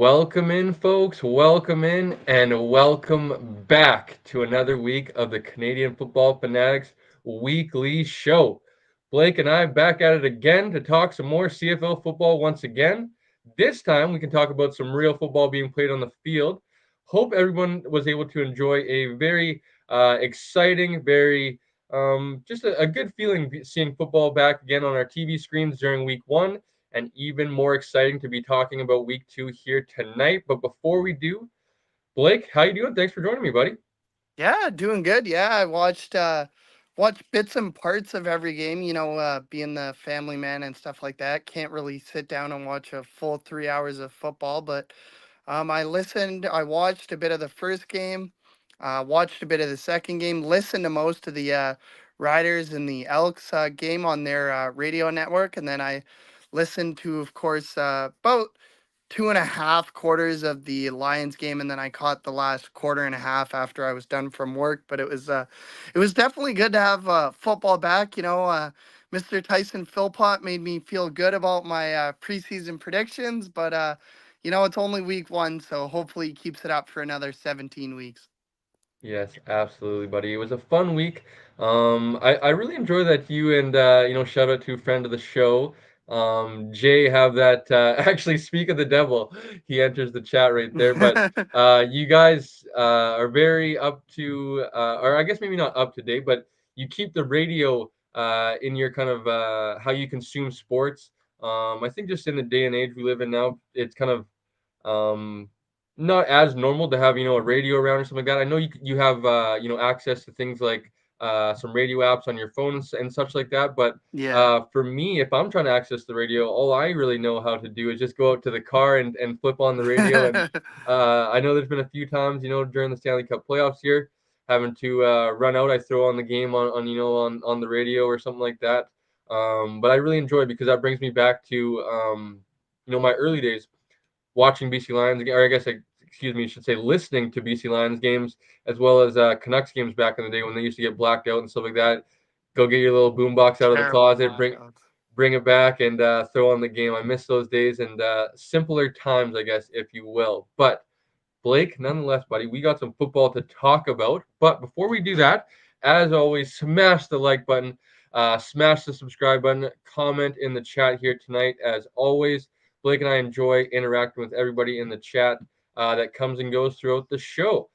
Welcome in, folks. Welcome in, and welcome back to another week of the Canadian Football Fanatics Weekly Show. Blake and I back at it again to talk some more CFL football once again. This time we can talk about some real football being played on the field. Hope everyone was able to enjoy a very exciting, very just a good feeling seeing football back again on our TV screens during week one, and even more exciting to be talking about week two here tonight. But before we do, Blake, how you doing? Thanks for joining me, buddy. Yeah, doing good. Yeah, I watched bits and parts of every game, being the family man and stuff like that. Can't really sit down and watch a full 3 hours of football, but I watched a bit of the first game, watched a bit of the second game, listened to most of the Riders and the Elks game on their radio network, and then I listened to, of course, about 2.5 quarters of the Lions game, and then I caught the last quarter and a half after I was done from work. But it was definitely good to have football back. Mr. Tyson Philpott made me feel good about my preseason predictions, but it's only week one, so hopefully he keeps it up for another 17 weeks. Yes, absolutely, buddy. It was a fun week. I really enjoy that you and shout out to a friend of the show, Jay, have that. Actually, speak of the devil, he enters the chat right there. But you guys are very up to, or I guess maybe not up to date, but you keep the radio in your kind of how you consume sports. I think just in the day and age we live in now, it's kind of um, not as normal to have a radio around or something like that. I know you have access to things like some radio apps on your phones and such like that. But Yeah. for me, if I'm trying to access the radio, all I really know how to do is just go out to the car and flip on the radio. And I know there's been a few times during the Stanley Cup playoffs here, having to run out. I throw on the game on the radio or something like that. But I really enjoy it because that brings me back to my early days watching BC Lions, or I guess, excuse me, I should say listening to BC Lions games as well as Canucks games back in the day when they used to get blacked out and stuff like that. Go get your little boombox out of the Terrible closet, blackouts. bring it back, and throw on the game. I miss those days and simpler times, I guess, if you will. But Blake, nonetheless, buddy, we got some football to talk about. But before we do that, as always, smash the like button, smash the subscribe button, comment in the chat here tonight. As always, Blake and I enjoy interacting with everybody in the chat that comes and goes throughout the show.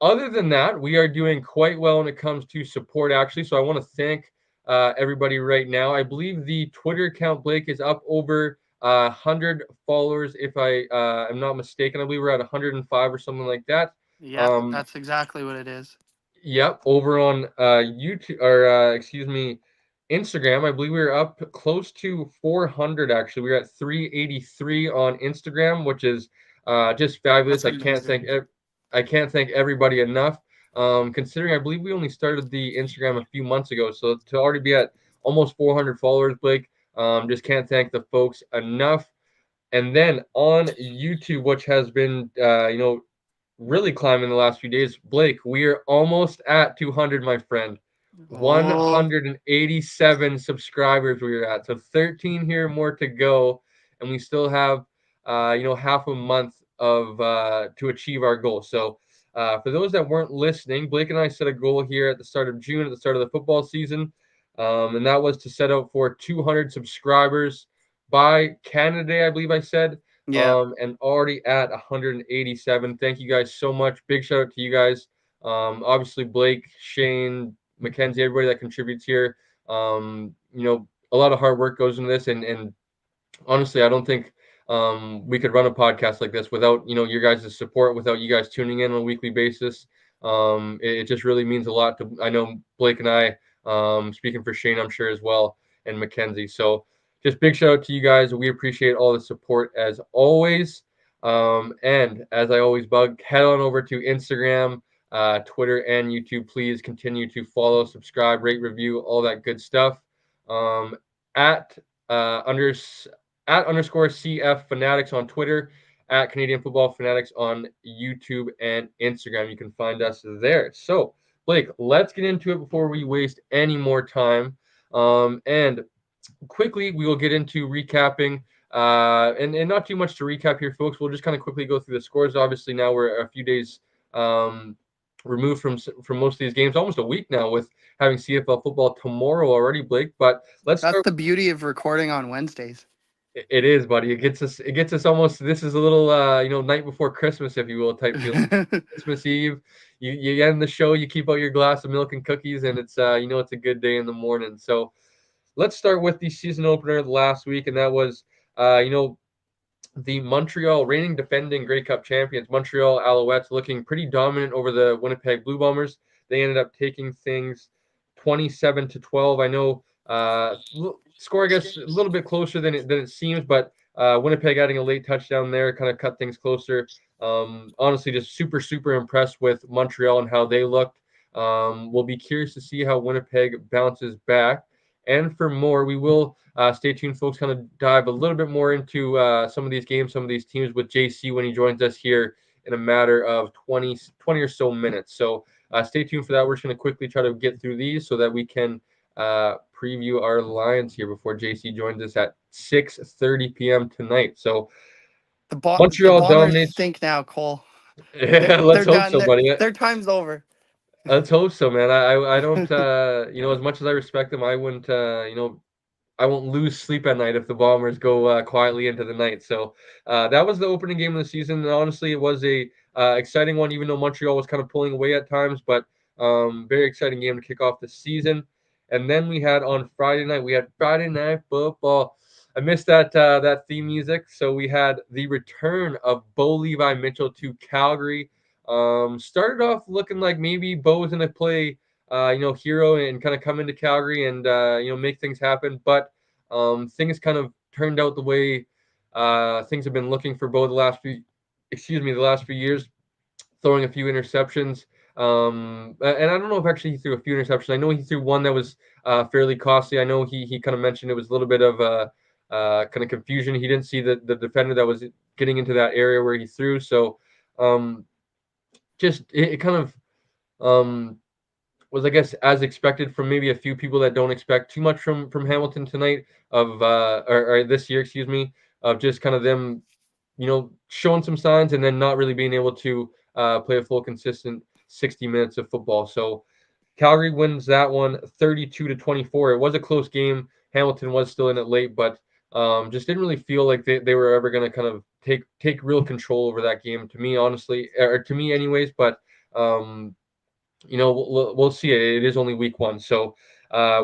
Other than that, we are doing quite well when it comes to support, actually. So I want to thank everybody right now. I believe the Twitter account, Blake, is up over 100 followers, if I am not mistaken. I believe we're at 105 or something like that. Yeah, Um, that's exactly what it is. yep, over on YouTube, or excuse me, Instagram, I believe we were up close to 400. Actually, we we're at 383 on Instagram, which is just fabulous. That's amazing. I can't thank everybody enough. Considering I believe we only started the Instagram a few months ago, so to already be at almost 400 followers, Blake, just can't thank the folks enough. And then on YouTube, which has been really climbing the last few days, Blake, we are almost at 200, my friend. Oh, 187 subscribers we are at. So 13 here more to go, and we still have half a month of to achieve our goal. So for those that weren't listening, Blake and I set a goal here at the start of June, at the start of the football season, and that was to set out for 200 subscribers by Canada Day, I believe I said. yeah. And already at 187. Thank you guys so much. Big shout out to you guys. Obviously Blake, Shane, Mackenzie, everybody that contributes here. A lot of hard work goes into this, and honestly, I don't think we could run a podcast like this without your guys' support, without you guys tuning in on a weekly basis. It just really means a lot to. I know Blake and I, speaking for Shane, I'm sure as well, and Mackenzie. So just big shout out to you guys. We appreciate all the support as always. And as I always bug, head on over to Instagram, Twitter, and YouTube. Please continue to follow, subscribe, rate, review, all that good stuff. At under at underscore CF Fanatics on Twitter, at Canadian Football Fanatics on YouTube and Instagram. You can find us there. So, Blake, let's get into it before we waste any more time. And quickly, we will get into recapping And not too much to recap here, folks. We'll just kind of quickly go through the scores. Obviously, now we're a few days removed from most of these games, almost a week now, with having CFL football tomorrow already, Blake. But let's That's start. the beauty of recording on Wednesdays. It is, buddy. It gets us. It gets us almost. This is a little, night before Christmas, if you will, type feel. Christmas Eve. You end the show. You keep out your glass of milk and cookies, and it's it's a good day in the morning. So let's start with the season opener last week, and that was the Montreal reigning defending Grey Cup champions, Montreal Alouettes, looking pretty dominant over the Winnipeg Blue Bombers. They ended up taking things 27-12. I know score, I guess, a little bit closer than it seems, but Winnipeg adding a late touchdown there kind of cut things closer. Honestly, just super, super impressed with Montreal and how they looked. We'll be curious to see how Winnipeg bounces back. And for more, we will stay tuned, folks, kind of dive a little bit more into some of these games, some of these teams with JC when he joins us here in a matter of 20 or so minutes. So stay tuned for that. We're just going to quickly try to get through these so that we can preview our lines here before JC joins us at 6:30 p.m. tonight. So The Montreal Bombers dominates. stink now, Cole. Yeah, let's They're hope done. so, buddy. Their time's over. Let's hope so, man. I don't as much as I respect them, I wouldn't I won't lose sleep at night if the Bombers go quietly into the night. So that was the opening game of the season, and honestly, it was a exciting one, even though Montreal was kind of pulling away at times. But very exciting game to kick off the season. And then we had on Friday night, we had Friday Night Football. I missed that theme music. So we had the return of Bo Levi Mitchell to Calgary. Started off looking like maybe Bo was going to play hero and kind of come into Calgary and make things happen. But things kind of turned out the way things have been looking for Bo the last few years, throwing a few interceptions. And I don't know if actually he threw a few interceptions. I know he threw one that was fairly costly. I know he kind of mentioned it was a little bit of kind of confusion. He didn't see the defender that was getting into that area where he threw. So just it kind of was, I guess, as expected from maybe a few people that don't expect too much from Hamilton tonight or this year, excuse me, of just kind of them, showing some signs and then not really being able to play a full consistent 60 minutes of football. So Calgary wins that one 32-24. It was a close game. Hamilton was still in it late, but just didn't really feel like they were ever going to kind of take real control over that game, to me, honestly, or to me anyways. But we'll see. It is only week one. So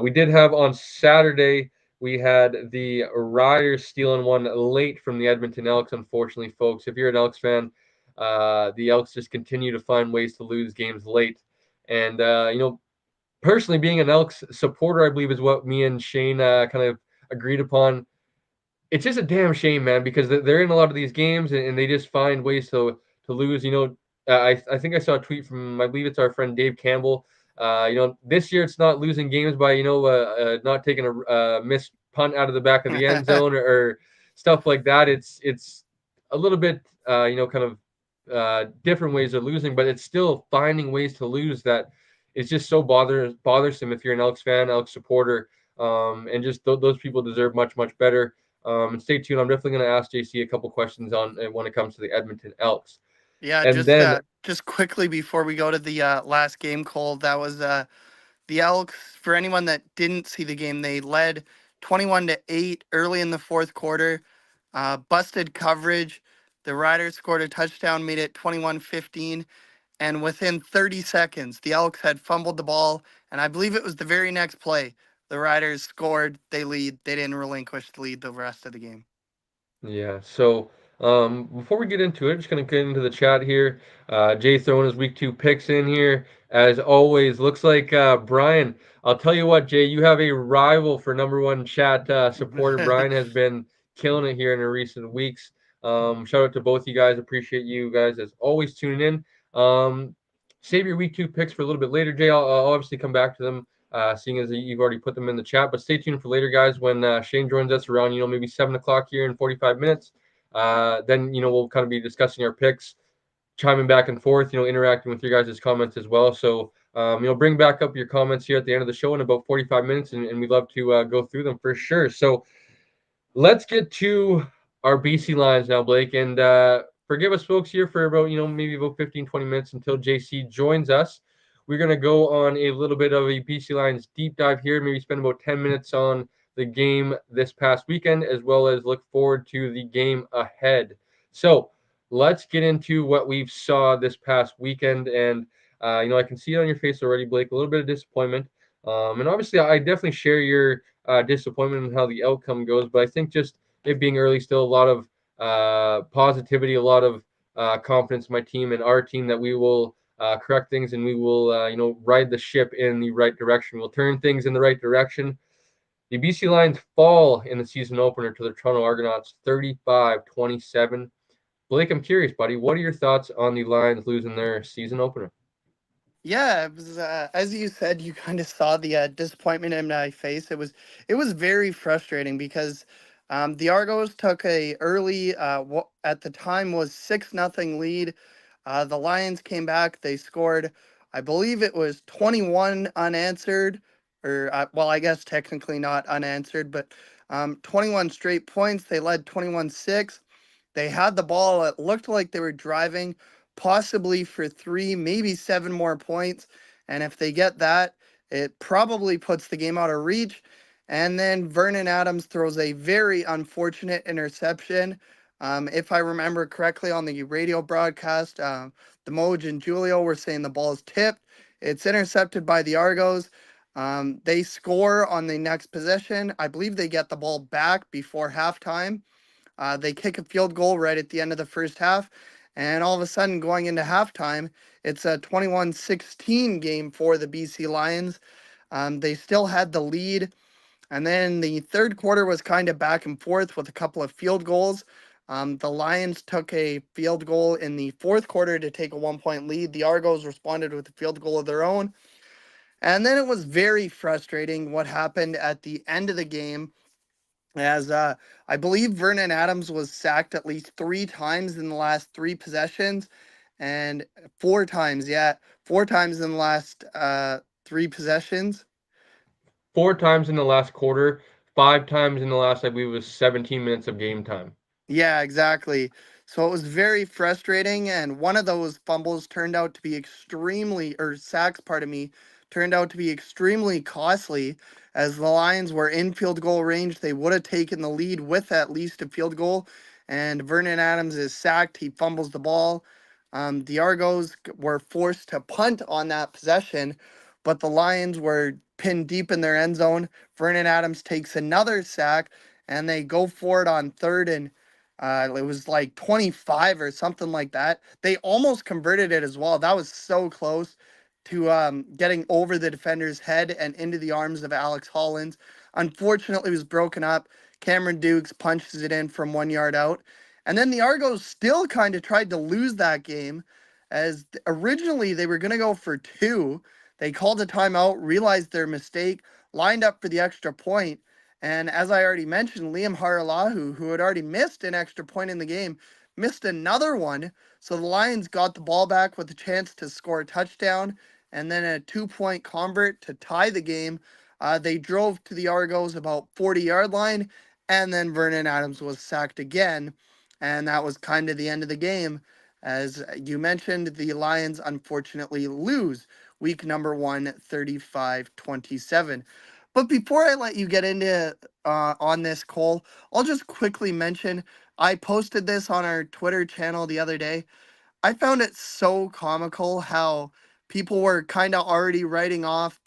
we did have on Saturday, we had the Riders stealing one late from the Edmonton Elks, unfortunately, folks. If you're an Elks fan, the Elks just continue to find ways to lose games late. And, personally, being an Elks supporter, I believe, is what me and Shane kind of agreed upon. It's just a damn shame, man, because they're in a lot of these games and they just find ways to lose. I think I saw a tweet from, I believe it's our friend Dave Campbell. This year it's not losing games by not taking a missed punt out of the back of the end zone or stuff like that. It's a little bit kind of different ways of losing, but it's still finding ways to lose that is just so bothersome if you're an Elks fan, Elks supporter, and just those people deserve much, much better. And stay tuned. I'm definitely going to ask JC a couple questions on when it comes to the Edmonton Elks. Yeah, And then just quickly before we go to the last game, Cole, that was the Elks. For anyone that didn't see the game, they led 21-8 early in the fourth quarter. Busted coverage. The Riders scored a touchdown, made it 21-15. And within 30 seconds, the Elks had fumbled the ball. And I believe it was the very next play. The Riders scored. They lead. They didn't relinquish the lead the rest of the game. Yeah. So before we get into it, just gonna get into the chat here. Jay throwing his week 2 picks in here as always. Looks like Brian. I'll tell you what, Jay, you have a rival for #1 chat supporter. Brian has been killing it here in the recent weeks. Shout out to both you guys. Appreciate you guys as always tuning in. Save your week 2 picks for a little bit later, Jay. I'll obviously come back to them. Seeing as you've already put them in the chat, but stay tuned for later, guys, when Shane joins us around, maybe 7 o'clock here in 45 minutes. Then, we'll kind of be discussing our picks, chiming back and forth, interacting with your guys' comments as well. So, bring back up your comments here at the end of the show in about 45 minutes, and we'd love to go through them for sure. So let's get to our BC Lions now, Blake. And forgive us, folks, here for about, maybe about 15, 20 minutes until JC joins us. We're going to go on a little bit of a BC Lions deep dive here, maybe spend about 10 minutes on the game this past weekend, as well as look forward to the game ahead. So let's get into what we've saw this past weekend. And, I can see it on your face already, Blake, a little bit of disappointment. And obviously, I definitely share your disappointment in how the outcome goes, but I think just it being early, still a lot of positivity, a lot of confidence in my team and our team that we will correct things and we will, ride the ship in the right direction. We'll turn things in the right direction. The BC Lions fall in the season opener to the Toronto Argonauts 35-27. Blake, I'm curious, buddy. What are your thoughts on the Lions losing their season opener? Yeah, it was, as you said, you kind of saw the disappointment in my face. It was very frustrating because the Argos took a early, what at the time was 6-0 lead. The Lions came back. They scored, I believe it was 21 unanswered, or well, I guess technically not unanswered, but 21 straight points. They led 21-6. They had the ball. It looked like they were driving possibly for 3, maybe 7 more points. And if they get that, it probably puts the game out of reach. And then Vernon Adams throws a very unfortunate interception. If I remember correctly on the radio broadcast, the Moj and Julio were saying the ball is tipped. It's intercepted by the Argos. They score on the next possession. I believe they get the ball back before halftime. They kick a field goal right at the end of the first half, and all of a sudden, going into halftime, it's a 21-16 game for the BC Lions. They still had the lead, and then the third quarter was kind of back and forth with a couple of field goals. The Lions took a field goal in the fourth quarter to take a 1-point lead. The Argos responded with a field goal of their own. And then it was very frustrating what happened at the end of the game as I believe Vernon Adams was sacked at least 3 times in the last 3 possessions, and 4 times, yeah, 4 times in the last 3 possessions. 4 times in the last quarter, 5 times in the last, I believe it was 17 minutes of game time. Yeah, exactly. So it was very frustrating, and one of those fumbles turned out to be extremely, or sacks, pardon me, turned out to be extremely costly. As the Lions were in field goal range, they would have taken the lead with at least a field goal. And Vernon Adams is sacked. He fumbles the ball. The Argos were forced to punt on that possession, but the Lions were pinned deep in their end zone. Vernon Adams takes another sack, and they go for it on third and it was like 25 or something like that. They almost converted it as well. That was so close to getting over the defender's head and into the arms of Alex Hollins. Unfortunately, it was broken up. Cameron Dukes punches it in from 1 yard out. And then the Argos still kind of tried to lose that game as originally they were going to go for 2. They called a timeout, realized their mistake, lined up for the extra point, and as I already mentioned, Liam Haralahu, who had already missed an extra point in the game, missed another one. So the Lions got the ball back with a chance to score a touchdown and then a 2-point convert to tie the game. They drove to the Argos about 40-yard line, and then Vernon Adams was sacked again. And that was kind of the end of the game. As you mentioned, the Lions unfortunately lose week number 1, 35-27. But before I let you get into on this, Cole, I'll just quickly mention I posted this on our Twitter channel the other day. I found it so comical how people were kind of already writing off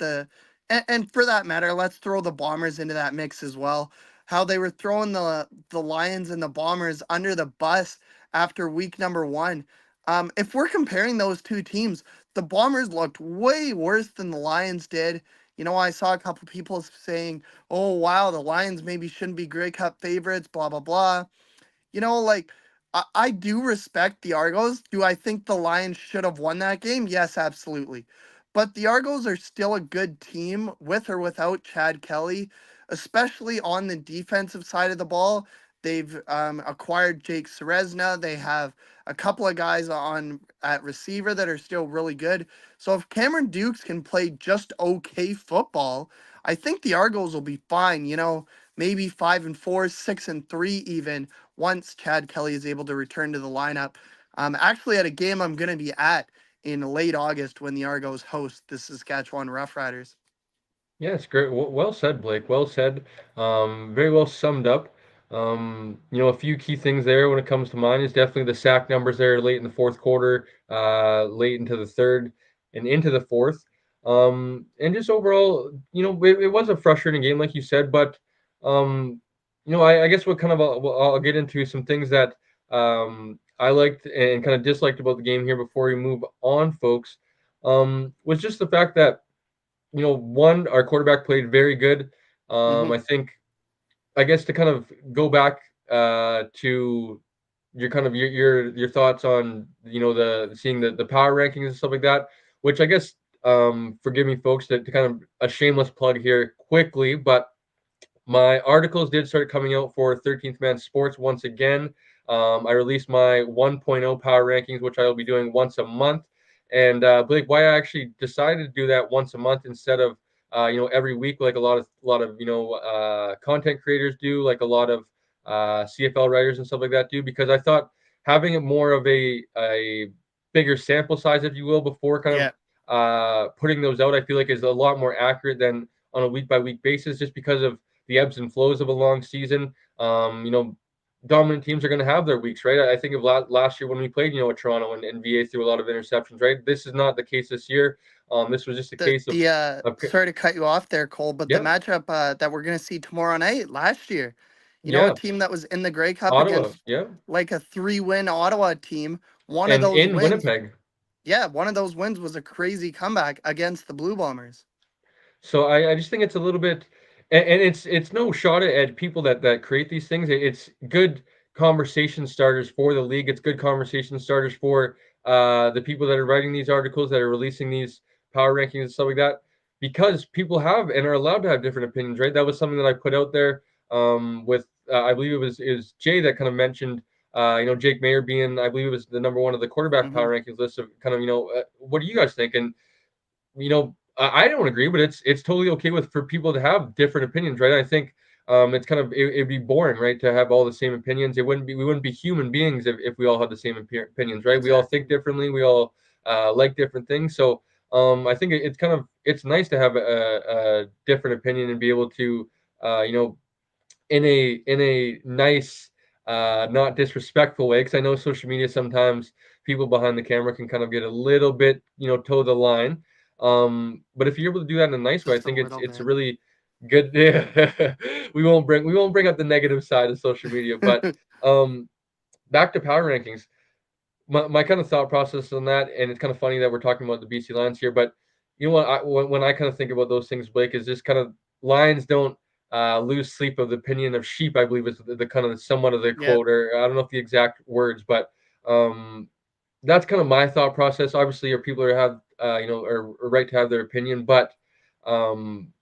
and for that matter, let's throw the Bombers into that mix as well. How they were throwing the Lions and the Bombers under the bus after week number 1. If we're comparing those two teams, the Bombers looked way worse than the Lions did. I saw a couple people saying, "Oh wow, the Lions maybe shouldn't be Grey Cup favorites." Blah blah blah. Like I do respect the Argos. Do I think the Lions should have won that game? Yes, absolutely. But the Argos are still a good team with or without Chad Kelly, especially on the defensive side of the ball. They've acquired Jake Serezna. They have a couple of guys on at receiver that are still really good. So if Cameron Dukes can play just okay football, I think the Argos will be fine. Maybe 5-4, 6-3 even once Chad Kelly is able to return to the lineup. Actually, at a game I'm going to be at in late August when the Argos host the Saskatchewan Roughriders. Yes, great. Well said, Blake. Well said. Very well summed up. A few key things there when it comes to mine is definitely the sack numbers there late in the fourth quarter, late into the third, and into the fourth. And just overall, it was a frustrating game, like you said, but I guess what kind of I'll get into some things that I liked and kind of disliked about the game here before we move on, folks. Was just the fact that one, our quarterback played very good. Hmm. I think, I guess to kind of go back to your thoughts on the seeing the power rankings and stuff like that, which I guess forgive me, folks, to kind of a shameless plug here quickly, but my articles did start coming out for 13th Man Sports once again. I released my 1.0 power rankings, which I will be doing once a month. And Blake, why I actually decided to do that once a month instead of every week, like a lot of content creators do, like a lot of CFL writers and stuff like that do, because I thought having it more of a bigger sample size, if you will, before kind Yeah, of putting those out, I feel like is a lot more accurate than on a week by week basis, just because of the ebbs and flows of a long season. Dominant teams are going to have their weeks, right? I think of last year when we played, with Toronto and VA threw a lot of interceptions, right? This is not the case this year. This was just a the case of, the of sorry to cut you off there, Cole, but the yeah, matchup that we're going to see tomorrow night last year, a yeah, team that was in the Grey Cup Ottawa, against yeah, like a 3-win Ottawa team. One of and those in wins, Winnipeg. yeah, one of those wins was a crazy comeback against the Blue Bombers. So I just think it's a little bit, and it's no shot at people that create these things. It's good conversation starters for the league. It's good conversation starters for the people that are writing these articles, that are releasing these power rankings and stuff like that, because people have and are allowed to have different opinions, right? That was something that I put out there with I believe it was Jay that kind of mentioned. Jake Mayer being, I believe it was the number one of the quarterback Hmm. power rankings list of kind of, what do you guys think? And I don't agree, but it's totally okay for people to have different opinions, right? I think it's kind of it'd be boring, right, to have all the same opinions. We wouldn't be human beings if we all had the same opinions, right? We all Exactly. think differently. We all like different things. So I think it's nice to have a different opinion and be able to uh, you know in a nice, not disrespectful way, because I know social media sometimes people behind the camera can kind of get a little bit, toe the line. But if you're able to do that in a nice way, I Just a think it's little it's a bit. really good. Yeah. We won't bring up the negative side of social media, but um, back to power rankings. My kind of thought process on that, and it's kind of funny that we're talking about the BC Lions here, but you know what? When I kind of think about those things, Blake, is just kind of Lions don't lose sleep of the opinion of sheep. I believe is the kind of somewhat of the Yeah, quote, or I don't know if the exact words, but um, that's kind of my thought process. Obviously, your people are right to have their opinion, but um,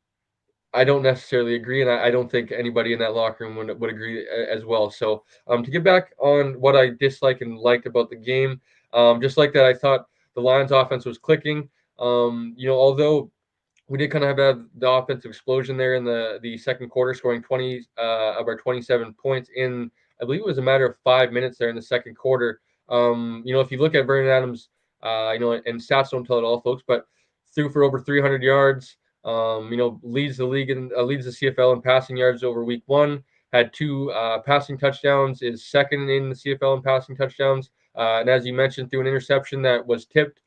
I don't necessarily agree, and I don't think anybody in that locker room would agree as well. So, to get back on what I dislike and liked about the game, just like that, I thought the Lions' offense was clicking. Although we did kind of have the offensive explosion there in the second quarter, scoring 20 of our 27 points in, I believe it was a matter of 5 minutes there in the second quarter. If you look at Vernon Adams, and stats don't tell it all, folks, but threw for over 300 yards. Leads the league and leads the CFL in passing yards over week one. Had two passing touchdowns. Is second in the CFL in passing touchdowns. And as you mentioned, through an interception that was tipped.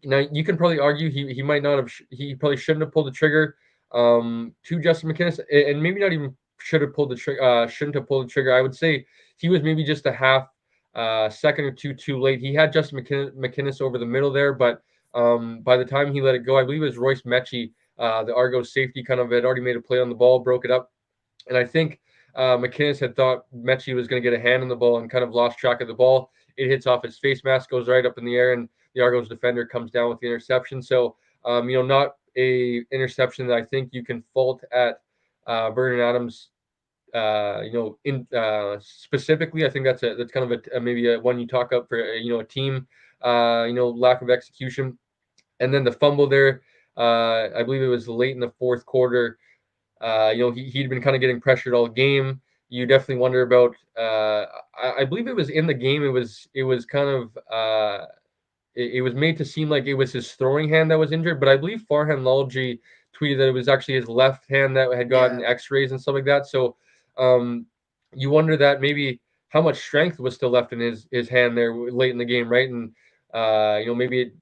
Now you can probably argue he might not have he probably shouldn't have pulled the trigger to Justin McInnes, and maybe not even should have pulled the trigger shouldn't have pulled the trigger. I would say he was maybe just a half second or two too late. He had Justin McInnes over the middle there, but by the time he let it go, I believe it was Royce Mechie, the Argos safety, kind of had already made a play on the ball, broke it up, and I think McInnes had thought Mechie was going to get a hand on the ball and kind of lost track of the ball. It hits off his face mask, goes right up in the air, and the Argos defender comes down with the interception. So, not a interception that I think you can fault at Vernon Adams. In specifically, I think that's kind of maybe a one you talk up for a team. Lack of execution, and then the fumble there. I believe it was late in the fourth quarter. He'd been kind of getting pressured all game. you definitely wonder about. I believe it was in the game. It was kind of it was made to seem like it was his throwing hand that was injured, but I believe Farhan Lalji tweeted that it was actually his left hand that had gotten Yeah. X-rays and stuff like that. So um, you wonder that maybe how much strength was still left in his hand there late in the game, right? And maybe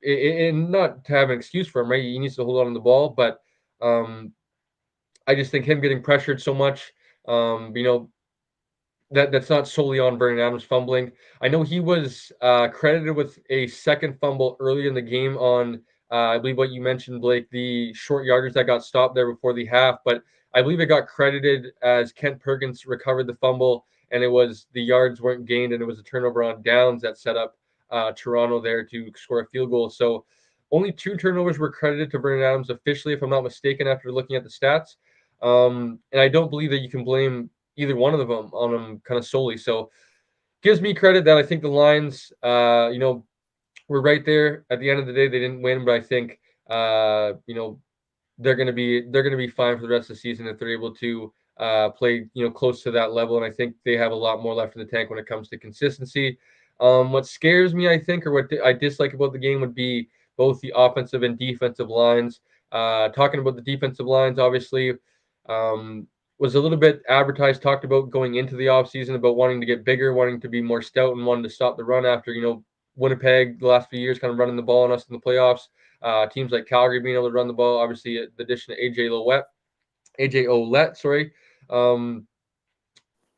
and not to have an excuse for him, right? He needs to hold on to the ball, but um, I just think him getting pressured so much, you know, that's not solely on Vernon Adams fumbling. I know he was credited with a second fumble earlier in the game on, I believe what you mentioned, Blake, the short yarders that got stopped there before the half. But I believe it got credited as Kent Perkins recovered the fumble, and it was the yards weren't gained, and it was a turnover on downs that set up Toronto there to score a field goal. So only 2 turnovers were credited to Vernon Adams officially, if I'm not mistaken, after looking at the stats. And I don't believe that you can blame either one of them on them kind of solely. So gives me credit that I think the Lions, were right there at the end of the day. They didn't win, but I think they're gonna be fine for the rest of the season if they're able to play close to that level. And I think they have a lot more left in the tank when it comes to consistency. What scares me, I think, or what I dislike about the game would be both the offensive and defensive lines. Talking about the defensive lines, obviously, was a little bit advertised, talked about going into the offseason about wanting to get bigger, wanting to be more stout, and wanting to stop the run after, Winnipeg the last few years kind of running the ball on us in the playoffs. Teams like Calgary being able to run the ball, obviously the addition of AJ Ouellette, sorry. Um,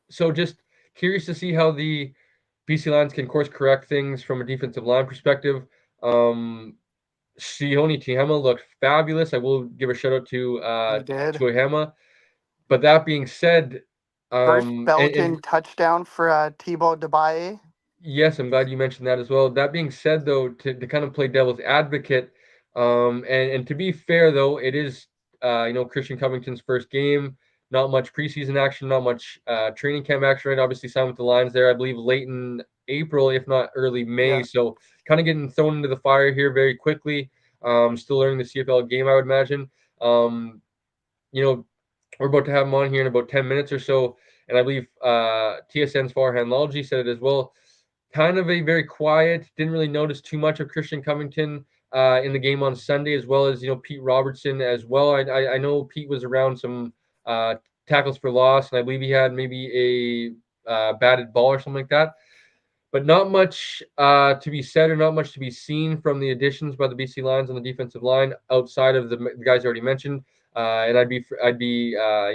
so just curious to see how the BC Lions can course correct things from a defensive line perspective. Um, Sione Tehama looked fabulous. I will give a shout out He did. to Tehama. But that being said, First and Belgian touchdown for Thibaut Debaye. yes, I'm glad you mentioned that as well. That being said, though, to kind of play devil's advocate, and to be fair, though, it is Christian Covington's first game. Not much preseason action, not much training camp action. Right, obviously signed with the Lions there, I believe, late in April, if not early May. Yeah. So kind of getting thrown into the fire here very quickly. Still learning the CFL game, I would imagine. Um, you know, we're about to have him on here in about 10 minutes or so, and I believe TSN's Farhan Lalji said it as well. Kind of a very quiet, didn't really notice too much of Christian Covington in the game on Sunday, as well as Pete Robertson as well. I know Pete was around some uh, tackles for loss, and I believe he had maybe a batted ball or something like that. But not much to be said or not much to be seen from the additions by the BC Lions on the defensive line outside of the guys already mentioned. And I'd be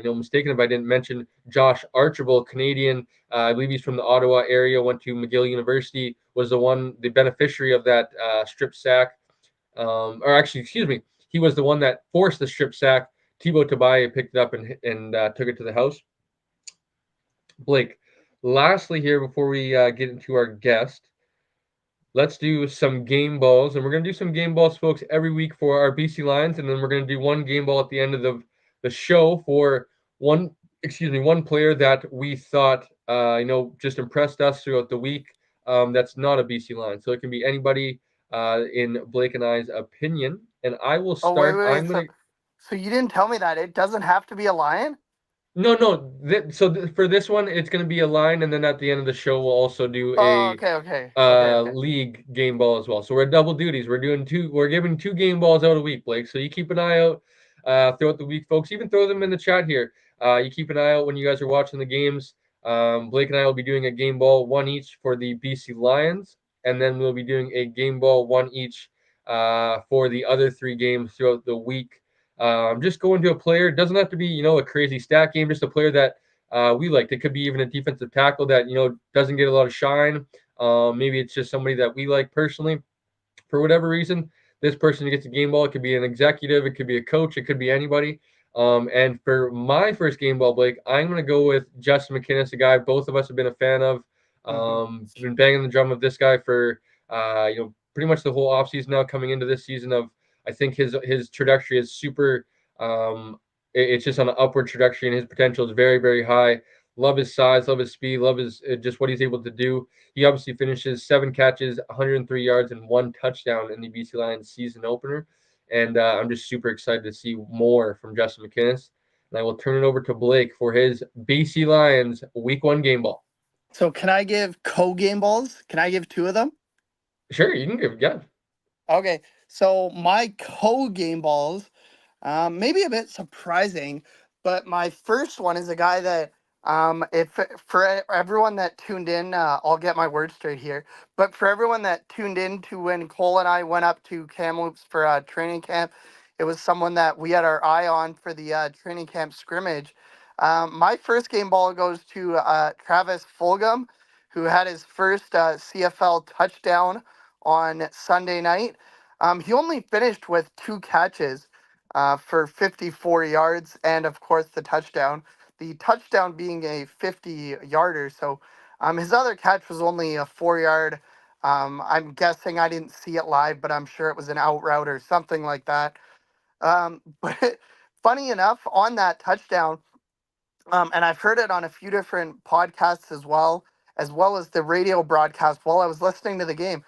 mistaken if I didn't mention Josh Archibald, Canadian. I believe he's from the Ottawa area. Went to McGill University. Was the beneficiary of that strip sack. Or actually, excuse me, he was the one that forced the strip sack. Thibaut Tabaye picked it up and took it to the house. Blake, lastly here before we get into our guest, let's do some game balls, and we're going to do some game balls, folks, every week for our BC Lions, and then we're going to do one game ball at the end of the show for one player that we thought just impressed us throughout the week. That's not a BC Lion, so it can be anybody in Blake and I's opinion. And I will Oh wait, start. wait, I'm wait. gonna So you didn't tell me that it doesn't have to be a lion. no. For this one, it's going to be a line, and then at the end of the show, we'll also do Oh, a okay, okay, okay, okay. league game ball as well. So we're double duties. We're giving 2 game balls out a week, Blake. So you keep an eye out throughout the week, folks. Even throw them in the chat here. You keep an eye out when you guys are watching the games. Blake and I will be doing a game ball, one each for the BC Lions, and then we'll be doing a game ball, one each for the other 3 games throughout the week. Just going to a player. It doesn't have to be a crazy stat game. Just a player that we liked. It could be even a defensive tackle that doesn't get a lot of shine. Maybe it's just somebody that we like personally. For whatever reason, this person gets a game ball. It could be an executive, it could be a coach, it could be anybody. And for my first game ball, Blake, I'm going to go with Justin McInnes, a guy both of us have been a fan of. Mm-hmm. Been banging the drum of this guy for pretty much the whole offseason now, coming into this season. Of I think his trajectory is super. It's just on an upward trajectory, and his potential is very, very high. Love his size, love his speed, love his just what he's able to do. He obviously finishes 7 catches, 103 yards, and 1 touchdown in the BC Lions season opener. And I'm just super excited to see more from Justin McInnes. and I will turn it over to Blake for his BC Lions Week 1 game ball. So can I give co-game balls? Can I give two of them? Sure, you can give, yeah. Okay, so my co-game balls, maybe a bit surprising, but my first one is a guy that, if for everyone that tuned in, I'll get my words straight here. But for everyone that tuned in to when Cole and I went up to Kamloops for training camp, it was someone that we had our eye on for the training camp scrimmage. My first game ball goes to Travis Fulgham, who had his first CFL touchdown on Sunday night. He only finished with two catches for 54 yards and, of course, the touchdown. The touchdown being a 50-yarder. So his other catch was only a 4-yard. I'm guessing I didn't see it live, but I'm sure it was an out route or something like that. But funny enough, on that touchdown, and I've heard it on a few different podcasts as well as the radio broadcast while I was listening to the game.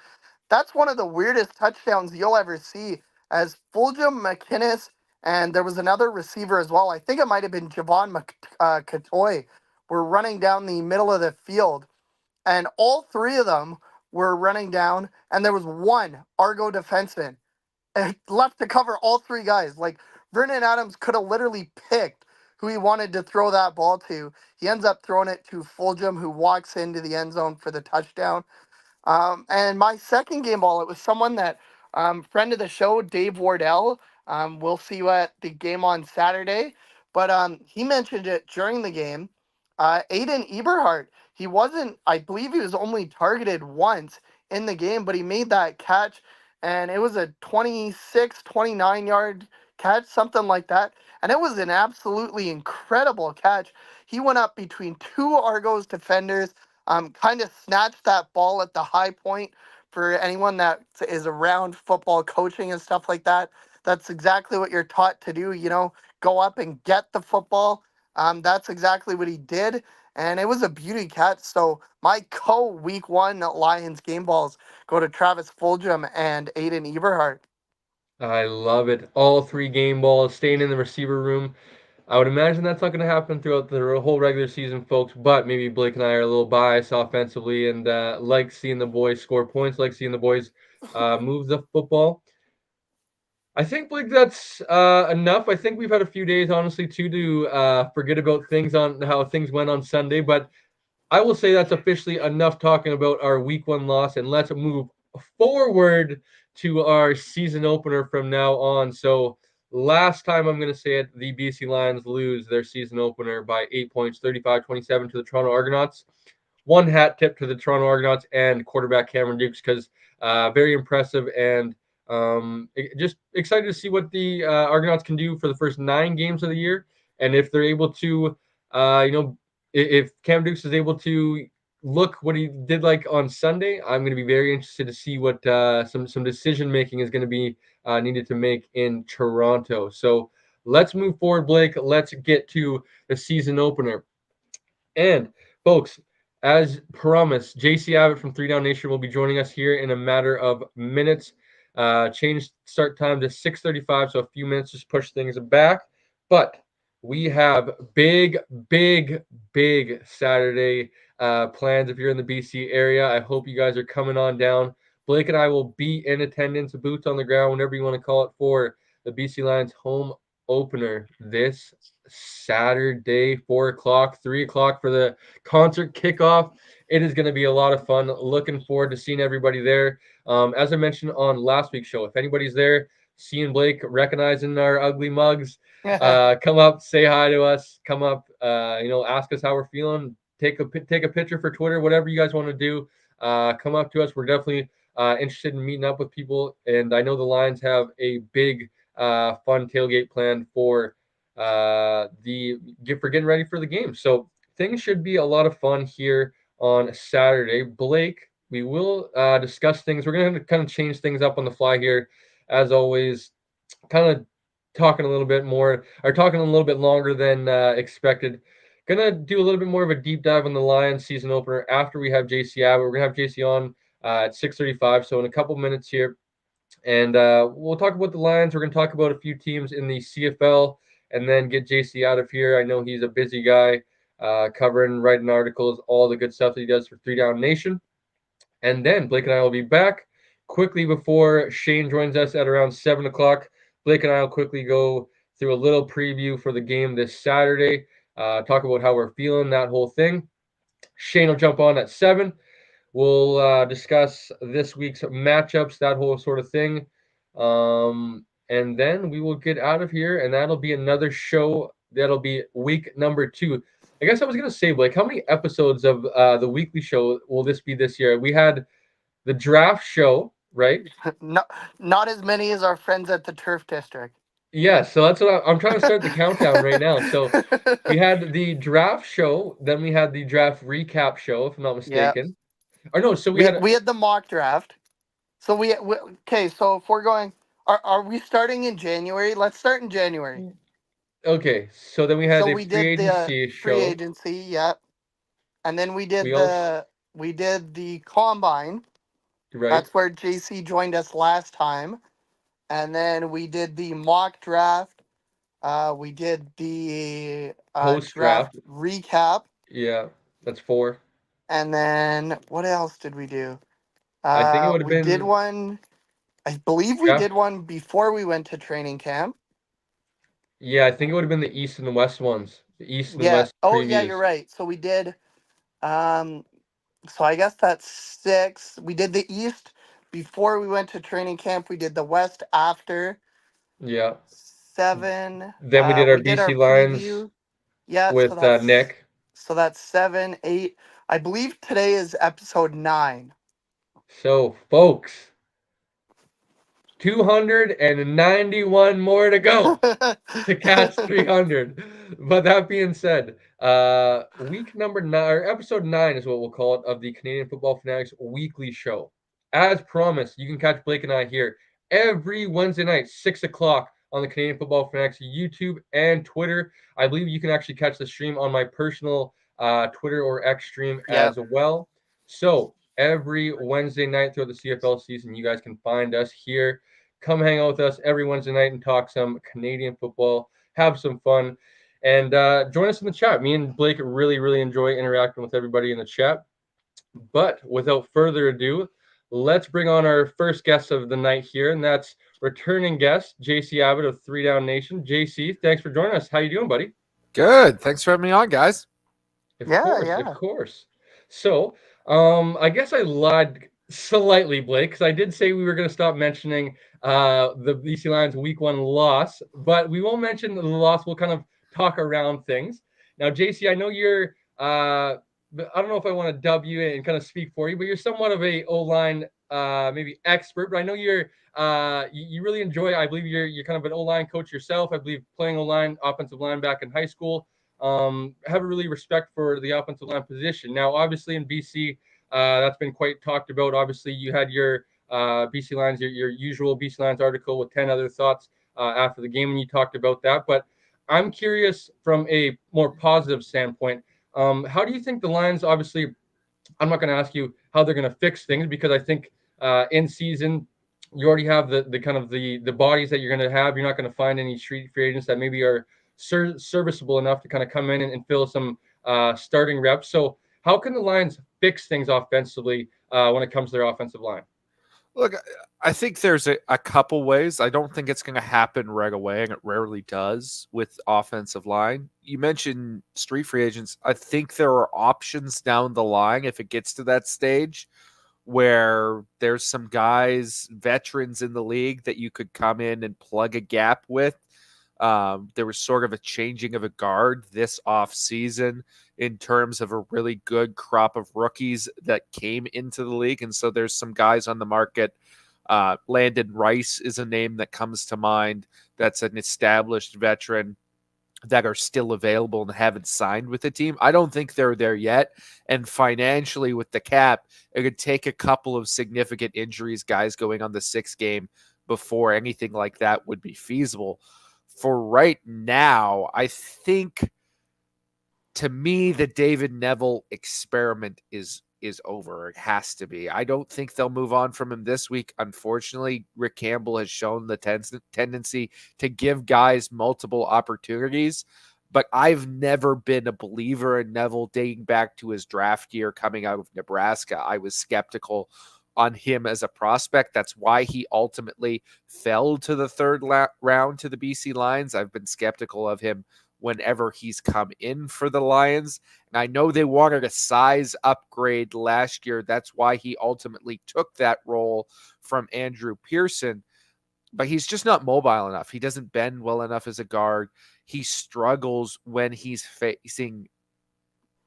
That's one of the weirdest touchdowns you'll ever see. As Fulgham, McInnes, and there was another receiver as well. I think it might have been Javon Katoy were running down the middle of the field, and all three of them were running down, and there was one Argo defenseman left to cover all three guys. Like Vernon Adams could have literally picked who he wanted to throw that ball to. He ends up throwing it to Fulgham, who walks into the end zone for the touchdown. And my second game ball, it was someone that, friend of the show, Dave Wardell. We'll see you at the game on Saturday. But he mentioned it during the game. Aiden Eberhardt, he wasn't, I believe he was only targeted once in the game, but he made that catch. And it was a 26, 29-yard catch, something like that. And it was an absolutely incredible catch. He went up between two Argos defenders, kind of snatched that ball at the high point. For anyone that is around football coaching and stuff like that, that's exactly what you're taught to do. Go up and get the football. That's exactly what he did, and it was a beauty catch. So my Week 1 Lions game balls go to Travis Fulgham and Aiden Eberhardt. I love it. All three game balls staying in the receiver room. I would imagine that's not going to happen throughout the whole regular season, folks, but maybe Blake and I are a little biased offensively and like seeing the boys score points, like seeing the boys move the football. I think, Blake, that's enough. I think we've had a few days, honestly, too, to forget about things on how things went on Sunday, but I will say that's officially enough talking about our Week 1 loss, and let's move forward to our season opener from now on. So last time I'm going to say it, the BC Lions lose their season opener by 8 points, 35-27 to the Toronto Argonauts. One hat tip to the Toronto Argonauts and quarterback Cameron Dukes because very impressive and just excited to see what the Argonauts can do for the first 9 games of the year. And if they're able to, if Cam Dukes is able to look what he did like on Sunday, I'm going to be very interested to see what some decision making is going to be needed to make in Toronto. So let's move forward, Blake. Let's get to the season opener. And folks, as promised, JC Abbott from 3DownNation will be joining us here in a matter of minutes. Changed start time to 6:35, so a few minutes just push things back. But we have big Saturday plans if you're in the BC area. I hope you guys are coming on down. Blake and I will be in attendance, boots on the ground, whatever you want to call it, for the BC Lions home opener this Saturday, 4 o'clock, 3 o'clock for the concert kickoff. It is going to be a lot of fun. Looking forward to seeing everybody there. As I mentioned on last week's show, if anybody's there, seeing Blake, recognizing our ugly mugs, come up, say hi to us. Come up, ask us how we're feeling. Take a picture for Twitter, whatever you guys want to do. Come up to us. We're definitely interested in meeting up with people, and I know the Lions have a big, fun tailgate plan for getting ready for the game. So things should be a lot of fun here on Saturday. Blake, we will discuss things. We're going to kind of change things up on the fly here, as always. Kind of talking a little bit more, or talking a little bit longer than expected. Gonna do a little bit more of a deep dive on the Lions season opener after we have JC Abbott. We're gonna have JC on at 6:35, so in a couple minutes here, and we'll talk about the Lions. We're gonna talk about a few teams in the CFL and then get JC out of here. I know he's a busy guy, covering, writing articles, all the good stuff that he does for 3Down Nation. And then Blake and I will be back quickly before Shane joins us at around 7 o'clock. Blake and I will quickly go through a little preview for the game this Saturday, talk about how we're feeling, that whole thing. Shane will jump on at 7. We'll discuss this week's matchups, that whole sort of thing. And then we will get out of here, and that'll be another show. That'll be week number 2. I guess I was going to say, Blake, how many episodes of the weekly show will this be this year? We had the draft show, right? Not as many as our friends at the Turf District. Yeah, so that's what I'm trying to start the countdown right now. So we had the draft show, then we had the draft recap show, if I'm not mistaken. Or no, so we had the mock draft. So okay. So if we're going, are we starting in January? Let's start in January. Okay, so then we had we did the free agency, yeah, and then we did the combine. Right. That's where JC joined us last time, and then we did the mock draft. We did the post-draft recap. Yeah, that's 4. And then what else did we do? I think it would have been. We did one. I believe we did one before we went to training camp. Yeah, I think it would have been the East and the West ones. The East and West previews. Oh, yeah, you're right. So we did. So I guess that's 6. We did the East before we went to training camp. We did the West after. Yeah. 7. Then we did our BC Lions. Preview. Yeah, with Nick. So that's 7, 8. I believe today is episode 9. So, folks, 291 more to go to catch 300. But that being said, week number 9, or episode 9 is what we'll call it, of the Canadian Football Fanatics weekly show. As promised, you can catch Blake and I here every Wednesday night, 6 o'clock on the Canadian Football Fanatics YouTube and Twitter. I believe you can actually catch the stream on my personal Twitter or X stream as well. So every Wednesday night throughout the CFL season, you guys can find us here. Come hang out with us every Wednesday night and talk some Canadian football, have some fun, and join us in the chat. Me and Blake really, really enjoy interacting with everybody in the chat. But without further ado, let's bring on our first guest of the night here, and that's returning guest JC Abbott of 3Down Nation. JC, thanks for joining us. How you doing, buddy? Good. Thanks for having me on, guys. Of course. So, I guess I lied slightly, Blake, because I did say we were going to stop mentioning the BC Lions week 1 loss, but we won't mention the loss. We'll kind of talk around things. Now, JC, I know you're I don't know if I want to dub you and kind of speak for you, but you're somewhat of a O-line maybe expert, but I know you're you really enjoy, I believe you're kind of an O-line coach yourself. I believe playing O-line, offensive line back in high school. Have a really respect for the offensive line position. Now, obviously in BC, that's been quite talked about. Obviously, you had your BC Lions, your usual BC Lions article with 10 other thoughts after the game, and you talked about that. But I'm curious from a more positive standpoint, how do you think the Lions, obviously, I'm not going to ask you how they're going to fix things, because I think in season, you already have the kind of the bodies that you're going to have. You're not going to find any street free agents that maybe are serviceable enough to kind of come in and fill some starting reps. So how can the Lions fix things offensively when it comes to their offensive line? Look, I think there's a couple ways. I don't think it's going to happen right away, and it rarely does with offensive line. You mentioned street free agents. I think there are options down the line if it gets to that stage where there's some guys, veterans in the league, that you could come in and plug a gap with. There was sort of a changing of a guard this offseason in terms of a really good crop of rookies that came into the league. And so there's some guys on the market. Landon Rice is a name that comes to mind. That's an established veteran that are still available and haven't signed with the team. I don't think they're there yet. And financially with the cap, it could take a couple of significant injuries, guys going on the 6th game, before anything like that would be feasible. For right now, I think, to me, the David Neville experiment is is over. It has to be. I don't think they'll move on from him this week. Unfortunately, Rick Campbell has shown the tendency to give guys multiple opportunities, but I've never been a believer in Neville dating back to his draft year coming out of Nebraska. I was skeptical on him as a prospect. That's why he ultimately fell to the third round to the BC Lions. I've been skeptical of him whenever he's come in for the Lions. And I know they wanted a size upgrade last year. That's why he ultimately took that role from Andrew Pearson. But he's just not mobile enough. He doesn't bend well enough as a guard. He struggles when he's facing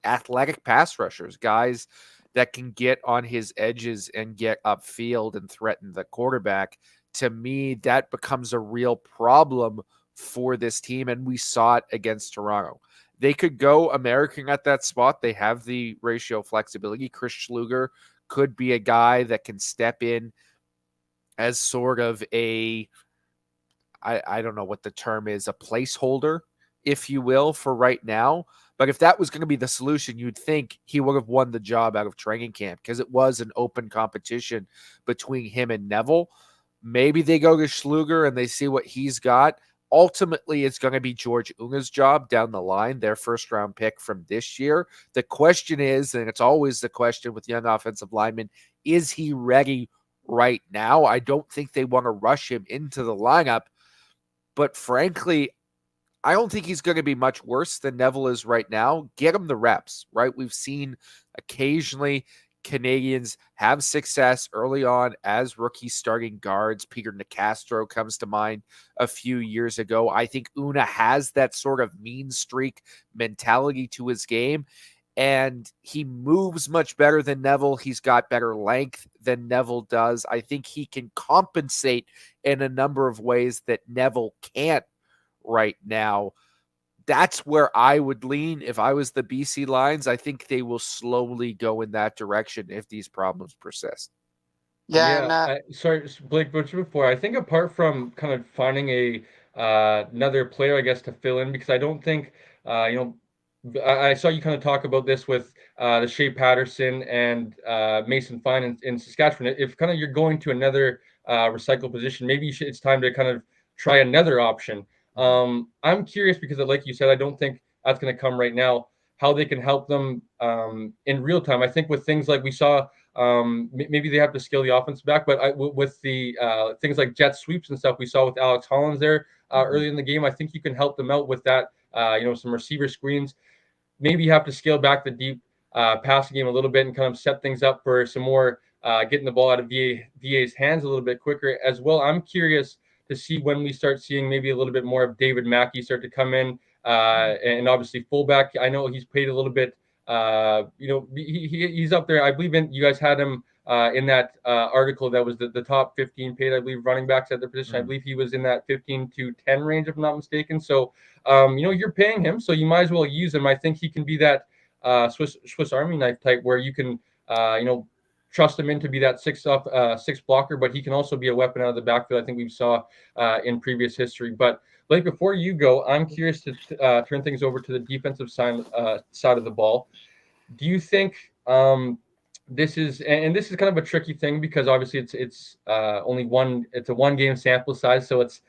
athletic pass rushers, guys that can get on his edges and get upfield and threaten the quarterback. To me, that becomes a real problem for this team, and we saw it against Toronto. They could go American at that spot. They have the ratio flexibility. Chris Schluger could be a guy that can step in as sort of I don't know what the term is, a placeholder, if you will, for right now. But if that was going to be the solution, you'd think he would have won the job out of training camp because it was an open competition between him and Neville. Maybe they go to Schluger and they see what he's got. Ultimately, it's going to be George Unga's job down the line, their first-round pick from this year. The question is, and it's always the question with young offensive linemen, is he ready right now? I don't think they want to rush him into the lineup, but frankly, I don't think he's going to be much worse than Neville is right now. Get him the reps, right? We've seen occasionally Canadians have success early on as rookie starting guards. Peter Nicastro comes to mind a few years ago. I think Una has that sort of mean streak mentality to his game, and he moves much better than Neville. He's got better length than Neville does. I think he can compensate in a number of ways that Neville can't right now. That's where I would lean if I was the BC Lions. I think they will slowly go in that direction if these problems persist. Sorry, Blake, but before, I think apart from kind of finding another player, I guess, to fill in, because I don't think, I saw you kind of talk about this with the Shea Patterson and Mason Fine in Saskatchewan. If kind of you're going to another recycle position, maybe it's time to kind of try another option. I'm curious because, like you said, I don't think that's going to come right now, how they can help them in real time. I think with things like we saw, maybe they have to scale the offense back, but with the things like jet sweeps and stuff we saw with Alex Hollins there early in the game, I think you can help them out with that, some receiver screens. Maybe you have to scale back the deep passing game a little bit and kind of set things up for some more getting the ball out of VA's hands a little bit quicker as well. I'm curious to see when we start seeing maybe a little bit more of David Mackey start to come in, and obviously fullback. I know he's paid a little bit. He's up there. I believe you guys had him in that article that was the top 15 paid, I believe, running backs at the position. I believe he was in that 15 to 10 range, if I'm not mistaken. So, you're paying him, so you might as well use him. I think he can be that Swiss Army knife type where you can, trust him in to be that six blocker, but he can also be a weapon out of the backfield. I think we saw in previous history. But Blake, before you go, I'm curious to turn things over to the defensive side of the ball. Do you think this is kind of a tricky thing because obviously it's only it's a 1 game sample size, so it's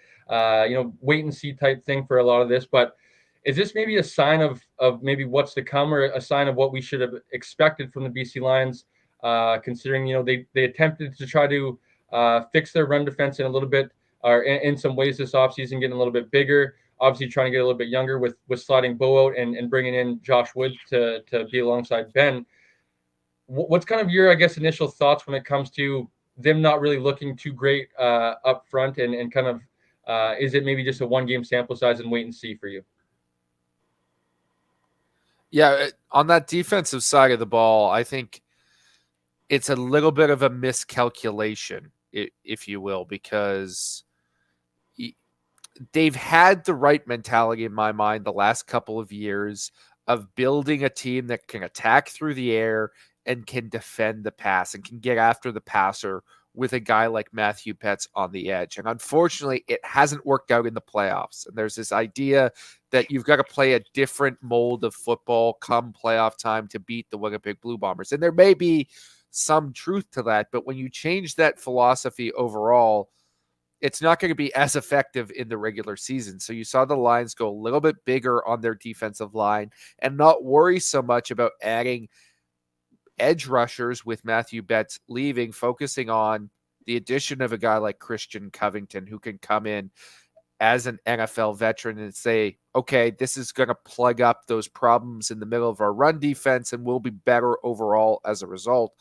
wait and see type thing for a lot of this, but is this maybe a sign of maybe what's to come, or a sign of what we should have expected from the BC Lions, considering they attempted to try to fix their run defense in a little bit, or in some ways this offseason, getting a little bit bigger, obviously trying to get a little bit younger with sliding Bo out and bringing in Josh Woods to be alongside Ben. What's kind of your, I guess, initial thoughts when it comes to them not really looking too great up front, and kind of is it maybe just a 1 game sample size and wait and see for you? Yeah, on that defensive side of the ball, I think it's a little bit of a miscalculation, if you will, because they've had the right mentality in my mind the last couple of years of building a team that can attack through the air and can defend the pass and can get after the passer with a guy like Matthew Betts on the edge. And unfortunately, it hasn't worked out in the playoffs. And there's this idea that you've got to play a different mold of football come playoff time to beat the Winnipeg Blue Bombers. And there may be some truth to that, but when you change that philosophy overall, it's not going to be as effective in the regular season. So you saw the Lions go a little bit bigger on their defensive line and not worry so much about adding edge rushers with Matthew Betts leaving, focusing on the addition of a guy like Christian Covington, who can come in as an NFL veteran and say, okay, this is going to plug up those problems in the middle of our run defense and we'll be better overall as a result.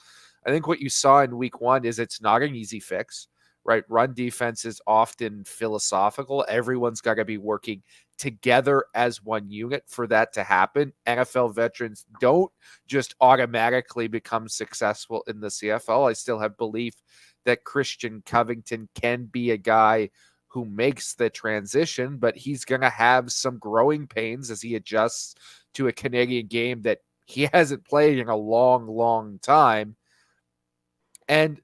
I think what you saw in week 1 is it's not an easy fix, right? Run defense is often philosophical. Everyone's got to be working together as one unit for that to happen. NFL veterans don't just automatically become successful in the CFL. I still have belief that Christian Covington can be a guy who makes the transition, but he's going to have some growing pains as he adjusts to a Canadian game that he hasn't played in a long, long time. And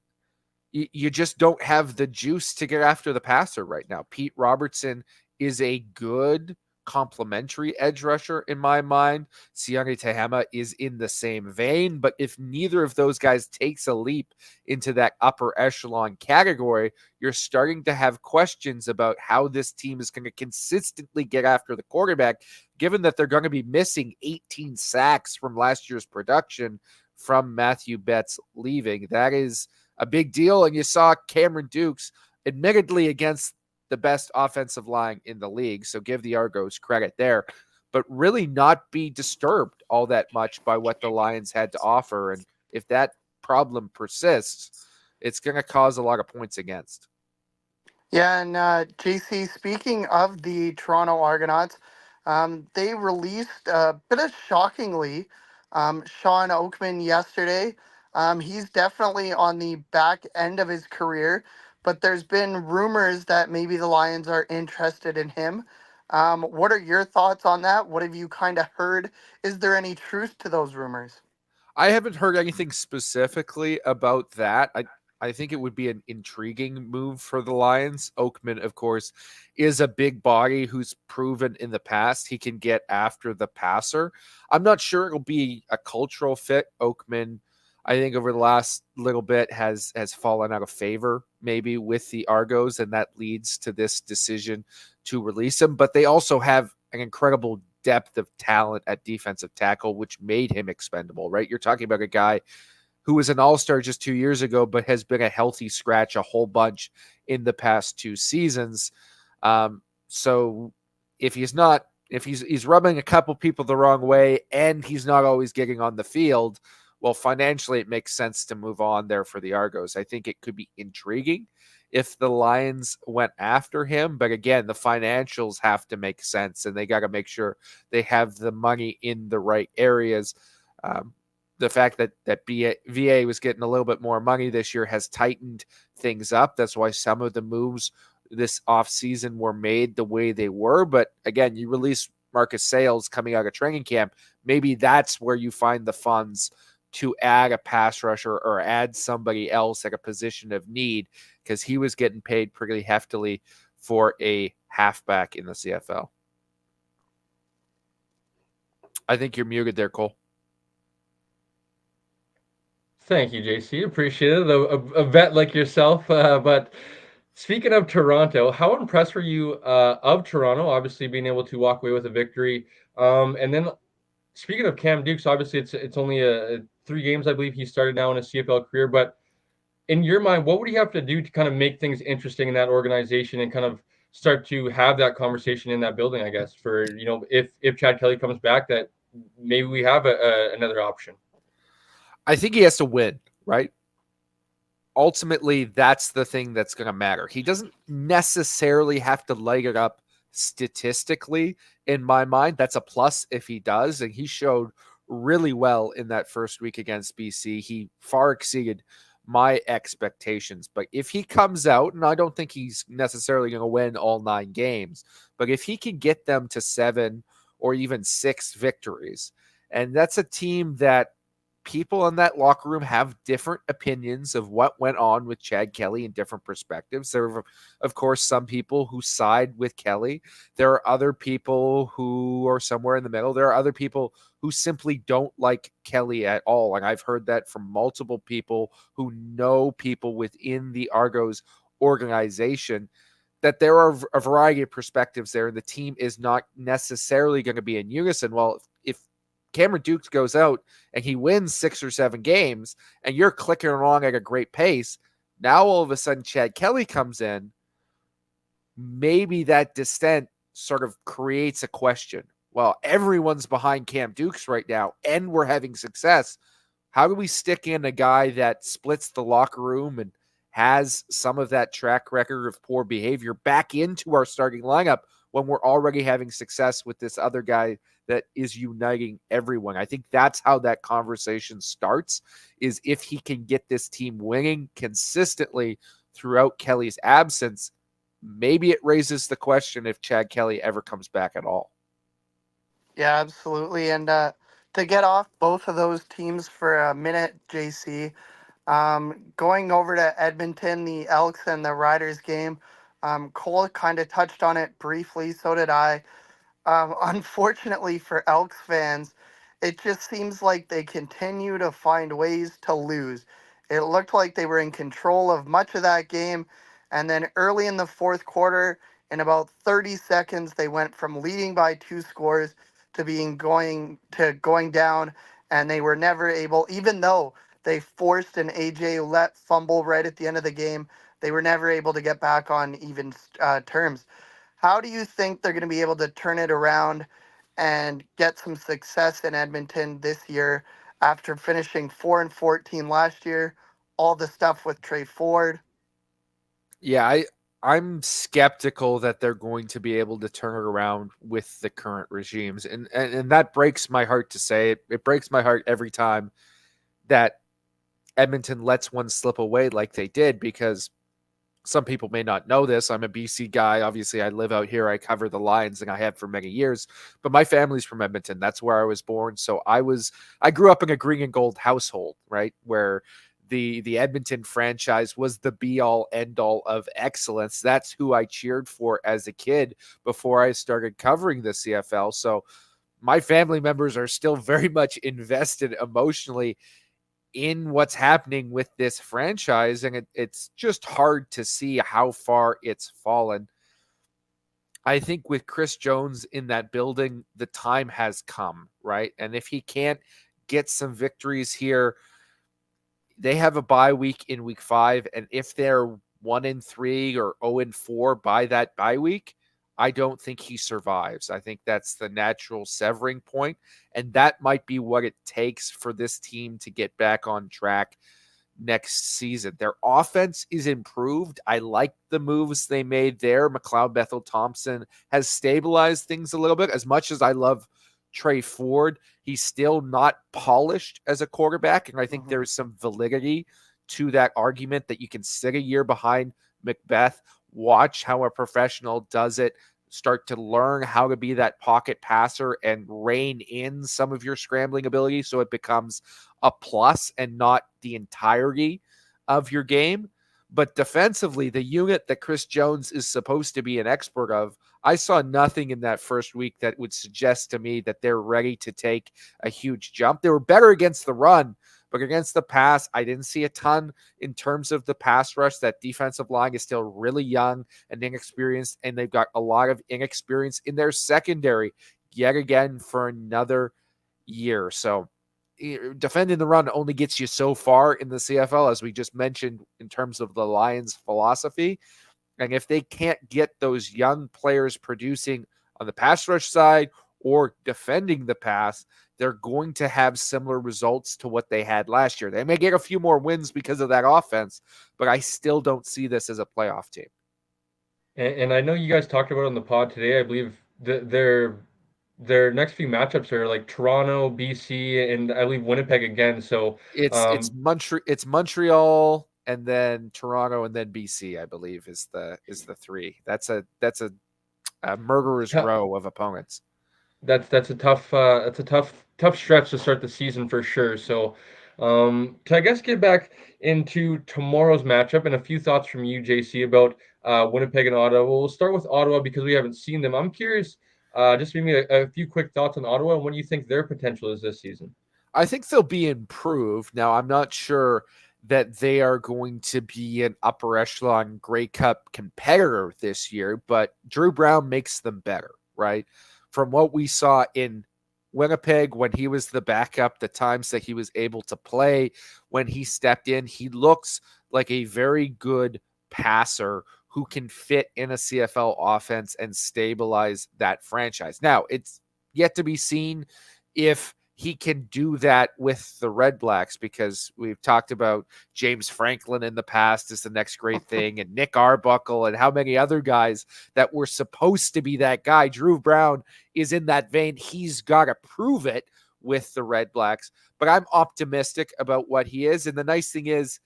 you just don't have the juice to get after the passer right now. Pete Robertson is a good complementary edge rusher in my mind. Sione Tehama is in the same vein, but if neither of those guys takes a leap into that upper echelon category, you're starting to have questions about how this team is going to consistently get after the quarterback, given that they're going to be missing 18 sacks from last year's production from Matthew Betts leaving. That is a big deal. And you saw Cameron Dukes, admittedly against the best offensive line in the league, so give the Argos credit there, but really not be disturbed all that much by what the Lions had to offer. And if that problem persists, it's going to cause a lot of points against. Yeah, and JC, speaking of the Toronto Argonauts, they released a bit of shockingly Sean Oakman yesterday. He's definitely on the back end of his career, but there's been rumors that maybe the Lions are interested in him. What are your thoughts on that? What have you kind of heard? Is there any truth to those rumors? I haven't heard anything specifically about that. I think it would be an intriguing move for the Lions. Oakman, of course, is a big body who's proven in the past he can get after the passer. I'm not sure it'll be a cultural fit. Oakman, I think over the last little bit has fallen out of favor maybe with the Argos, and that leads to this decision to release him. But they also have an incredible depth of talent at defensive tackle, which made him expendable, right? You're talking about a guy who was an all-star just 2 years ago, but has been a healthy scratch a whole bunch in the past 2 seasons. So if he's rubbing a couple people the wrong way and he's not always getting on the field, well, financially, it makes sense to move on there for the Argos. I think it could be intriguing if the Lions went after him. But again, the financials have to make sense, and they got to make sure they have the money in the right areas. The fact that VA was getting a little bit more money this year has tightened things up. That's why some of the moves this offseason were made the way they were. But again, you release Marcus Sayles coming out of training camp. Maybe that's where you find the funds to add a pass rusher or add somebody else at a position of need, because he was getting paid pretty heftily for a halfback in the CFL. I think you're muted there, Cole. Thank you, JC. Appreciate it. A vet like yourself. But speaking of Toronto, how impressed were you of Toronto, obviously being able to walk away with a victory? And then speaking of Cam Dukes, obviously it's only 3 games, I believe he started now in his CFL career. But in your mind, what would he have to do to kind of make things interesting in that organization and kind of start to have that conversation in that building, I guess, for, if Chad Kelly comes back, that maybe we have another option? I think he has to win, right? Ultimately, that's the thing that's going to matter. He doesn't necessarily have to light it up statistically. In my mind, that's a plus if he does. And he showed really well in that first week against BC. He far exceeded my expectations. But if he comes out, and I don't think he's necessarily going to win all 9 games, but if he can get them to 7 or even 6 victories, and that's a team that people in that locker room have different opinions of what went on with Chad Kelly and different perspectives. There are, of course, some people who side with Kelly. There are other people who are somewhere in the middle. There are other people who simply don't like Kelly at all. And I've heard that from multiple people who know people within the Argos organization, that there are a variety of perspectives there. And the team is not necessarily going to be in unison. Well, if Cameron Dukes goes out and he wins 6 or 7 games and you're clicking along at a great pace, now all of a sudden Chad Kelly comes in, maybe that dissent sort of creates a question. Well, everyone's behind Cam Dukes right now and we're having success. How do we stick in a guy that splits the locker room and has some of that track record of poor behavior back into our starting lineup when we're already having success with this other guy that is uniting everyone? I think that's how that conversation starts, is if he can get this team winning consistently throughout Kelly's absence, maybe it raises the question if Chad Kelly ever comes back at all. Yeah, absolutely. And to get off both of those teams for a minute, JC, going over to Edmonton, the Elks and the Riders game, Cole kind of touched on it briefly, so did I. Unfortunately for Elks fans, it just seems like they continue to find ways to lose. It looked like they were in control of much of that game, and then early in the fourth quarter, in about 30 seconds, they went from leading by 2 scores to going down, and they were never able, even though they forced an AJ Let fumble right at the end of the game, they were never able to get back on even terms. How do you think they're going to be able to turn it around and get some success in Edmonton this year after finishing 4-14 last year? All the stuff with Trey Ford. Yeah, I'm skeptical that they're going to be able to turn it around with the current regimes. And that breaks my heart to say. It breaks my heart every time that Edmonton lets one slip away like they did, because some people may not know this. I'm a BC guy. Obviously, I live out here. I cover the Lions, and I have for many years. But my family's from Edmonton. That's where I was born. So I grew up in a green and gold household, right, where the Edmonton franchise was the be-all, end-all of excellence. That's who I cheered for as a kid before I started covering the CFL. So my family members are still very much invested emotionally in what's happening with this franchise, and it's just hard to see how far it's fallen. I think with Chris Jones in that building, the time has come, right? And if he can't get some victories here, they have a bye week in week 5, and if they're 1-3 or 0-4 by that bye week, I don't think he survives. I think that's the natural severing point, and that might be what it takes for this team to get back on track next season. Their offense is improved. I like the moves they made there. McLeod Bethel Thompson has stabilized things a little bit. As much as I love Trey Ford, he's still not polished as a quarterback, and I think there's some validity to that argument that you can sit a year behind Macbeth, watch how a professional does it, start to learn how to be that pocket passer and rein in some of your scrambling ability so it becomes a plus and not the entirety of your game. But defensively, the unit that Chris Jones is supposed to be an expert of, I saw nothing in that first week that would suggest to me that they're ready to take a huge jump. They were better against the run, but against the pass, I didn't see a ton in terms of the pass rush. That defensive line is still really young and inexperienced, and they've got a lot of inexperience in their secondary yet again for another year. So defending the run only gets you so far in the CFL, as we just mentioned, in terms of the Lions' philosophy. And if they can't get those young players producing on the pass rush side or defending the pass, they're going to have similar results to what they had last year. They may get a few more wins because of that offense, but I still don't see this as a playoff team. And I know you guys talked about it on the pod today. I believe their next few matchups are like Toronto, BC, and I believe Winnipeg again. So it's Montreal, and then Toronto, and then BC, I believe, is the 3. That's a murderer's row of opponents. That's a tough tough stretch to start the season for sure. So, to I guess get back into tomorrow's matchup and a few thoughts from you, JC, about Winnipeg and Ottawa. We'll start with Ottawa because we haven't seen them. I'm curious, just maybe a few quick thoughts on Ottawa and what do you think their potential is this season? I think they'll be improved. Now, I'm not sure that they are going to be an upper echelon Grey Cup competitor this year, but Drew Brown makes them better, right? From what we saw in Winnipeg when he was the backup, the times that he was able to play, when he stepped in, he looks like a very good passer who can fit in a CFL offense and stabilize that franchise. Now, it's yet to be seen if he can do that with the Red Blacks, because we've talked about James Franklin in the past as the next great thing, and Nick Arbuckle and how many other guys that were supposed to be that guy. Drew Brown is in that vein. He's got to prove it with the Red Blacks, but I'm optimistic about what he is. And the nice thing is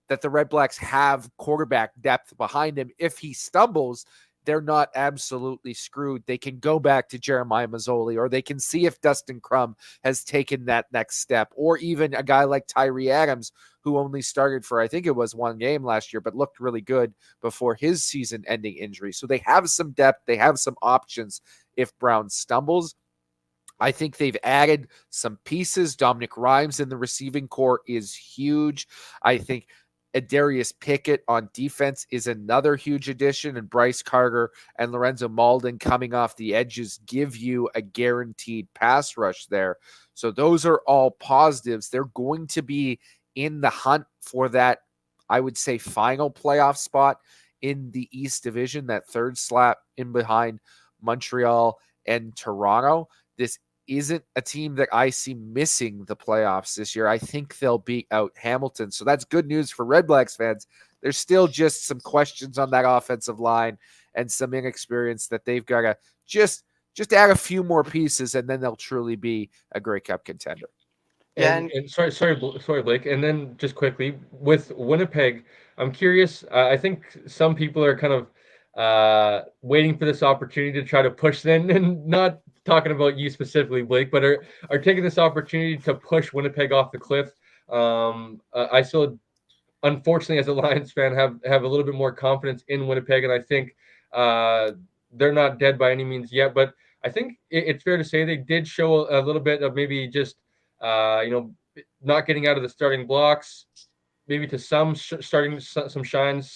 that the Red Blacks have quarterback depth behind him. If he stumbles, they're not absolutely screwed. They can go back to Jeremiah Mazzoli, or they can see if Dustin Crum has taken that next step, or even a guy like Tyree Adams, who only started for, I think it was one game last year, but looked really good before his season-ending injury. So they have some depth. They have some options if Brown stumbles. I think they've added some pieces. Dominic Rhymes in the receiving core is huge. I think Adarius Pickett on defense is another huge addition, and Bryce Carter and Lorenzo Malden coming off the edges give you a guaranteed pass rush there. So those are all positives. They're going to be in the hunt for that, I would say, final playoff spot in the East Division, that third slot in behind Montreal and Toronto. This isn't a team that I see missing the playoffs this year. I think they'll beat out Hamilton. So that's good news for Red Blacks fans. There's still just some questions on that offensive line and some inexperience that they've got to just add a few more pieces, and then they'll truly be a Grey Cup contender. Yeah, And sorry, Blake. And then just quickly with Winnipeg, I'm curious. I think some people are kind of waiting for this opportunity to try to push them, and not talking about you specifically, Blake, but are taking this opportunity to push Winnipeg off the cliff. I still, unfortunately, as a Lions fan, have a little bit more confidence in Winnipeg, and I think they're not dead by any means yet. But I think it's fair to say they did show a little bit of maybe just not getting out of the starting blocks, maybe to some starting some signs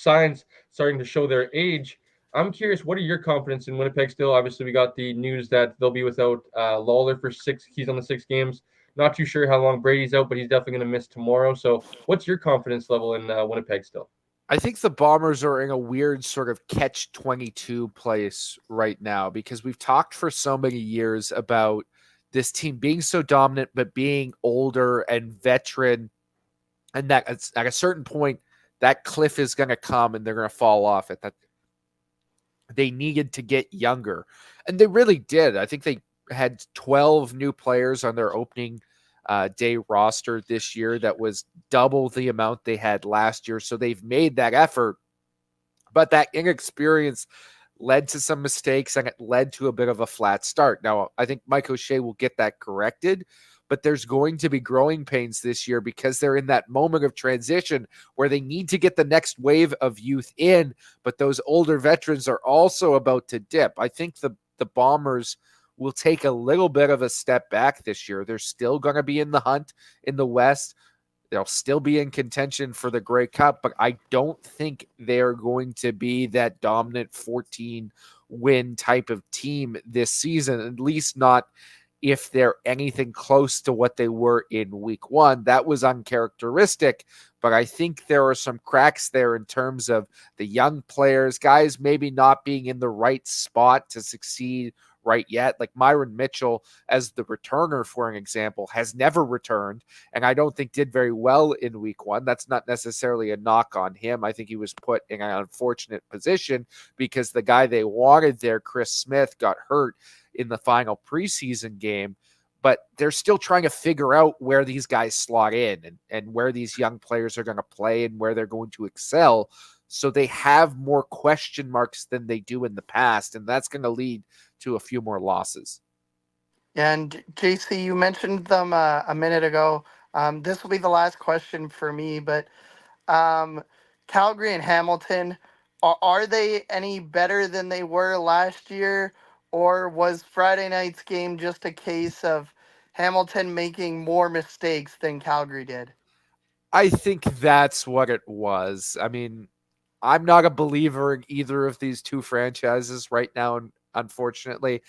starting to show their age. I'm curious, what are your confidence in Winnipeg still? Obviously, we got the news that they'll be without Lawler for 6. He's on the 6 games. Not too sure how long Brady's out, but he's definitely going to miss tomorrow. So what's your confidence level in Winnipeg still? I think the Bombers are in a weird sort of catch-22 place right now, because we've talked for so many years about this team being so dominant, but being older and veteran, and that at a certain point, that cliff is going to come and they're going to fall off it. That they needed to get younger, and they really did. I think they had 12 new players on their opening day roster this year. That was double the amount they had last year. So they've made that effort, but that inexperience led to some mistakes, and it led to a bit of a flat start. Now, I think Mike O'Shea will get that corrected, but there's going to be growing pains this year because they're in that moment of transition where they need to get the next wave of youth in, but those older veterans are also about to dip. I think the Bombers will take a little bit of a step back this year. They're still going to be in the hunt in the West. They'll still be in contention for the Grey Cup, but I don't think they're going to be that dominant 14-win type of team this season, at least not if they're anything close to what they were in week 1. That was uncharacteristic, but I think there are some cracks there in terms of the young players, guys maybe not being in the right spot to succeed right yet. Like Myron Mitchell, as the returner, for an example, has never returned, and I don't think did very well in week 1. That's not necessarily a knock on him. I think he was put in an unfortunate position because the guy they wanted there, Chris Smith, got hurt in the final preseason game, but they're still trying to figure out where these guys slot in and where these young players are going to play and where they're going to excel. So they have more question marks than they do in the past, and that's going to lead to a few more losses. And JC, you mentioned them a minute ago. This will be the last question for me, but um, Calgary and Hamilton, are they any better than they were last year? Or was Friday night's game just a case of Hamilton making more mistakes than Calgary did? I think that's what it was. I mean, I'm not a believer in either of these two franchises right now, unfortunately.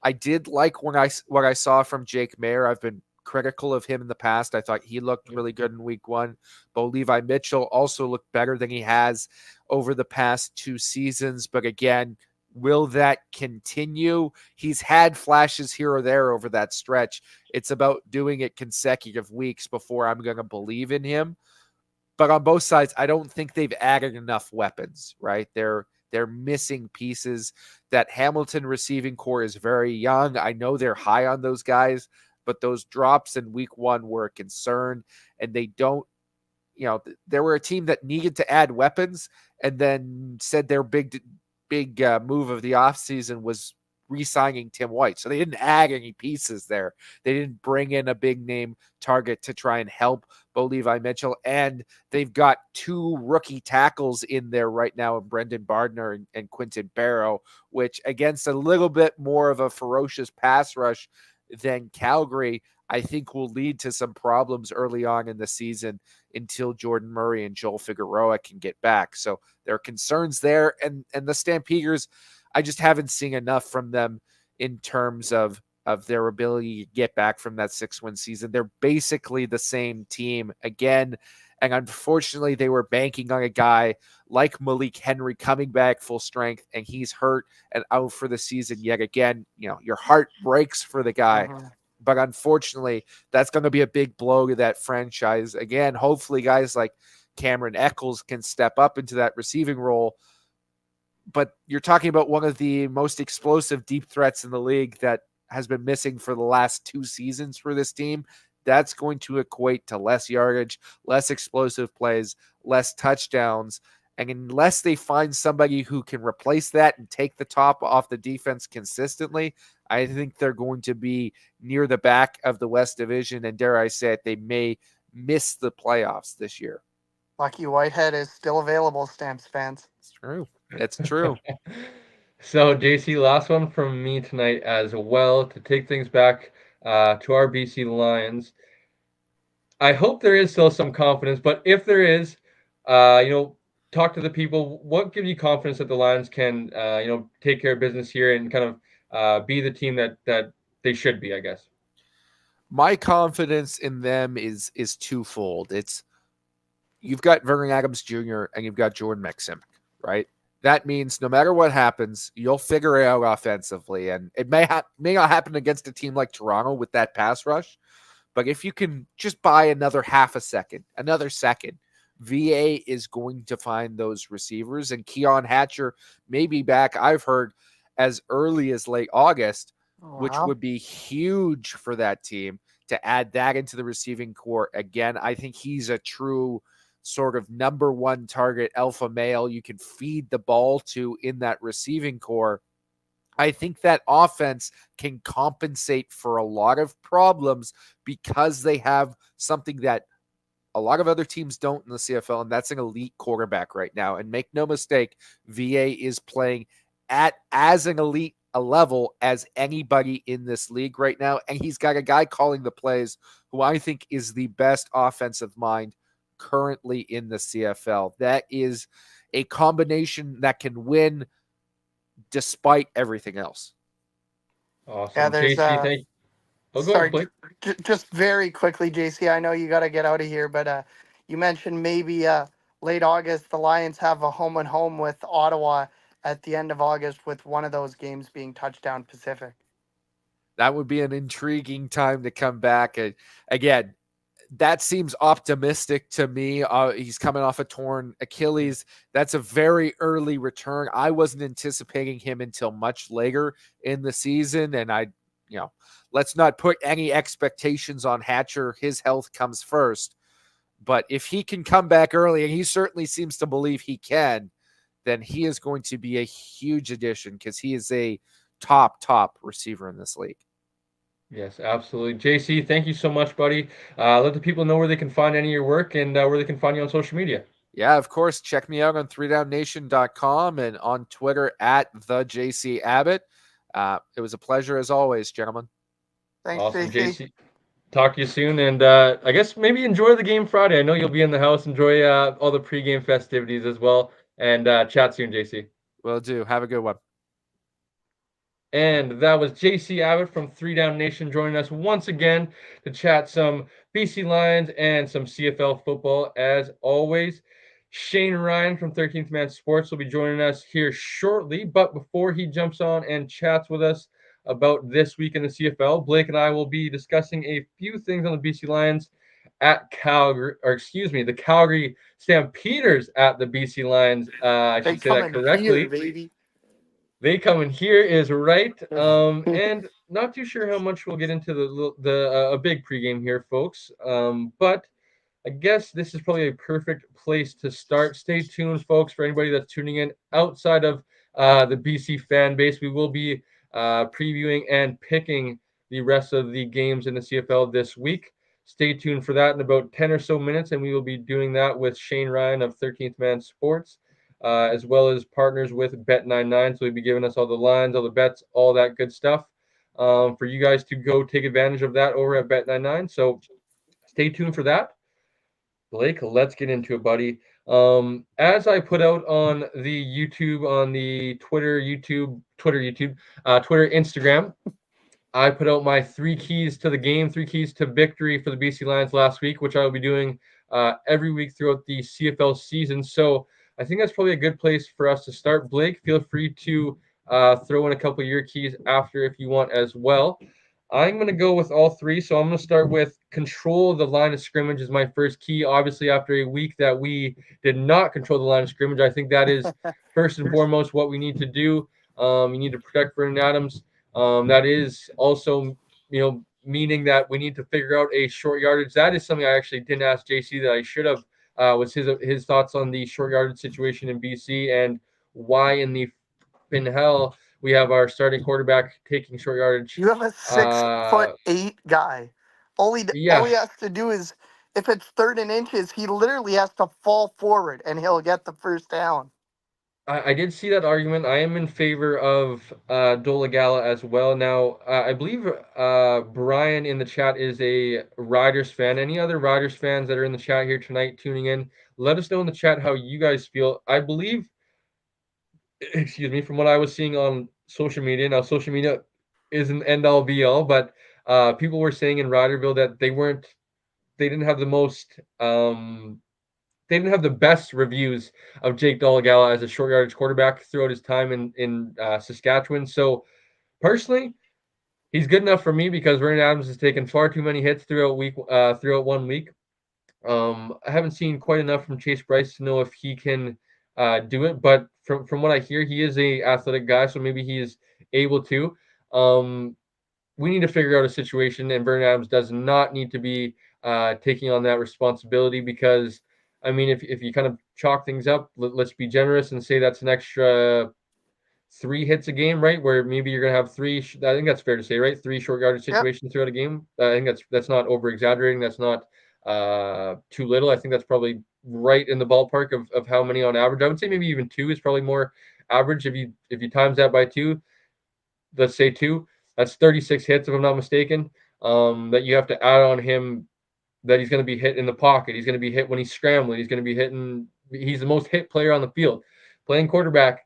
I did like what I saw from Jake Mayer. I've been critical of him in the past. I thought he looked really good in week one. Bo Levi Mitchell also looked better than he has over the past 2 seasons. But again, will that continue? He's had flashes here or there over that stretch. It's about doing it consecutive weeks before I'm going to believe in him. But on both sides, I don't think they've added enough weapons, right? They're missing pieces. That Hamilton receiving core is very young. I know they're high on those guys, but those drops in week one were a concern, and they don't, there were a team that needed to add weapons and then said their big move of the offseason was re-signing Tim White. So they didn't add any pieces there. They didn't bring in a big name target to try and help Bo Levi Mitchell. And they've got 2 rookie tackles in there right now, Brendan Bardner and Quinton Barrow, which against a little bit more of a ferocious pass rush than Calgary, I think will lead to some problems early on in the season until Jordan Murray and Joel Figueroa can get back. So there are concerns there. And the Stampeders, I just haven't seen enough from them in terms of their ability to get back from that 6-win season. They're basically the same team again. And unfortunately, they were banking on a guy like Malik Henry coming back full strength, and he's hurt and out for the season yet again. Your heart breaks for the guy. Mm-hmm. But unfortunately, that's going to be a big blow to that franchise. Again, hopefully guys like Cameron Eccles can step up into that receiving role. But you're talking about one of the most explosive deep threats in the league that has been missing for the last 2 seasons for this team. That's going to equate to less yardage, less explosive plays, less touchdowns. And unless they find somebody who can replace that and take the top off the defense consistently, I think they're going to be near the back of the West Division. And dare I say it, they may miss the playoffs this year. Lucky Whitehead is still available, Stamps fans. It's true. It's true. So, JC, last one from me tonight as well to take things back to our BC Lions. I hope there is still some confidence, but if there is, talk to the people. What gives you confidence that the Lions can, take care of business here and kind of be the team that they should be, I guess? My confidence in them is twofold. It's you've got Vernon Adams Jr. and you've got Jordan Maksymic, right? That means no matter what happens, you'll figure it out offensively. And it may not happen against a team like Toronto with that pass rush, but if you can just buy another second, VA is going to find those receivers. And Keon Hatcher may be back, I've heard, as early as late August, which would be huge for that team to add that into the receiving core. Again, I think he's a true sort of number one target alpha male you can feed the ball to in that receiving core. I think that offense can compensate for a lot of problems because they have something that a lot of other teams don't in the CFL, and that's an elite quarterback right now. And make no mistake, VA is playing at as an elite a level as anybody in this league right now. And he's got a guy calling the plays who I think is the best offensive mind currently in the CFL. That is a combination that can win despite everything else. Awesome. Yeah, there's JC, sorry, just very quickly, JC. I know you got to get out of here, but you mentioned maybe late August the Lions have a home and home with Ottawa at the end of August, with one of those games being Touchdown Pacific. That would be an intriguing time to come back. Again, that seems optimistic to me. He's coming off a torn Achilles. That's a very early return. I wasn't anticipating him until much later in the season. And let's not put any expectations on Hatcher. His health comes first. But if he can come back early, and he certainly seems to believe he can, then he is going to be a huge addition because he is a top receiver in this league. Yes, absolutely. JC, thank you so much, buddy. Let the people know where they can find any of your work and where they can find you on social media. Yeah, of course. Check me out on 3DownNation.com and on Twitter at the JC Abbott. It was a pleasure as always, gentlemen. Thanks, Awesome, JC. JC. Talk to you soon, and I guess maybe enjoy the game Friday. I know you'll be in the house. Enjoy all the pregame festivities as well, and chat soon, JC. Will do. Have a good one. And that was JC Abbott from 3Down Nation joining us once again to chat some BC Lions and some CFL football. As always, Shane Ryan from 13th Man Sports will be joining us here shortly. But before he jumps on and chats with us about this week in the CFL, Blake and I will be discussing a few things on the BC Lions at Calgary, or excuse me, the Calgary Stampeders at the BC Lions. I They should say that coming correctly. here, baby. They coming here is right. And not too sure how much we'll get into the a big pregame here, folks. But I guess this is probably a perfect place to start. Stay tuned, folks, for anybody that's tuning in outside of the BC fan base. We will be previewing and picking the rest of the games in the CFL this week. Stay tuned for that in about 10 or so minutes, and we will be doing that with Shane Ryan of 13th Man Sports, as well as partners with Bet99. So he'll be giving us all the lines, all the bets, all that good stuff for you guys to go take advantage of that over at Bet99. So stay tuned for that. Blake, let's get into it, buddy. As I put out on the YouTube, on the Twitter, Instagram, I put out my 3 keys to the game, 3 keys to victory for the BC Lions last week, which I will be doing every week throughout the CFL season. So I think that's probably a good place for us to start. Blake, feel free to throw in a couple of your keys after if you want as well. I'm going to go with all 3. So I'm going to start with control the line of scrimmage is my first key. Obviously, after a week that we did not control the line of scrimmage, I think that is first and foremost what we need to do. You need to protect Vernon Adams. That is also, meaning that we need to figure out a short yardage. That is something I actually didn't ask JC that I should have. Was his thoughts on the short yardage situation in BC and why in hell we have our starting quarterback taking short yardage. You have a 6'8" guy. All he Yeah, has to do is, if it's 3rd and inches, he literally has to fall forward and he'll get the first down. I did see that argument. I am in favor of Dolagala as well. Now, I believe Brian in the chat is a Riders fan. Any other Riders fans that are in the chat here tonight tuning in, let us know in the chat how you guys feel. I believe, excuse me, from what I was seeing on social media, now social media isn't end all be all, but people were saying in Riderville that they didn't have the most they didn't have the best reviews of Jake Dolagala as a short yardage quarterback throughout his time in Saskatchewan. So personally, he's good enough for me because Vernon Adams has taken far too many hits throughout 1 week. I haven't seen quite enough from Chase Bryce to know if he can do it, but from what I hear, he is a athletic guy, so maybe he is able to. We need to figure out a situation, and Vernon Adams does not need to be taking on that responsibility because, I mean, if you kind of chalk things up, let's be generous and say that's an extra 3 hits a game, right? Where maybe you're going to have 3. I think that's fair to say, right? 3 short yardage situations throughout a game. I think that's not over exaggerating. That's not too little. I think that's probably right in the ballpark of how many on average. I would say maybe even 2 is probably more average. If you times that by 2, let's say 2, that's 36 hits if I'm not mistaken. That you have to add on him. That he's going to be hit in the pocket. He's going to be hit when he's scrambling. He's going to be hitting. He's the most hit player on the field. Playing quarterback,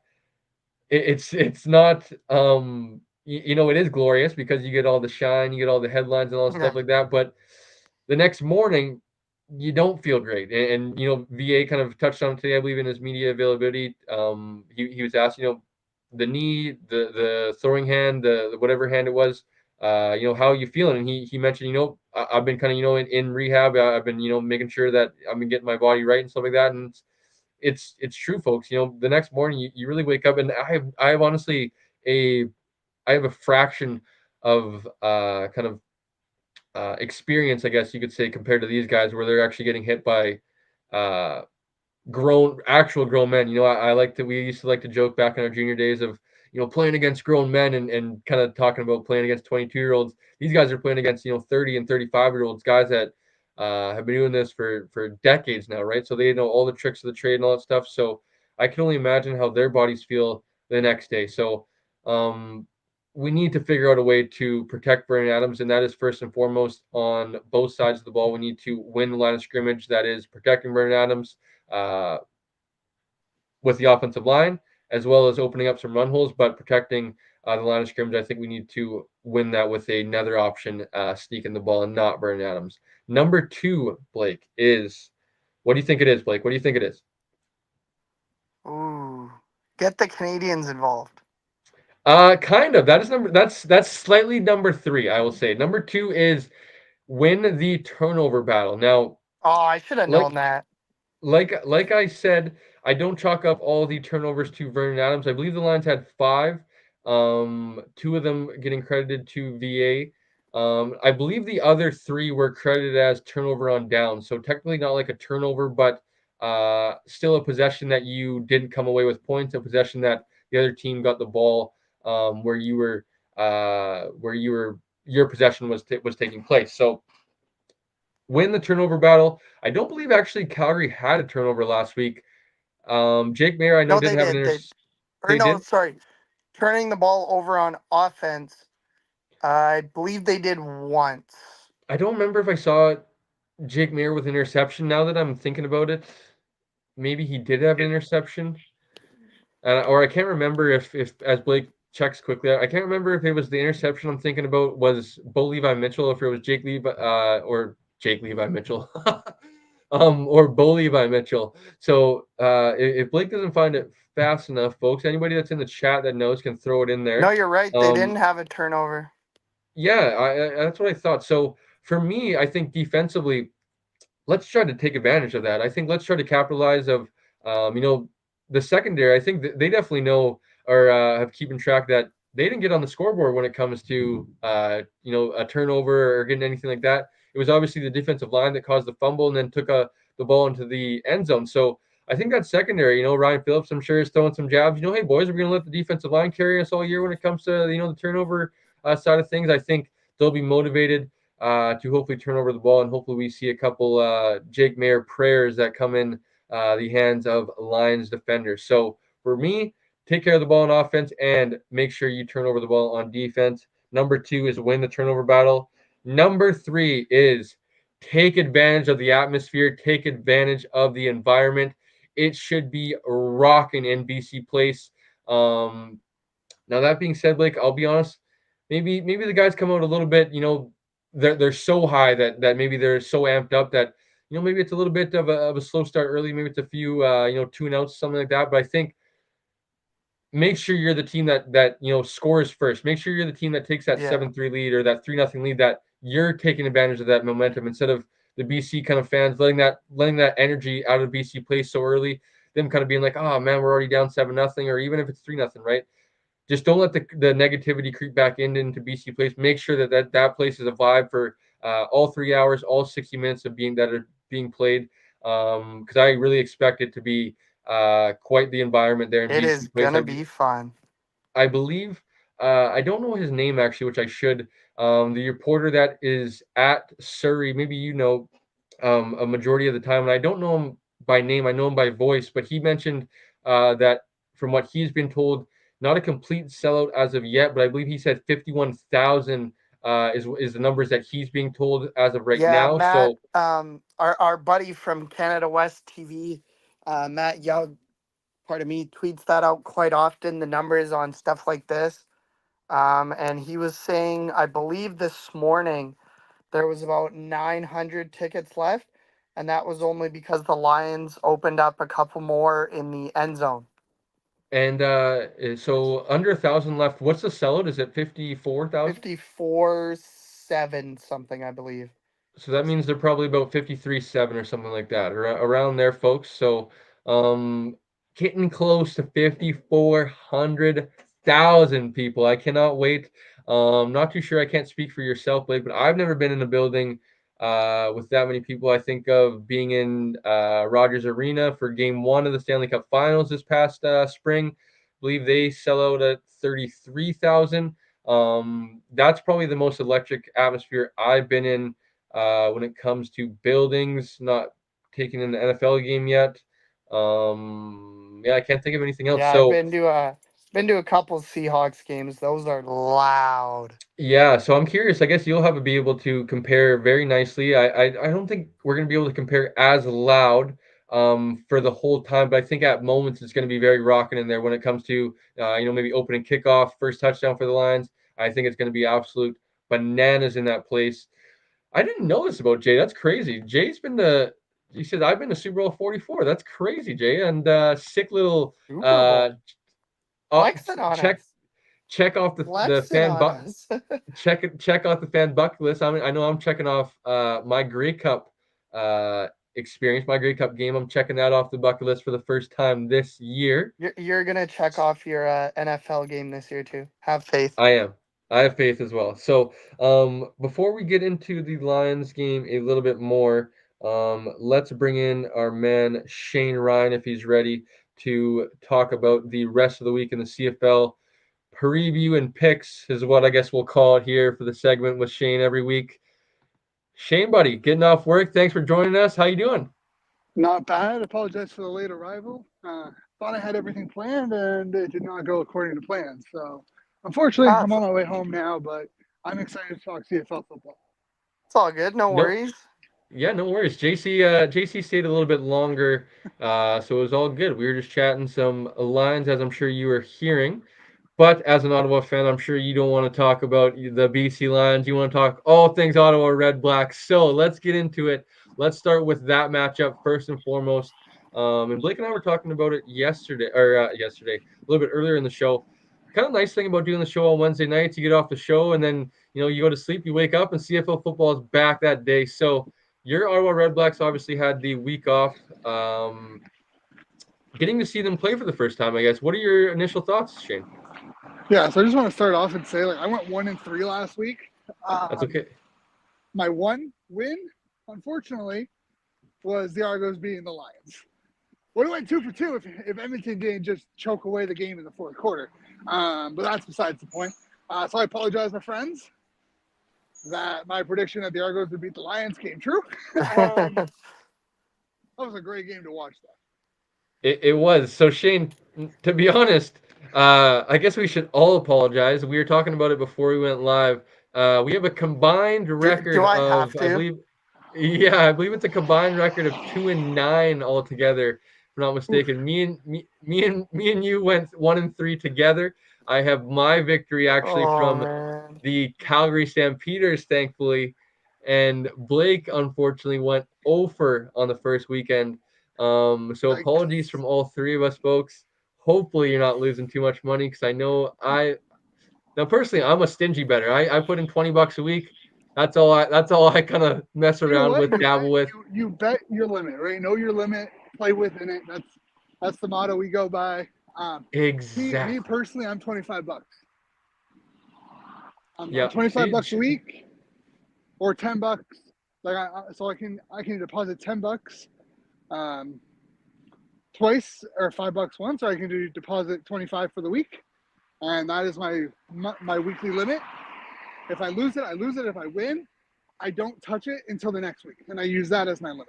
it's not. It is glorious because you get all the shine, you get all the headlines and all the stuff like that. But the next morning, you don't feel great. And VA kind of touched on it today, I believe, in his media availability. He was asked, the knee, the throwing hand, the whatever hand it was. How are you feeling? And he mentioned, I've been kind of, in rehab. I've been, making sure that I've been getting my body right and stuff like that. And it's true, folks. The next morning you really wake up, and I have honestly I have a fraction of kind of experience, I guess you could say, compared to these guys where they're actually getting hit by actual grown men. We used to like to joke back in our junior days of, playing against grown men and kind of talking about playing against 22-year-olds. These guys are playing against 30 and 35-year-olds, guys that have been doing this for decades now, right? So they know all the tricks of the trade and all that stuff. So I can only imagine how their bodies feel the next day. So we need to figure out a way to protect Brandon Adams, and that is first and foremost on both sides of the ball. We need to win the line of scrimmage. That is protecting Brandon Adams with the offensive line, as well as opening up some run holes, but protecting the line of scrimmage. I think we need to win that with another option, sneaking the ball and not Brandon Adams. Number 2, Blake, is what do you think it is, Blake? What do you think it is? Ooh, get the Canadians involved. Kind of. That's slightly number 3, I will say. Number 2 is win the turnover battle. Now, I should have known that. Like I said, I don't chalk up all the turnovers to Vernon Adams. I believe the Lions had 5, 2 of them getting credited to VA. I believe the other 3 were credited as turnover on down. So technically not like a turnover, but still a possession that you didn't come away with points, a possession that the other team got the ball where your possession was taking place. So win the turnover battle. I don't believe actually Calgary had a turnover last week. Jake Mayer, I know, didn't have an interception. Sorry. Turning the ball over on offense, I believe they did once. I don't remember if I saw Jake Mayer with an interception. Now that I'm thinking about it, maybe he did have an interception. Or I can't remember if as Blake checks quickly, I can't remember if it was the interception I'm thinking about was Bo Levi Mitchell, if it was Jake Levi or Jake Levi Mitchell. Or Bo Levi Mitchell. So if Blake doesn't find it fast enough, folks, anybody that's in the chat that knows can throw it in there. No, you're right. They didn't have a turnover. Yeah, that's what I thought. So for me, I think defensively, let's try to take advantage of that. I think let's try to capitalize of, the secondary. I think they definitely know or have keeping track that they didn't get on the scoreboard when it comes to, a turnover or getting anything like that. It was obviously the defensive line that caused the fumble and then took the ball into the end zone. So I think that secondary, Ryan Phillips, I'm sure is throwing some jabs. Hey, boys, we're going to let the defensive line carry us all year when it comes to, the turnover side of things. I think they'll be motivated to hopefully turn over the ball, and hopefully we see a couple Jake Mayer prayers that come in the hands of Lions defenders. So for me, take care of the ball on offense and make sure you turn over the ball on defense. Number 2 is win the turnover battle. Number 3 is take advantage of the atmosphere, take advantage of the environment. It should be rocking in BC Place. Now that being said, Blake, I'll be honest, maybe the guys come out a little bit, they're so high that maybe they're so amped up that maybe it's a little bit of a slow start early. Maybe it's a few 2 and outs, something like that. But I think make sure you're the team that scores first. Make sure you're the team that takes that 7-3 lead or that 3-0 lead, that you're taking advantage of that momentum instead of the BC kind of fans letting that energy out of BC Place so early, them kind of being like, oh man, we're already down 7-0, or even if it's 3-0, right? Just don't let the negativity creep back into BC Place. Make sure that place is a vibe for all 3 hours, all 60 minutes of being played. Because I really expect it to be quite the environment there in BC Place. It is gonna be fun. I believe I don't know his name actually, which I should. The reporter that is at Surrey, maybe a majority of the time, and I don't know him by name. I know him by voice, but he mentioned that from what he's been told, not a complete sellout as of yet, but I believe he said 51,000 is the numbers that he's being told as of right now. Matt, so our buddy from Canada West TV, Matt Young, tweets that out quite often, the numbers on stuff like this. And he was saying, I believe this morning, there was about 900 tickets left, and that was only because the Lions opened up a couple more in the end zone. And so under 1,000 left. What's the sellout? Is it 54,000? 54.7 something, I believe. So that means they're probably about 53.7 or something like that, around there, folks. So getting close to 54,000 people. I cannot wait. Not too sure. I can't speak for yourself, Blake, but I've never been in a building with that many people. I think of being in Rogers Arena for Game 1 of the Stanley Cup Finals this past spring. believe they sell out at 33,000. That's probably the most electric atmosphere I've been in when it comes to buildings. Not taking in the NFL game yet. Yeah, I can't think of anything else. Yeah, I've So been to a couple Seahawks games. Those are loud. yeah, so I'm curious. I guess you'll be able to compare very nicely. I don't think we're going to be able to compare as loud for the whole time, but I think at moments it's going to be very rocking in there when it comes to maybe opening kickoff, first touchdown for the Lions. I think it's going to be absolute bananas in that place. I didn't know this about Jay. That's crazy. He said I've been to Super Bowl 44. That's crazy, Jay. And sick little Super uh, Bowl. Flexing on check us. off the Flexing fan on bucket. us. check off the fan bucket list. I know I'm checking off my Grey Cup experience, my Grey Cup game. I'm checking that off the bucket list for the first time this year. You're gonna check off your NFL game this year too. Have faith. I am. I have faith as well. So before we get into the Lions game a little bit more, let's bring in our man Shane Ryan if he's ready to talk about the rest of the week in the CFL. Preview and picks is what I guess we'll call it here for the segment with Shane every week. Shane, buddy, getting off work. Thanks for joining us. How you doing? Not bad. Apologize for the late arrival. Thought I had everything planned, and it did not go according to plan. So, unfortunately, I'm on my way home now, but I'm excited to talk CFL football. It's all good. No worries. Yeah, no worries. JC stayed a little bit longer, so it was all good. We were just chatting some lines, as I'm sure you were hearing. But as an Ottawa fan, I'm sure you don't want to talk about the BC Lions. You want to talk all things Ottawa Red Blacks. So let's get into it. Let's start with that matchup first and foremost. And Blake and I were talking about it yesterday, a little bit earlier in the show. Kind of nice thing about doing the show on Wednesday nights, you get off the show and then you go to sleep, you wake up, and CFL football is back that day. So your Ottawa Red Blacks obviously had the week off. Getting to see them play for the first time, I guess. What are your initial thoughts, Shane? Yeah, so I just want to start off and say, I went 1-3 last week. That's okay. My one win, unfortunately, was the Argos beating the Lions. Would have went 2 for 2 if Edmonton didn't just choke away the game in the fourth quarter. But that's besides the point. So I apologize, my friends, that my prediction that the Argos would beat the Lions came true. That was a great game to watch, though. It was. So, Shane, to be honest, I guess we should all apologize. We were talking about it before we went live. We have a combined record I believe it's a combined record of 2-9 altogether, if I'm not mistaken. Me and you went 1-3 together. I have my victory actually from the Calgary Stampeders, thankfully, and Blake unfortunately went 0 on the first weekend. So apologies from all three of us, folks. Hopefully you're not losing too much money, because I know personally I'm a stingy bettor. I put in $20 a week. That's all I kind of mess around with, dabble with. You bet your limit, right? Know your limit, play within it. That's the motto we go by. Exactly. Me personally, I'm $25. I'm $25 a week, or $10. So I can deposit $10 twice, or $5 once, or I can deposit 25 for the week, and that is my weekly limit. If I lose it, I lose it. If I win, I don't touch it until the next week, and I use that as my limit.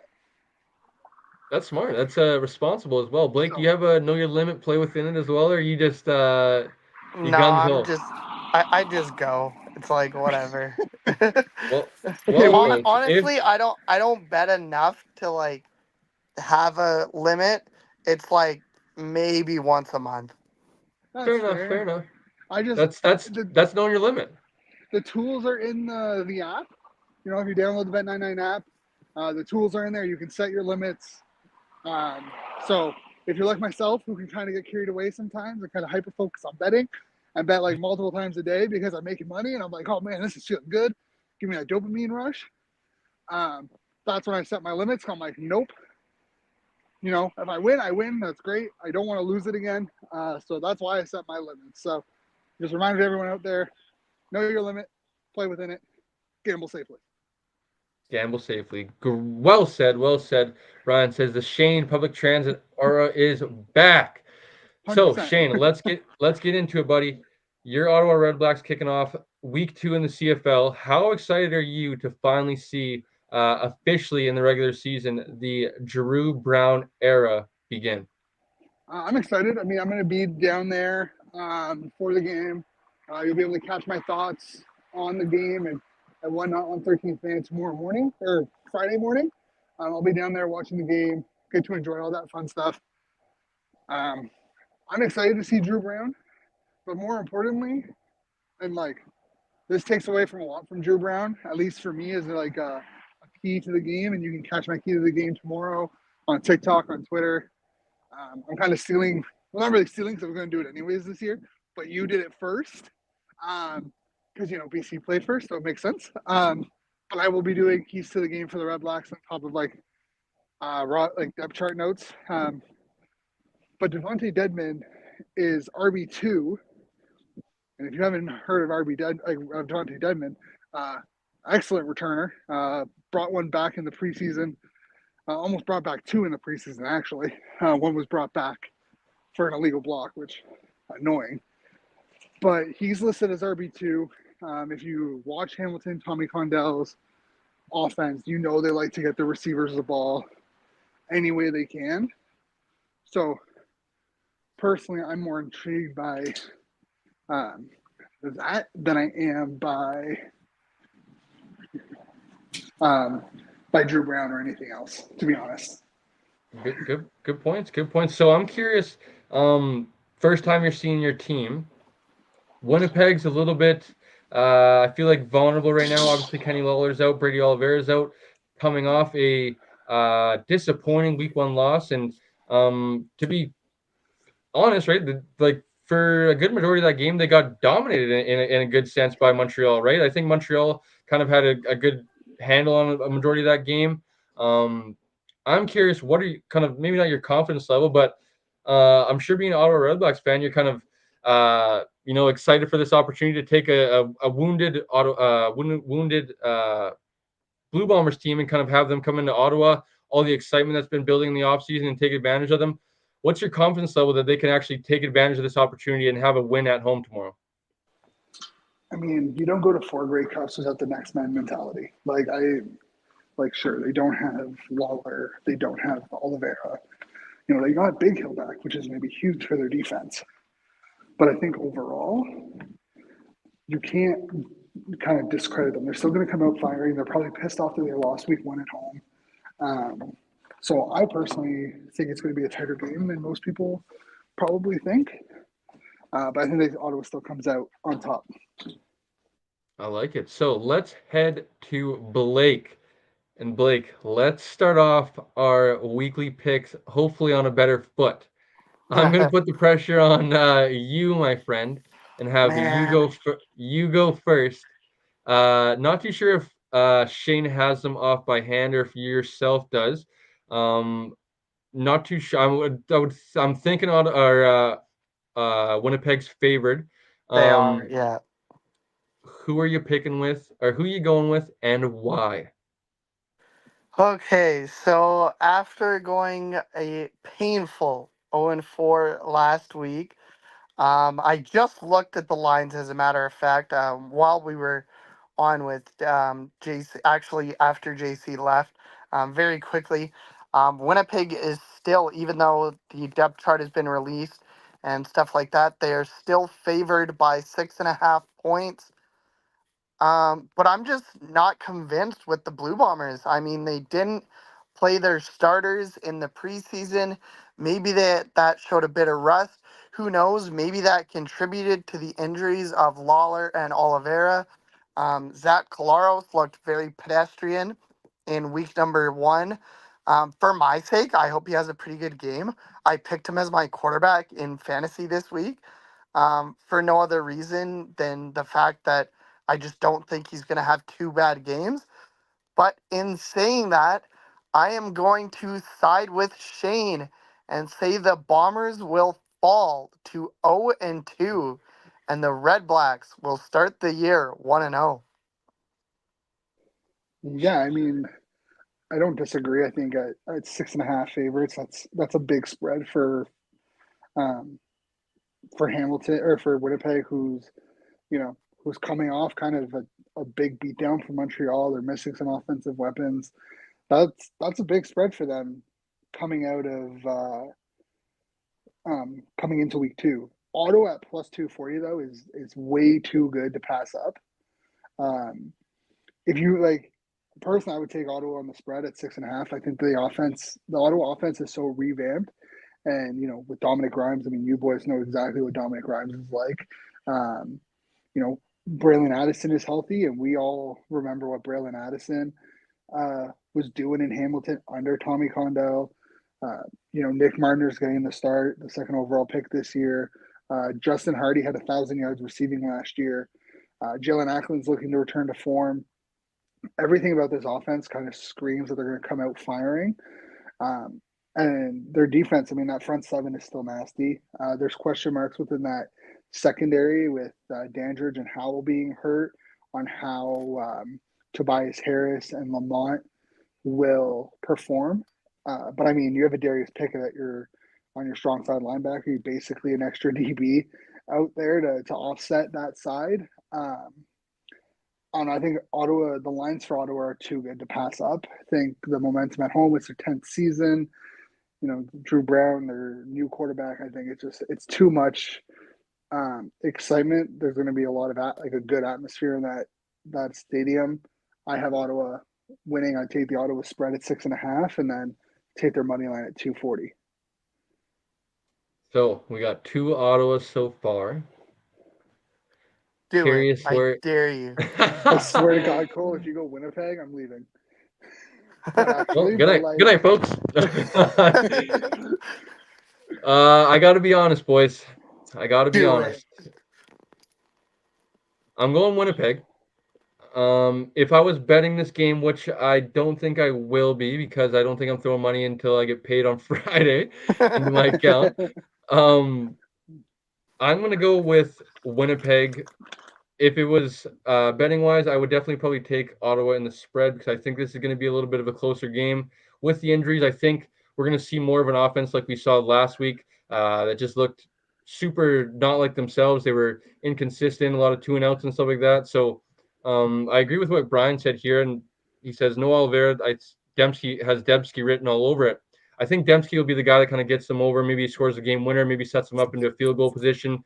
That's smart. That's responsible as well. Blake, you have a know your limit, play within it as well, or you just I just go. It's like whatever. Honestly, I don't bet enough to have a limit. It's maybe once a month. Fair enough. That's knowing your limit. The tools are in the app. If you download the Bet99 app, the tools are in there. You can set your limits. So if you're like myself, who can kind of get carried away sometimes and kind of hyper focus on betting and bet multiple times a day because I'm making money and I'm like, oh man, this is feeling good. Give me that dopamine rush. That's when I set my limits. I'm like, nope. If I win, I win. That's great. I don't want to lose it again. So that's why I set my limits. So just reminded everyone out there, know your limit, play within it, gamble safely. Gamble safely. Well said. Ryan says the Shane public transit aura is back. So 100%. Shane, let's get into it, buddy. Your Ottawa Red Blacks kicking off week 2 in the CFL. How excited are you to finally see officially in the regular season the Drew Brown era begin? I'm excited. I mean, I'm going to be down there for the game. You'll be able to catch my thoughts on the game and whatnot on 13th Fan tomorrow morning or Friday morning. I'll be down there watching the game, get to enjoy all that fun stuff. I'm excited to see Drew Brown, but more importantly, and like this takes away from a lot from Drew Brown, at least for me, as like a key to the game, and you can catch my key to the game tomorrow on TikTok, on Twitter. I'm kind of stealing, well, not really stealing because I'm going to do it anyways this year, but you did it first because, BC played first, so it makes sense. But I will be doing keys to the game for the Red Blacks on top of like depth chart notes. But Devontae Dedmon is RB2. And if you haven't heard of Devontae Dedmon, excellent returner. Brought one back in the preseason. Almost brought back 2 in the preseason, actually. One was brought back for an illegal block, which annoying. But he's listed as RB2. If you watch Hamilton, Tommy Condell's offense, they like to get the receivers the ball any way they can. So, personally, I'm more intrigued by that than I am by Drew Brown or anything else, to be honest. Good points. Good points. So I'm curious. First time you're seeing your team, Winnipeg's a little bit. I feel like vulnerable right now. Obviously, Kenny Lawler's out, Brady Oliveira's out, coming off a disappointing Week 1 loss, and to be honest, right, for a good majority of that game, they got dominated in a good sense by Montreal, right? I think Montreal kind of had a good handle on a majority of that game. I'm curious, what are you kind of, maybe not your confidence level, but I'm sure being an Ottawa Red Blacks fan, you're kind of excited for this opportunity to take a wounded Blue Bombers team and kind of have them come into Ottawa, all the excitement that's been building in the offseason and take advantage of them. What's your confidence level that they can actually take advantage of this opportunity and have a win at home tomorrow? I mean, you don't go to 4 Grey Cups without the next man mentality. Sure, they don't have Lawler, they don't have Oliveira. They got Big Hill back, which is going to be huge for their defense. But I think overall, you can't kind of discredit them. They're still going to come out firing. They're probably pissed off that they lost Week 1 at home. So I personally think it's going to be a tighter game than most people probably think. But I think that Ottawa still comes out on top. I like it. So let's head to Blake. And Blake, let's start off our weekly picks, hopefully on a better foot. I'm going to put the pressure on you, my friend, and have you go first. Not too sure if Shane has them off by hand or if yourself does. Not too sure. I'm thinking on our Winnipeg's favored. They are, yeah. Who are you picking with, or who are you going with, and why? Okay, so after going a painful 0-4 last week, I just looked at the lines as a matter of fact while we were on with JC, actually after JC left, very quickly. Winnipeg is still, even though the depth chart has been released and stuff like that, they are still favored by 6.5 points. But I'm just not convinced with the Blue Bombers. I mean, they didn't play their starters in the preseason. Maybe that showed a bit of rust. Who knows? Maybe that contributed to the injuries of Lawler and Oliveira. Zach Collaros looked very pedestrian in week number 1. For my sake, I hope he has a pretty good game. I picked him as my quarterback in fantasy this week for no other reason than the fact that I just don't think he's going to have 2 bad games. But in saying that, I am going to side with Shane and say the Bombers will fall to 0-2, and the Red Blacks will start the year 1-0. Yeah, I mean, I don't disagree. I think at 6.5 favorites, that's a big spread for for Hamilton or for Winnipeg, who's coming off kind of a big beatdown from Montreal. They're missing some offensive weapons. That's a big spread for them coming out of coming into week 2. Ottawa at plus 240 though is way too good to pass up. If you like, personally, I would take Ottawa on the spread at 6.5. I think the Ottawa offense is so revamped, and with Dominic Grimes, I mean, you boys know exactly what Dominic Grimes is like. Braylon Addison is healthy, and we all remember what Braylon Addison was doing in Hamilton under Tommy Condell. Nick Martiner's getting the start, the second overall pick this year. Justin Hardy had 1,000 yards receiving last year. Jalen Ackland's looking to return to form. Everything about this offense kind of screams that they're going to come out firing. And their defense, I mean, that front seven is still nasty. There's question marks within that secondary with Dandridge and Howell being hurt on how Tobias Harris and Lamont will perform. But I mean, you have a Darius Pickett on your strong side linebacker. You're basically an extra DB out there to offset that side. And I think the lines for Ottawa are too good to pass up. I think the momentum at home, it's their 10th season. Drew Brown, their new quarterback, I think it's too much excitement. There's going to be a lot of a good atmosphere in that stadium. I have Ottawa winning. I take the Ottawa spread at 6.5, and then take their money line at 240. So we got 2 Ottawas so far. I dare you. I swear to God, Cole, if you go Winnipeg, I'm leaving. Good night, folks. I got to be honest, boys. I'm going Winnipeg. If I was betting this game, which I don't think I will be because I don't think I'm throwing money until I get paid on Friday into my account. I'm going to go with Winnipeg. If it was betting wise, I would definitely probably take Ottawa in the spread because I think this is going to be a little bit of a closer game. With the injuries, I think we're going to see more of an offense like we saw last week that just looked super not like themselves. They were inconsistent, a lot of 2-and-outs and stuff like that. So I agree with what Brian said here, and he says no Oliveira. Dembski has Dembski written all over it. I think Dembski will be the guy that kind of gets them over. Maybe he scores a game winner. Maybe sets them up into a field goal position.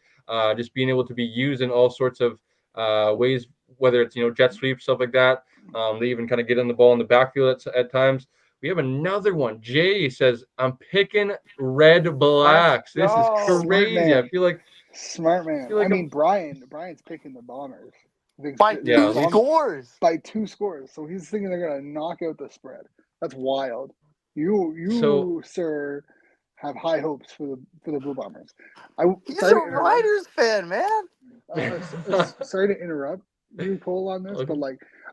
Just being able to be used in all sorts of ways, whether it's jet sweep, stuff like that. They even kind of get in the ball in the backfield at times. We have another one. Jay says, "I'm picking Red Blacks." This is crazy. I feel like smart man. I mean, Brian's picking the Bombers by 2 scores. By 2 scores. So he's thinking they're going to knock out the spread. That's wild. You, sir, have high hopes for the Blue Bombers. He's a Riders fan, man. Sorry to interrupt you, Cole, on this, but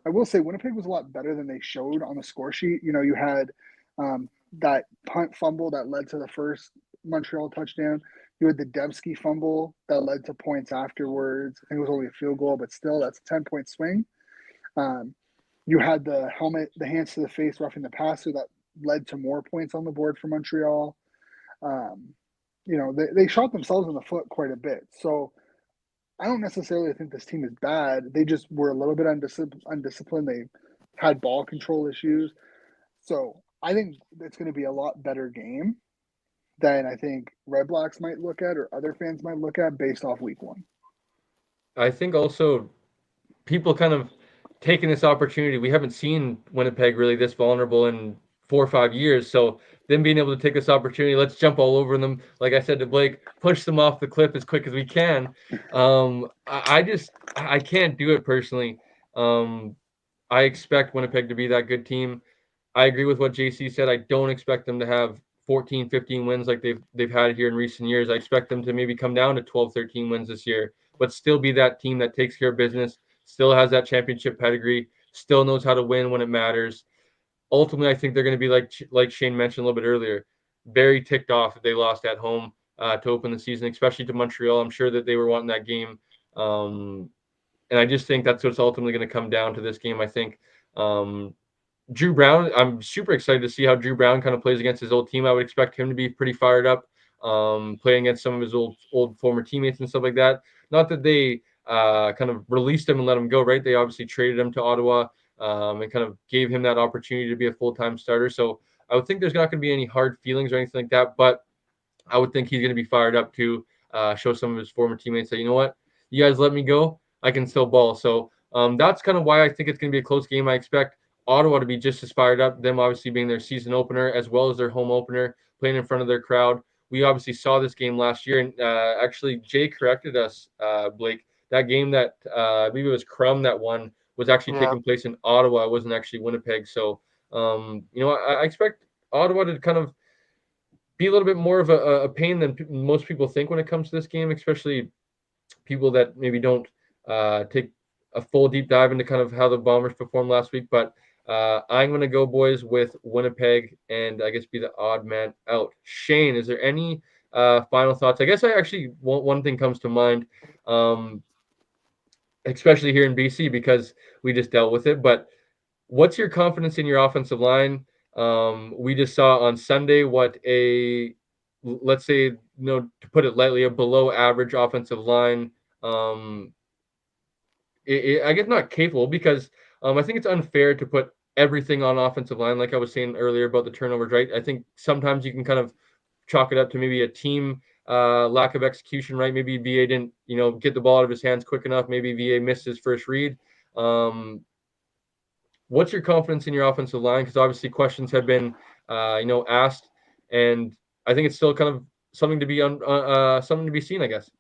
I will say Winnipeg was a lot better than they showed on the score sheet. You had that punt fumble that led to the first Montreal touchdown. You had the Dembski fumble that led to points afterwards. I think it was only a field goal, but still, that's a 10-point swing. You had the hands to the face, roughing the passer that led to more points on the board for Montreal. They shot themselves in the foot quite a bit. So I don't necessarily think this team is bad. They just were a little bit undisciplined. They had ball control issues. So I think it's going to be a lot better game than I think Red Blacks might look at or other fans might look at based off week 1. I think also people kind of taking this opportunity. We haven't seen Winnipeg really this vulnerable in 4 or 5 years. So them being able to take this opportunity, let's jump all over them. Like I said to Blake, push them off the cliff as quick as we can. I can't do it personally. I expect Winnipeg to be that good team. I agree with what JC said. I don't expect them to have 14, 15 wins like they've had here in recent years. I expect them to maybe come down to 12, 13 wins this year, but still be that team that takes care of business, still has that championship pedigree, still knows how to win when it matters. Ultimately, I think they're going to be like Shane mentioned a little bit earlier, very ticked off if they lost at home to open the season, especially to Montreal. I'm sure that they were wanting that game. And I just think that's what's ultimately going to come down to this game. I think Drew Brown, I'm super excited to see how Drew Brown kind of plays against his old team. I would expect him to be pretty fired up. playing against some of his old former teammates and stuff like that. Not that they kind of released him and let him go, right? They obviously traded him to Ottawa and kind of gave him that opportunity to be a full-time starter. So I would think there's not going to be any hard feelings or anything like that, but I would think he's going to be fired up to show some of his former teammates that, you know what, you guys let me go, I can still ball. So that's kind of why I think it's going to be a close game. I expect Ottawa to be just as fired up, them obviously being their season opener as well as their home opener, playing in front of their crowd. We obviously saw this game last year, and actually Jay corrected us, Blake. That game that I believe it was Crum that won was actually taking place in Ottawa. It wasn't actually Winnipeg. So, I expect Ottawa to kind of be a little bit more of a pain than most people think when it comes to this game, especially people that maybe don't take a full deep dive into kind of how the Bombers performed last week. But I'm going to go, boys, with Winnipeg and I guess be the odd man out. Shane, is there any final thoughts? I guess one thing comes to mind, especially here in BC because we just dealt with it. But what's your confidence in your offensive line? We just saw on Sunday what let's say, to put it lightly, a below average offensive line. I guess not capable because I think it's unfair to put everything on offensive line. Like I was saying earlier about the turnovers, right? I think sometimes you can kind of chalk it up to maybe a team lack of execution, right? Maybe VA didn't, get the ball out of his hands quick enough. Maybe VA missed his first read. What's your confidence in your offensive line? Because obviously questions have been, asked, and I think it's still kind of something to be something to be seen, I guess.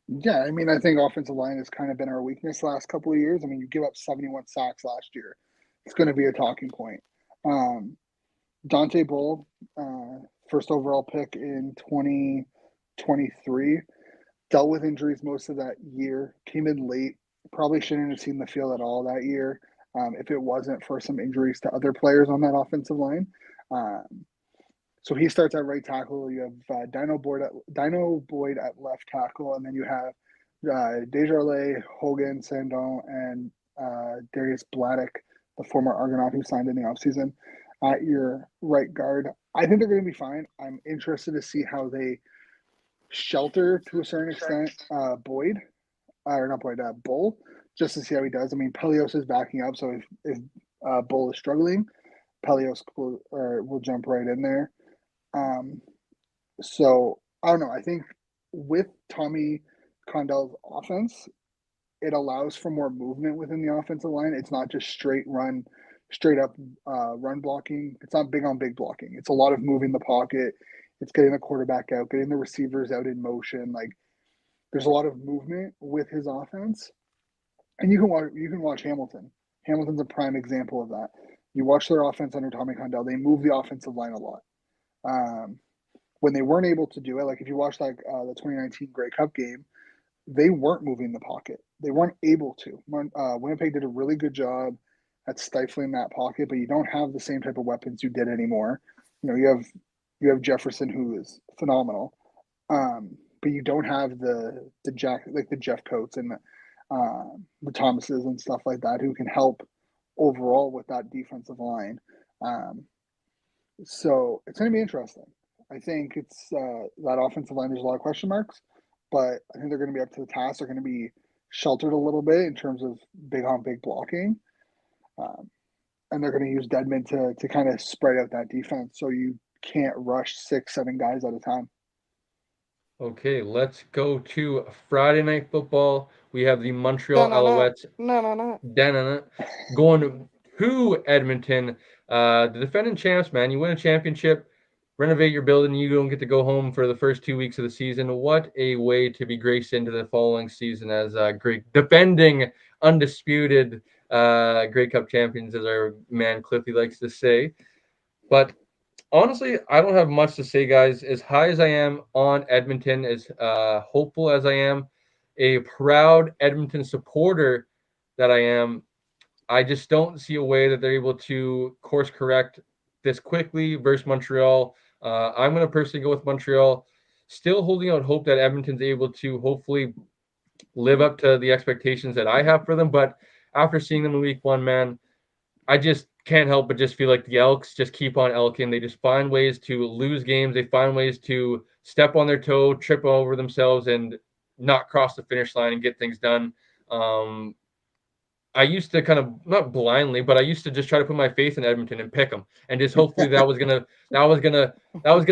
Yeah, I mean, I think offensive line has kind of been our weakness the last couple of years. I mean, you give up 71 sacks last year. It's going to be a talking point. Dante Bull, first overall pick in 2023, dealt with injuries most of that year, came in late, probably shouldn't have seen the field at all that year if it wasn't for some injuries to other players on that offensive line. So he starts at right tackle. You have Dino Boyd at left tackle, and then you have Desjardins, Hogan, Sandon, and Darius Bladdock, the former Argonaut who signed in the offseason, at your right guard. I think they're going to be fine. I'm interested to see how they shelter, to a certain extent, Bull, just to see how he does. I mean, Pelios is backing up, so if Bull is struggling, Pelios will jump right in there. So I don't know. I think with Tommy Condell's offense, it allows for more movement within the offensive line. It's not just straight up run blocking. It's not big on big blocking. It's a lot of moving the pocket. It's getting the quarterback out, getting the receivers out in motion. Like there's a lot of movement with his offense. And you can watch Hamilton. Hamilton's a prime example of that. You watch their offense under Tommy Condell, they move the offensive line a lot. When they weren't able to do it, like if you watch the 2019 Grey Cup game, they weren't moving the pocket. They weren't able to. Winnipeg did a really good job at stifling that pocket, but you don't have the same type of weapons you did anymore. You have Jefferson, who is phenomenal, but you don't have the Jeff Coates and the Thomases and stuff like that who can help overall with that defensive line. So it's going to be interesting. I think it's that offensive line. There's a lot of question marks, but I think they're going to be up to the task. They're going to be sheltered a little bit in terms of big on big blocking, and they're going to use Dedmon to kind of spread out that defense so you can't rush 6-7 guys at a time. Okay, let's go to Friday Night Football. We have the Montreal Alouettes going to Edmonton. The defending champs, man. You win a championship, renovate your building, you don't get to go home for the first 2 weeks of the season. What a way to be graced into the following season as defending undisputed Grey Cup champions, as our man Cliffy likes to say. But honestly, I don't have much to say, guys. As high as I am on Edmonton, as hopeful as I am, a proud Edmonton supporter that I am, I just don't see a way that they're able to course correct this quickly versus Montreal. I'm going to personally go with Montreal, still holding out hope that Edmonton's able to hopefully live up to the expectations that I have for them. But after seeing them in week one, man, I just can't help but just feel like the Elks just keep on elking. They just find ways to lose games. They find ways to step on their toe, trip over themselves, and not cross the finish line and get things done. I used to kind of not blindly, but I used to just try to put my faith in Edmonton and pick them, and just hopefully that was gonna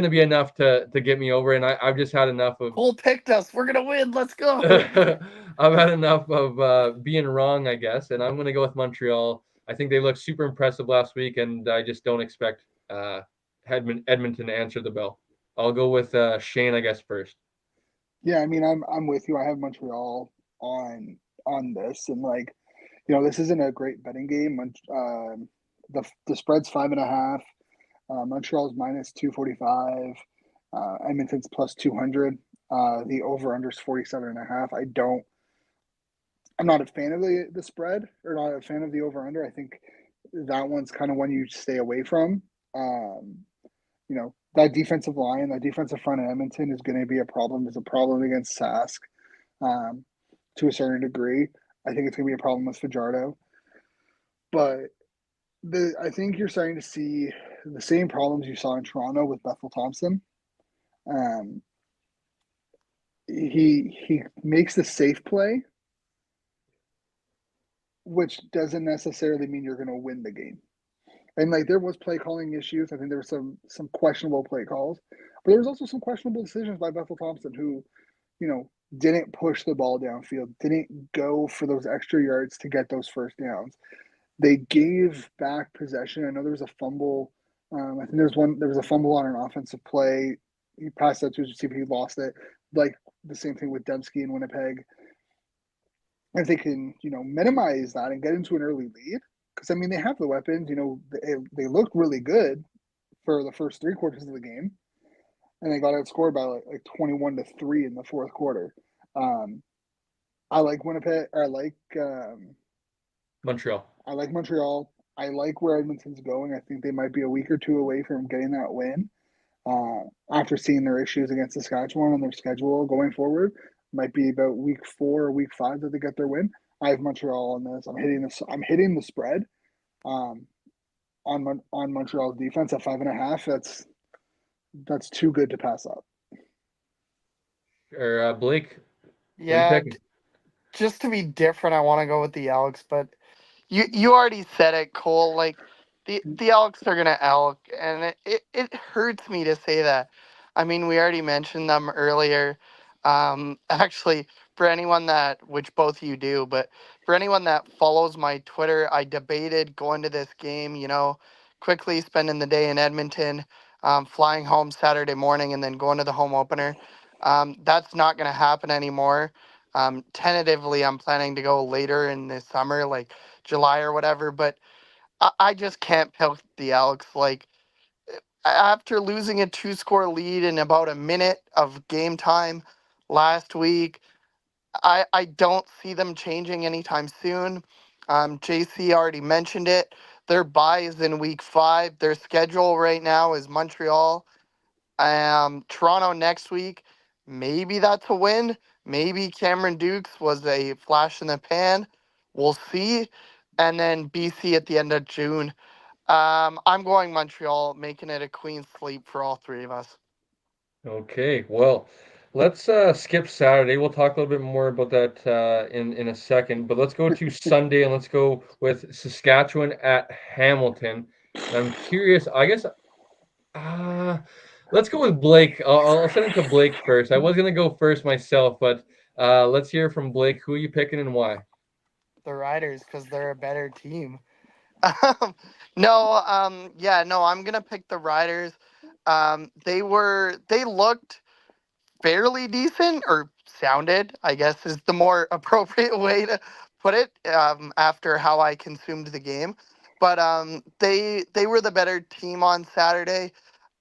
be enough to get me over. And I've just had enough of. Cole picked us. We're gonna win. Let's go. I've had enough of being wrong, I guess, and I'm gonna go with Montreal. I think they looked super impressive last week, and I just don't expect Edmonton to answer the bell. I'll go with Shane, I guess, first. Yeah, I mean, I'm with you. I have Montreal on this, and like, this isn't a great betting game. The spread's 5.5. Montreal's minus 245. Edmonton's plus 200. The over under is 47.5. I'm not a fan of the spread, or not a fan of the over under. I think that one's kind of one you stay away from. That defensive line, that defensive front of Edmonton is going to be a problem. It's a problem against Sask to a certain degree. I think it's going to be a problem with Fajardo. But I think you're starting to see the same problems you saw in Toronto with Bethel Thompson. He makes the safe play, which doesn't necessarily mean you're going to win the game. And like there was play calling issues. I think there were some questionable play calls, but there was also some questionable decisions by Bethel Thompson, who, didn't push the ball downfield, didn't go for those extra yards to get those first downs. They gave back possession. I know there was a fumble. I think there was a fumble on an offensive play. He passed that to his receiver. He lost it. Like the same thing with Dembski in Winnipeg. If they can, minimize that and get into an early lead, because I mean they have the weapons. They looked really good for the first 3 quarters of the game, and they got outscored by like 21-3 in the fourth quarter. I like Winnipeg. I like Montreal. I like Montreal. I like where Edmonton's going. I think they might be a week or two away from getting that win. After seeing their issues against Saskatchewan on their schedule going forward, might be about week 4 or week 5 that they get their win. I have Montreal on this. I'm hitting the spread on Montreal's defense at 5.5. That's too good to pass up. Or Blake. Yeah, just to be different, I want to go with the Elks, but you already said it, Cole. Like the Elks are gonna elk, and it hurts me to say that. I mean, we already mentioned them earlier. Actually, for anyone which both of you do, but for anyone that follows my Twitter, I debated going to this game. Quickly spending the day in Edmonton, flying home Saturday morning, and then going to the home opener. That's not gonna happen anymore. Tentatively, I'm planning to go later in the summer, like July or whatever, but I just can't pick the Elks. Like, after losing a 2-score lead in about a minute of game time last week, I don't see them changing anytime soon. JC already mentioned it. Their bye is in week 5. Their schedule right now is Montreal, Toronto next week. Maybe that's a win. Maybe Cameron Dukes was a flash in the pan. We'll see. And then BC at the end of June. I'm going Montreal, making it a clean sweep for all 3 of us. Okay, well, let's skip Saturday. We'll talk a little bit more about that in a second. But let's go to Sunday, and let's go with Saskatchewan at Hamilton. And I'm curious. I guess let's go with Blake. I'll send it to Blake first. I was gonna go first myself, but let's hear from Blake. Who are you picking and why? The Riders, because they're a better team. I'm gonna pick the Riders. They looked fairly decent, or sounded, I guess is the more appropriate way to put it, after how I consumed the game. But they were the better team on Saturday.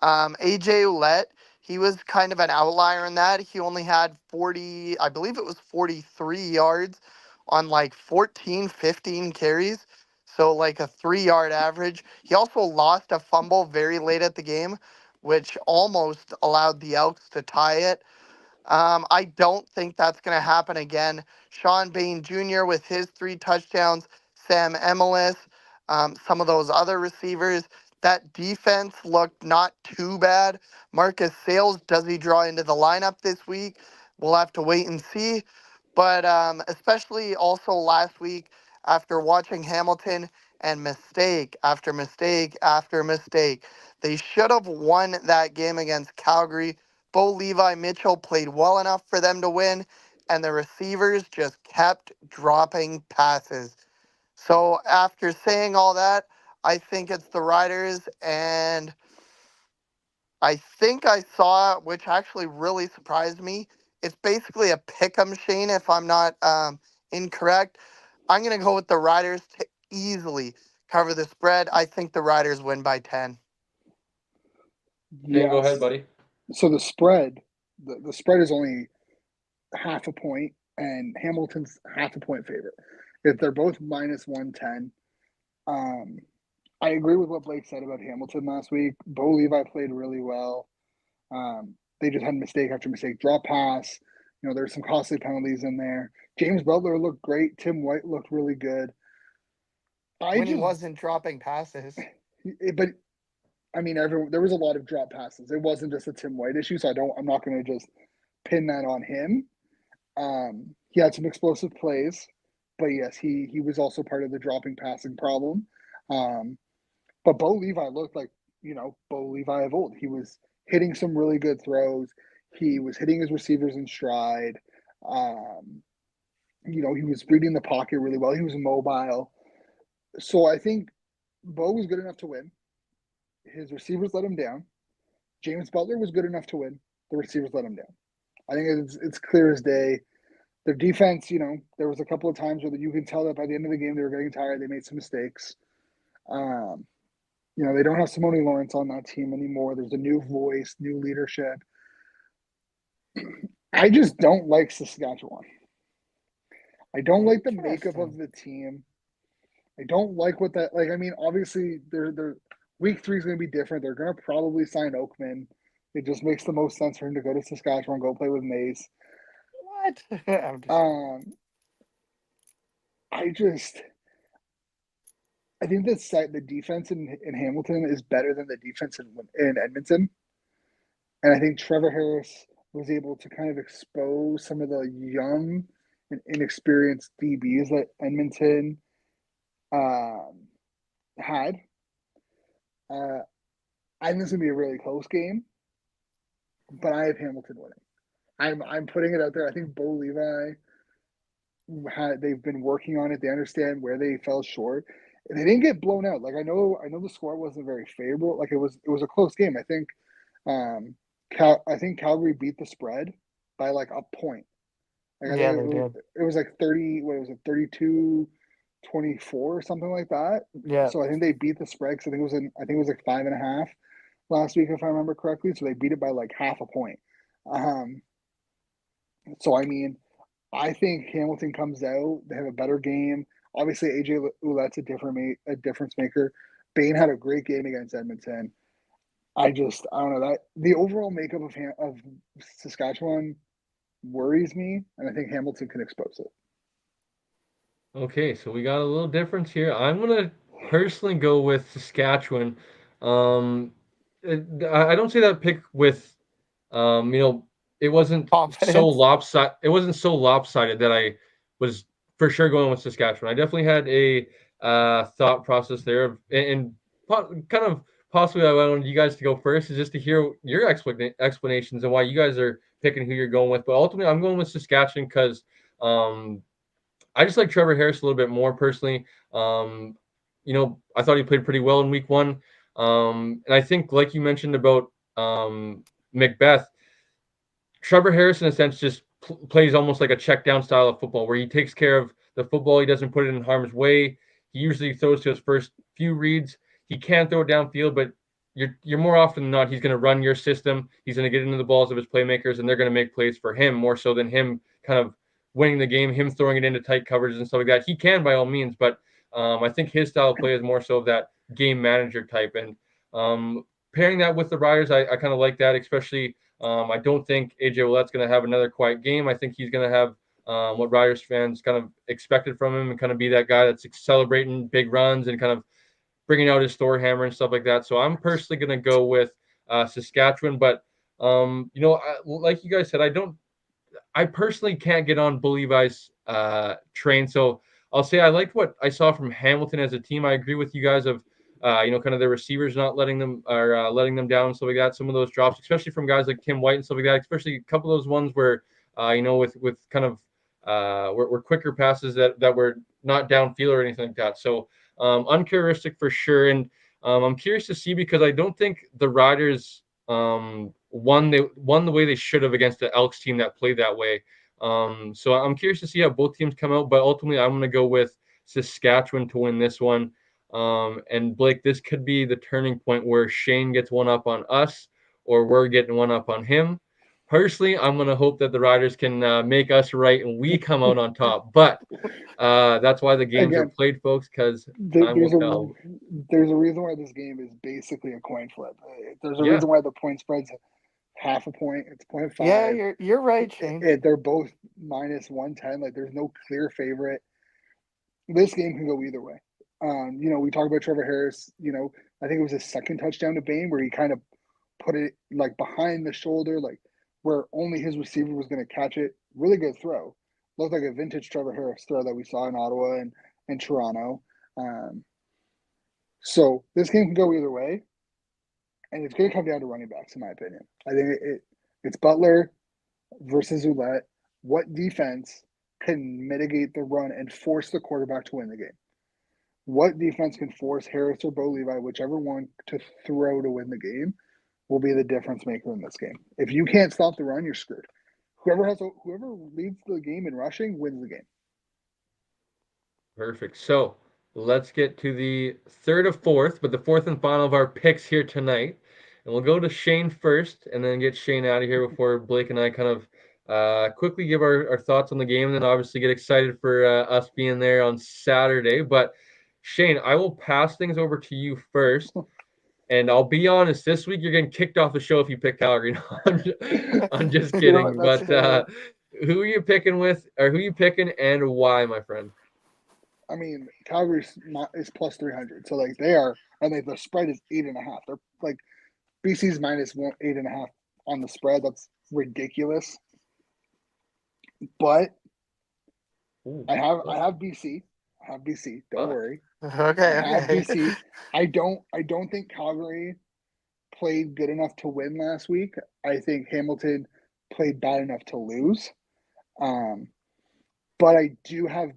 AJ Ouellette, he was kind of an outlier in that. He only had 40, I believe it was 43 yards on like 15 carries. So like a 3-yard average. He also lost a fumble very late at the game, which almost allowed the Elks to tie it. I don't think that's going to happen again. Sean Bain Jr. with his 3 touchdowns, Sam Emelis, some of those other receivers. That defense looked not too bad. Marcus Sales, does he draw into the lineup this week? We'll have to wait and see. But especially also last week, after watching Hamilton and mistake after mistake after mistake, they should have won that game against Calgary. Bo Levi Mitchell played well enough for them to win, and the receivers just kept dropping passes. So after saying all that, I think it's the Riders, and I think I saw, which actually really surprised me. It's basically a pick'em, Shane, if I'm not incorrect. I'm gonna go with the Riders to easily cover the spread. I think the Riders win by 10. Shane, go ahead, Yes. buddy. So the spread is only half a point, and Hamilton's half a point favorite. If they're both minus 110, I agree with what Blake said about Hamilton last week. Bo Levi played really well. They just had mistake after mistake, drop pass. There's some costly penalties in there. James Butler looked great. Tim White looked really good. He wasn't dropping passes. But I mean, there was a lot of drop passes. It wasn't just a Tim White issue, so I'm not going to just pin that on him. He had some explosive plays, but yes, he was also part of the dropping passing problem. But Bo Levi looked like, Bo Levi of old. He was hitting some really good throws. He was hitting his receivers in stride. He was reading the pocket really well. He was mobile. So I think Bo was good enough to win. His receivers let him down. James Butler was good enough to win. The receivers let him down. I think it's clear as day. Their defense, there was a couple of times where you can tell that by the end of the game they were getting tired. They made some mistakes. They don't have Simone Lawrence on that team anymore. There's a new voice, new leadership. I just don't like Saskatchewan. I don't like the makeup of the team. I don't like what that like. I mean, obviously, they're week 3 is going to be different. They're going to probably sign Oakman. It just makes the most sense for him to go to Saskatchewan, go play with Mace. What? I think the defense in Hamilton is better than the defense in Edmonton. And I think Trevor Harris was able to kind of expose some of the young and inexperienced DBs that Edmonton had. I think this is going to be a really close game, but I have Hamilton winning. I'm putting it out there. I think Bo Levi they've been working on it. They understand where they fell short. And they didn't get blown out. Like I know the score wasn't very favorable. Like it was a close game. I think Calgary beat the spread by like a point. Like, they did. It was like 32-24 or something like that. Yeah. So I think they beat the spread because I think it was like 5.5 last week if I remember correctly. So they beat it by like half a point. So I mean, I think Hamilton comes out. They have a better game. Obviously, AJ Ouellette's a difference maker. Bain had a great game against Edmonton. I don't know that the overall makeup of Saskatchewan worries me, and I think Hamilton can expose it. Okay, so we got a little difference here. I'm gonna personally go with Saskatchewan. I don't say that pick with, it wasn't so Confidence. lopsided. It wasn't so lopsided that I was for sure going with Saskatchewan. I definitely had a thought process there, and kind of possibly I wanted you guys to go first, is just to hear your explanations and why you guys are picking who you're going with. But ultimately, I'm going with Saskatchewan because I just like Trevor Harris a little bit more personally. I thought he played pretty well in week 1. And I think, like you mentioned about Macbeth, Trevor Harris, in a sense, just plays almost like a check down style of football where he takes care of the football. He doesn't put it in harm's way. He usually throws to his first few reads. He can throw it downfield, but you're more often than not, he's going to run your system. He's going to get into the balls of his playmakers, and they're going to make plays for him more so than him kind of winning the game, him throwing it into tight coverages and stuff like that. He can by all means, but I think his style of play is more so of that game manager type. And pairing that with the Riders, I kind of like that, especially I don't think AJ Ouellette's going to have another quiet game. I think he's going to have what Riders fans kind of expected from him, and kind of be that guy that's celebrating big runs and kind of bringing out his Thor hammer and stuff like that. So I'm personally going to go with Saskatchewan. But, like you guys said, I personally can't get on Bull Levi's train. So I'll say I liked what I saw from Hamilton as a team. I agree with you guys of, kind of their receivers not letting them down and stuff like that. Some of those drops, especially from guys like Tim White and stuff like that, especially a couple of those ones where, with kind of were quicker passes that were not downfield or anything like that. So uncharacteristic for sure. And I'm curious to see, because I don't think the Riders won the way they should have against the Elks team that played that way. So I'm curious to see how both teams come out, but ultimately I'm going to go with Saskatchewan to win this one. And Blake, this could be the turning point where Shane gets one up on us, or we're getting one up on him. Personally, I'm going to hope that the Riders can make us right and we come out on top. But that's why the games are played, folks, because time will tell. There's a reason why this game is basically a coin flip. There's a reason why the point spread's half a point. It's 0.5. Yeah, you're right, Shane. They're both minus 110. Like, there's no clear favorite. This game can go either way. We talked about Trevor Harris. I think it was his second touchdown to Bain where he kind of put it like behind the shoulder, like where only his receiver was going to catch it. Really good throw. Looked like a vintage Trevor Harris throw that we saw in Ottawa and Toronto. So this game can go either way, and it's going to come down to running backs, in my opinion. I think it's Butler versus Ouellette. What defense can mitigate the run and force the quarterback to win the game? What defense can force Harris or Bo Levi, whichever one, to throw to win the game, will be the difference maker in this game. If you can't stop the run, you're screwed. Whoever leads the game in rushing wins the game. Perfect. So let's get to the third of fourth, but the fourth and final of our picks here tonight. And we'll go to Shane first and then get Shane out of here before Blake and I kind of quickly give our thoughts on the game, and then obviously get excited for us being there on Saturday. But Shane, I will pass things over to you first. And I'll be honest, this week you're getting kicked off the show if you pick Calgary. No, I'm just kidding. But who are you picking with, or who are you picking, and why, my friend? I mean, Calgary is plus 300, so like they are, and the spread is 8.5. They're like BC's minus 8.5 on the spread. That's ridiculous. But I have BC. I have BC. Don't worry. Okay. I have BC. I don't think Calgary played good enough to win last week. I think Hamilton played bad enough to lose. But I do have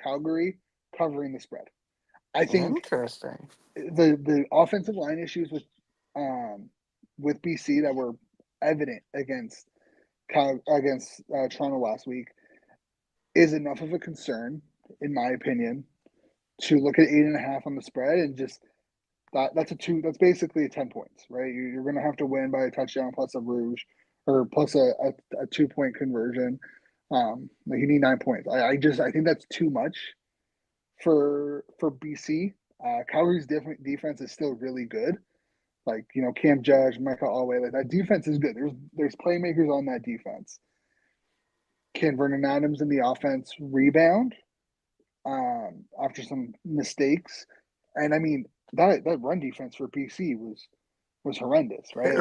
Calgary covering the spread. I think interesting. The offensive line issues with BC that were evident against Toronto last week is enough of a concern, in my opinion, to look at 8.5 on the spread, and just that's basically 10 points, right? You're going to have to win by a touchdown plus a rouge, or plus a 2-point conversion. You need 9 points. I think that's too much for BC. Calgary's defense is still really good. Like, Cam Judge, Micah Alway, like that defense is good. There's playmakers on that defense. Can Vernon Adams in the offense rebound after some mistakes? And I mean, that run defense for BC was horrendous, right?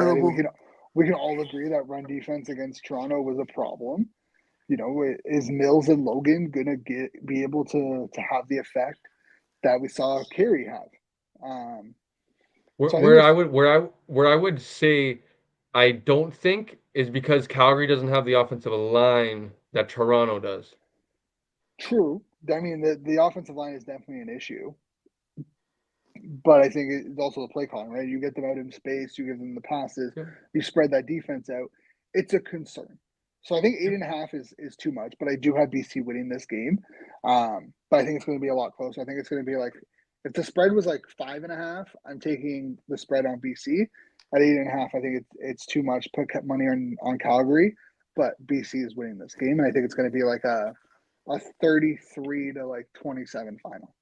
We can all agree that run defense against Toronto was a problem. Is Mills and Logan gonna be able to have the effect that we saw Carey have? Where I would say I don't think is because Calgary doesn't have the offensive line that Toronto does. True. I mean, the offensive line is definitely an issue. But I think it's also the play calling, right? You get them out in space, you give them the passes, you spread that defense out. It's a concern. So I think 8.5 is too much, but I do have BC winning this game. But I think it's going to be a lot closer. I think it's going to be like, if the spread was like 5.5, I'm taking the spread on BC. At 8.5, I think it's too much. Put money on Calgary, but BC is winning this game, and I think it's going to be like a 33 to like 27 final.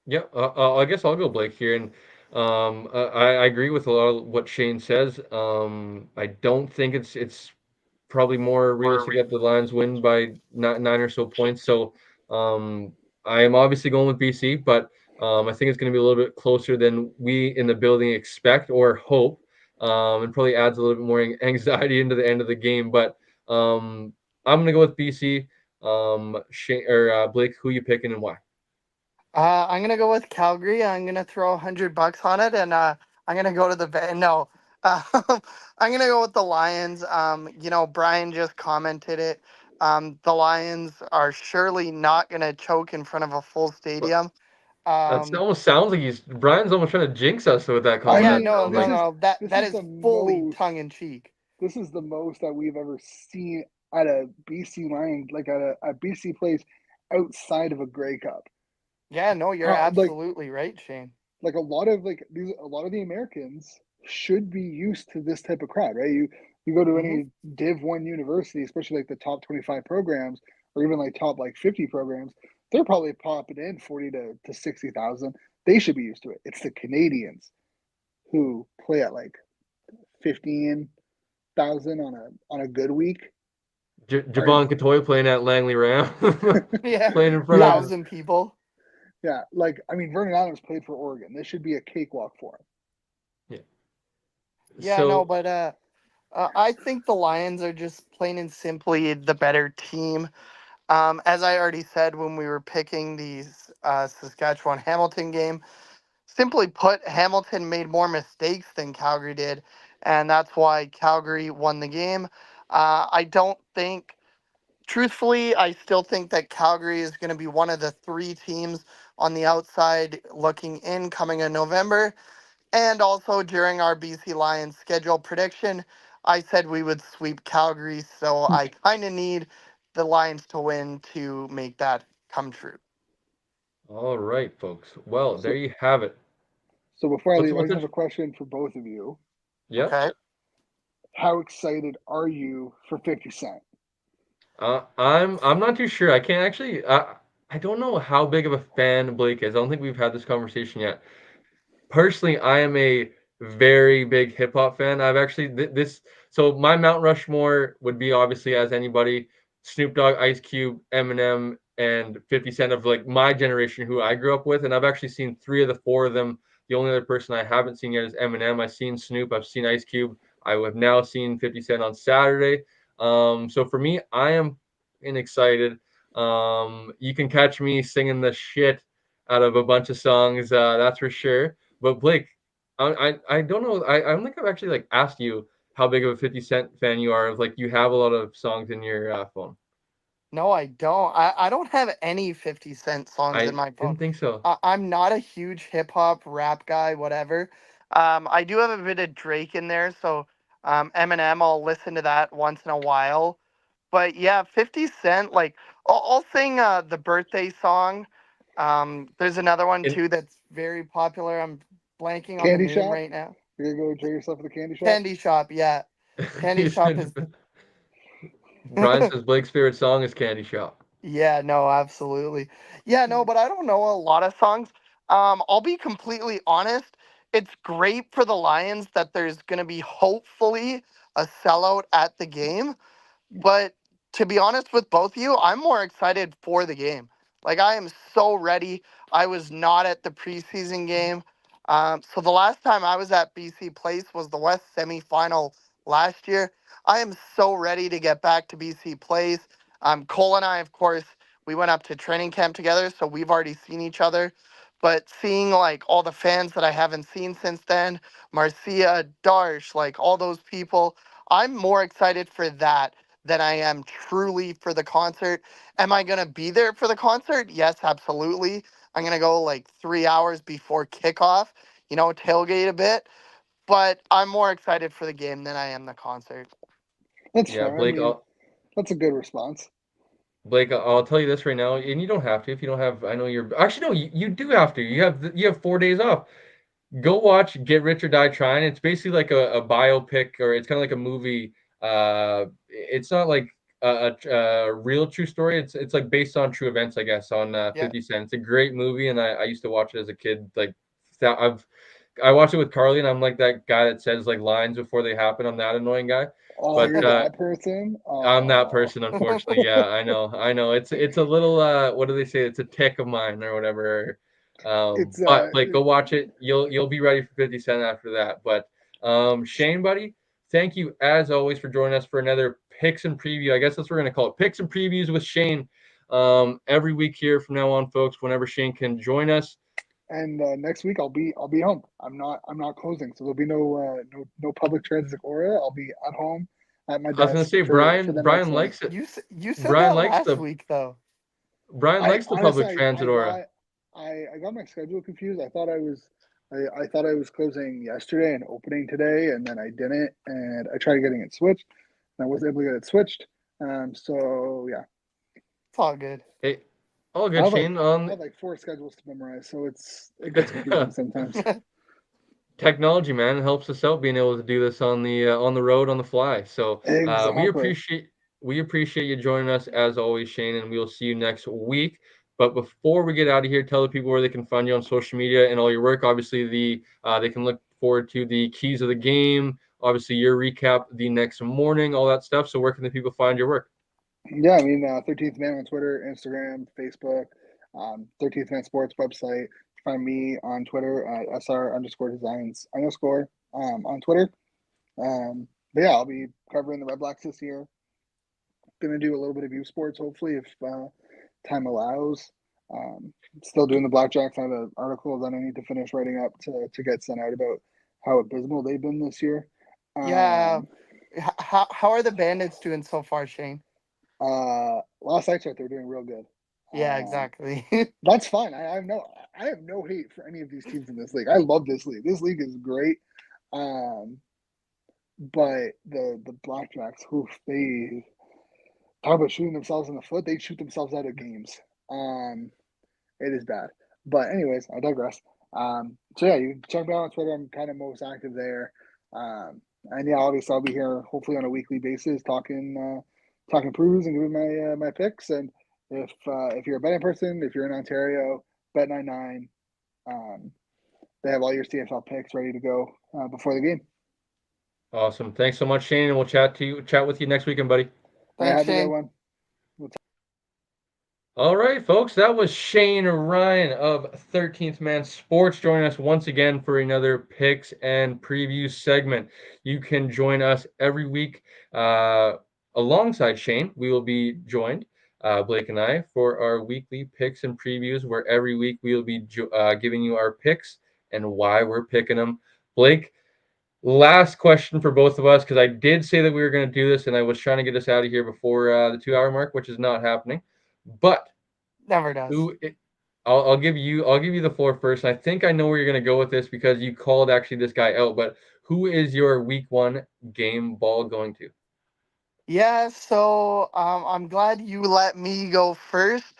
Yeah, I guess I'll go Blake here, and I agree with a lot of what Shane says. I don't think it's probably more realistic that the Lions win by nine or so points. So I am obviously going with BC, but I think it's going to be a little bit closer than we in the building expect or hope, and probably adds a little bit more anxiety into the end of the game. But I'm going to go with BC. Blake, who you picking and why? I'm gonna go with Calgary. I'm gonna throw $100 on it, and I'm gonna go to the no. I'm gonna go with the Lions. Brian just commented it. The Lions are surely not gonna choke in front of a full stadium. That almost sounds like Brian's almost trying to jinx us with that I comment. Yeah, mean, no. That is fully most, tongue in cheek. this is the most that we've ever seen at a BC Lions, like at a BC place outside of a Grey Cup. Yeah, no, you're absolutely right, Shane. Like a lot of the Americans should be used to this type of crowd, right? You go to any Div 1 university, especially like the top 25 programs or even like top like 50 programs, they're probably popping in 40 to 60,000. They should be used to it. It's the Canadians who play at like 15,000 on a good week. Javon Katoy playing at Langley Ram. Yeah, playing in front of 1,000 people. Yeah, like I mean, Vernon Adams played for Oregon. This should be a cakewalk for him. Yeah, no, but I think the Lions are just plain and simply the better team. As I already said when we were picking these Saskatchewan Hamilton game, simply put, Hamilton made more mistakes than Calgary did, and that's why Calgary won the game. I don't think, truthfully, I still think that Calgary is going to be one of the three teams on the outside looking in coming in November. And also during our BC Lions schedule prediction, I said we would sweep Calgary, so I kind of need the Lions to win to make that come true. All right, folks. Well, there you have it. So before I leave, I just have a question for both of you. Yeah. Okay. How excited are you for 50 Cent? I'm not too sure. I can't actually. I don't know how big of a fan Blake is. I don't think we've had this conversation yet. Personally, I am a very big hip hop fan. I've actually so my Mount Rushmore would be obviously as anybody, Snoop Dogg, Ice Cube, Eminem, and 50 Cent of like my generation who I grew up with, and I've actually seen 3 of the 4 of them. The only other person I haven't seen yet is Eminem. I've seen Snoop, I've seen Ice Cube. I have now seen 50 Cent on Saturday. So for me, I am excited. You can catch me singing the shit out of a bunch of songs, that's for sure. But Blake, I don't know. I don't think I've actually like asked you how big of a 50 Cent fan you are. Like you have a lot of songs in your phone. No, I don't. I don't have any 50 Cent songs in my phone. I didn't think so. I'm not a huge hip hop rap guy, whatever. I do have a bit of Drake in there, so Eminem, I'll listen to that once in a while. But yeah, 50 Cent, like I'll sing the birthday song. There's another one too that's very popular. I'm blanking on the name right now. You're gonna go enjoy yourself at the candy shop? Candy Shop, yeah. Candy Shop is. Brian says Blake's favorite song is Candy Shop. Yeah, no, absolutely. Yeah, no, but I don't know a lot of songs. I'll be completely honest. It's great for the Lions that there's going to be hopefully a sellout at the game. But to be honest with both of you, I'm more excited for the game. Like, I am so ready. I was not at the preseason game. So the last time I was at BC Place was the West semifinal last year. I am so ready to get back to BC Place. Cole and I, of course, we went up to training camp together, so we've already seen each other. But seeing like all the fans that I haven't seen since then, Marcia, Darsh, like all those people, I'm more excited for that than I am truly for the concert. Am I going to be there for the concert? Yes, absolutely. I'm going to go like 3 hours before kickoff, tailgate a bit. But I'm more excited for the game than I am the concert. That's fair. Blake, I mean, that's a good response. Blake, I'll tell you this right now, and you don't have to if you don't have. I know you're actually no, you do have to. You have 4 days off. Go watch Get Rich or Die Trying. It's basically like a biopic, or it's kind of like a movie. It's not like a real true story. It's like based on true events, I guess. On 50 Cent. It's a great movie, and I used to watch it as a kid. Like I watched it with Carly, and I'm like that guy that says like lines before they happen. I'm that annoying guy. Oh, But you're that person? I'm that Oh. person, unfortunately. Yeah, I know. It's a little what do they say? It's a tick of mine or whatever. It's But like, go watch it. You'll be ready for 50 Cent after that. But Shane, buddy, thank you as always for joining us for another picks and preview. I guess that's what we're gonna call it, picks and previews with Shane. Every week here from now on, folks. Whenever Shane can join us. and next week I'll be home. I'm not closing, so there'll be no public transit or I'll be at home at my I was gonna desk say for Brian. the next Brian one. likes it. You said Brian that likes last the week though. Brian I likes the honestly public transit aura. I got my schedule confused. I thought I was closing yesterday and opening today, and then I didn't, and I tried getting it switched, and I wasn't able to get it switched. So yeah, It's all good. Hey, all I good, have Shane. I have like 4 schedules to memorize, so it gets confusing sometimes. Technology, man, it helps us out being able to do this on the road on the fly. So Exactly. we appreciate you joining us as always, Shane, and we'll see you next week. But before we get out of here, tell the people where they can find you on social media and all your work. Obviously, they can look forward to the keys of the game. Obviously, your recap the next morning, all that stuff. So where can the people find your work? Yeah, I mean, 13th Man on Twitter, Instagram, Facebook, 13th Man Sports website. Find me on Twitter at SR_designs_ on Twitter. But yeah, I'll be covering the Red Blacks this year. Gonna do a little bit of U Sports, hopefully, if time allows. Still doing the Blackjacks. I have an article that I need to finish writing up to get sent out about how abysmal they've been this year. Yeah. How are the Bandits doing so far, Shane? Last I checked, they're doing real good. Yeah, exactly. That's fine. I have no hate for any of these teams in this league. I love this league. This league is great. But the Blackjacks, they talk about shooting themselves in the foot. They shoot themselves out of games. It is bad. But anyways, I digress. So yeah, you can check me out on Twitter. I'm kind of most active there. And yeah, obviously I'll be here hopefully on a weekly basis talking proos and giving my picks. And if you're a betting person, if you're in Ontario, Bet99. They have all your CFL picks ready to go before the game. Awesome. Thanks so much, Shane, and we'll chat with you next weekend, buddy. Thanks, Have a Shane. good one. All right, folks, that was Shane Ryan of 13th Man Sports joining us once again for another picks and preview segment. You can join us every week alongside Shane. We will be joined, Blake and I, for our weekly picks and previews, where every week we will be giving you our picks and why we're picking them. Blake, last question for both of us, because I did say that we were going to do this, and I was trying to get us out of here before the 2-hour mark, which is not happening. But never does. I'll give you the floor first. I think I know where you're going to go with this because you called actually this guy out. But who is your week 1 game ball going to? Yeah, so I'm glad you let me go first.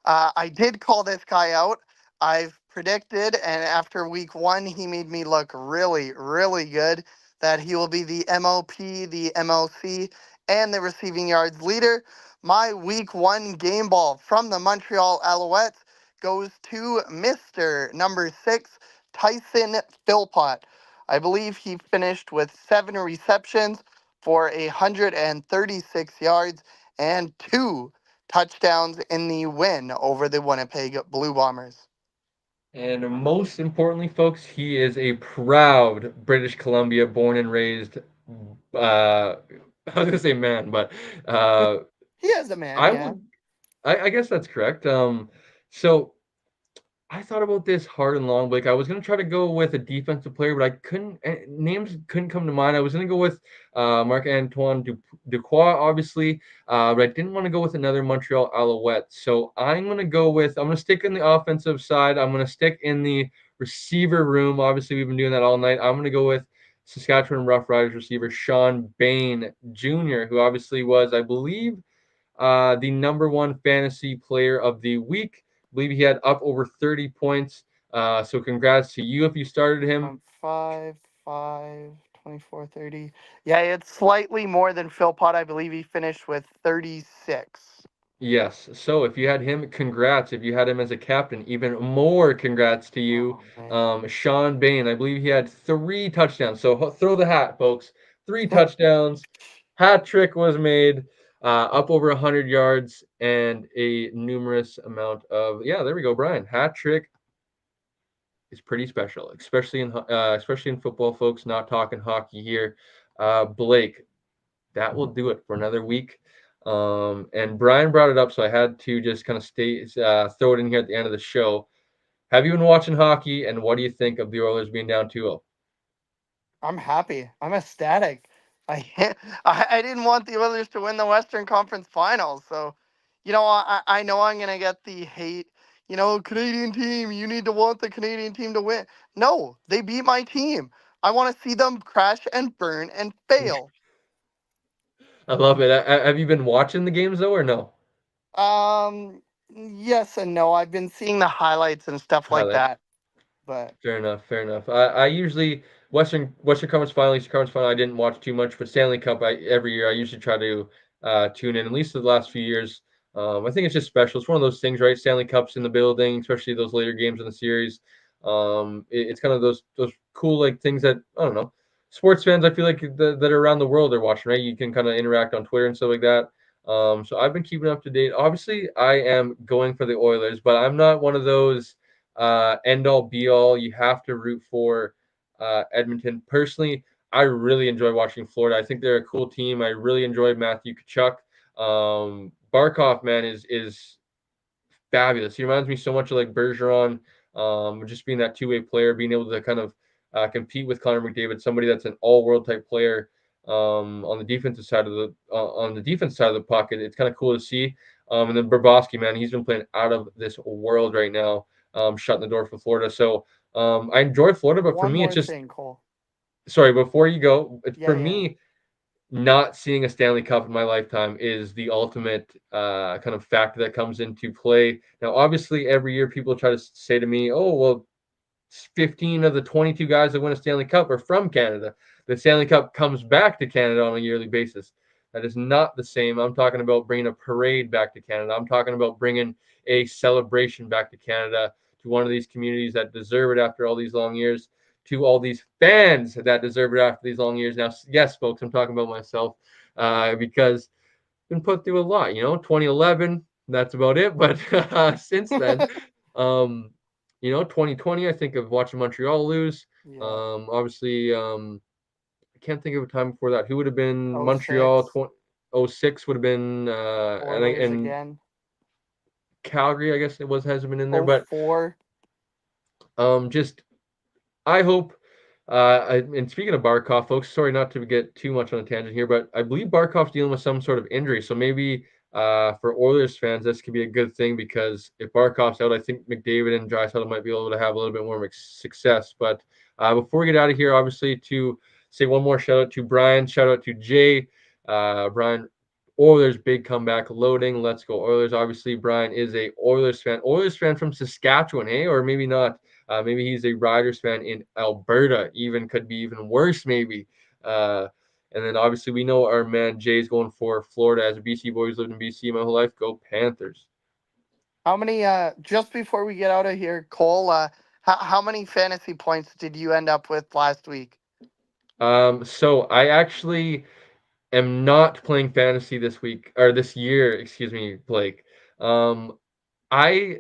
I did call this guy out. I've predicted, and after week 1, he made me look really, really good, that he will be the MOP, the MLC, and the receiving yards leader. My week 1 game ball from the Montreal Alouettes goes to Mr. number 6, Tyson Philpott. I believe he finished with 7 receptions for 136 yards and 2 touchdowns in the win over the Winnipeg Blue Bombers. And most importantly, folks, he is a proud British Columbia born and raised. I was gonna say man, but he is a man. I guess that's correct. So I thought about this hard and long, Blake. I was gonna try to go with a defensive player, but I couldn't. Names couldn't come to mind. I was gonna go with Marc-Antoine Duquois, obviously, but I didn't want to go with another Montreal Alouette. So I'm gonna stick in the offensive side. I'm gonna stick in the receiver room. Obviously, we've been doing that all night. I'm gonna go with Saskatchewan Roughriders receiver Sean Bain Jr., who obviously was, I believe, the number 1 fantasy player of the week. I believe he had up over 30 points. So congrats to you if you started him. 5, 24, 30. Yeah, it's slightly more than Philpott. I believe he finished with 36. Yes. So if you had him, congrats. If you had him as a captain, even more congrats to you. Sean Bain, I believe he had 3 touchdowns. So throw the hat, folks. 3 touchdowns. Hat trick was made, up over 100 yards and a numerous amount of, there we go, Brian. Hat trick is pretty special, especially in football, folks. Not talking hockey here. Blake, that will do it for another week. And Brian brought it up, so I had to just kind of throw it in here at the end of the show. Have you been watching hockey, and what do you think of the Oilers being down 2-0? I'm happy. I'm ecstatic. I didn't want the Oilers to win the Western Conference Finals, so I know I'm gonna get the hate. Canadian team, you need to want the Canadian team to win. No, they beat my team. I want to see them crash and burn and fail. I love it. Have you been watching the games though, or no? Yes and no. I've been seeing the highlights and stuff like Highlight. that, but Fair enough. I usually Western Conference Final, Eastern Conference Final. I didn't watch too much, but Stanley Cup, every year I usually try to tune in. At least the last few years, I think it's just special. It's one of those things, right? Stanley Cups in the building, especially those later games in the series. It's kind of those cool like things that I don't know. Sports fans, I feel like that are around the world are watching, right? You can kind of interact on Twitter and stuff like that. So I've been keeping up to date. Obviously, I am going for the Oilers, but I'm not one of those end all be all. You have to root for Edmonton. Personally, I really enjoy watching Florida. I think they're a cool team. I really enjoy Matthew Tkachuk. Barkov, man, is fabulous. He reminds me so much of like Bergeron, just being that two-way player, being able to kind of compete with Connor McDavid, somebody that's an all-world type player on the defensive side of the puck. It's kind of cool to see. And then Bobrovsky, man, he's been playing out of this world right now, shutting the door for Florida. So I enjoy Florida, but for one me, more it's just thing, Cole. sorry. Before you go, for Yeah. me, not seeing a Stanley Cup in my lifetime is the ultimate kind of factor that comes into play. Now, obviously, every year people try to say to me, "Oh, well, 15 of the 22 guys that win a Stanley Cup are from Canada. The Stanley Cup comes back to Canada on a yearly basis." That is not the same. I'm talking about bringing a parade back to Canada. I'm talking about bringing a celebration back to Canada, to one of these communities that deserve it after all these long years, to all these fans that deserve it after these long years. Now, yes, folks, I'm talking about myself because I've been put through a lot. 2011, that's about it. But since then, 2020, I think of watching Montreal lose. Yeah. Obviously, I can't think of a time before that. Who would have been 06. Montreal? 06 would have been, and again. Calgary, I guess hasn't been in there, but 04. just I hope. And speaking of Barkov, folks, sorry not to get too much on a tangent here, but I believe Barkov's dealing with some sort of injury. So maybe for Oilers fans, this could be a good thing, because if Barkov's out, I think McDavid and Draisaitl might be able to have a little bit more success. But before we get out of here, obviously, to say one more shout out to Brian, shout out to Jay. Brian, Oilers big comeback loading. Let's go Oilers. Obviously, Brian is a Oilers fan from Saskatchewan, or maybe not. Maybe he's a Riders fan in Alberta. Could be even worse, maybe. And then obviously we know our man Jay's going for Florida. As a BC boy who's lived in BC my whole life, go Panthers. How many? Just before we get out of here, Cole. How many fantasy points did you end up with last week? So I actually am not playing fantasy this year. Excuse me, Blake. I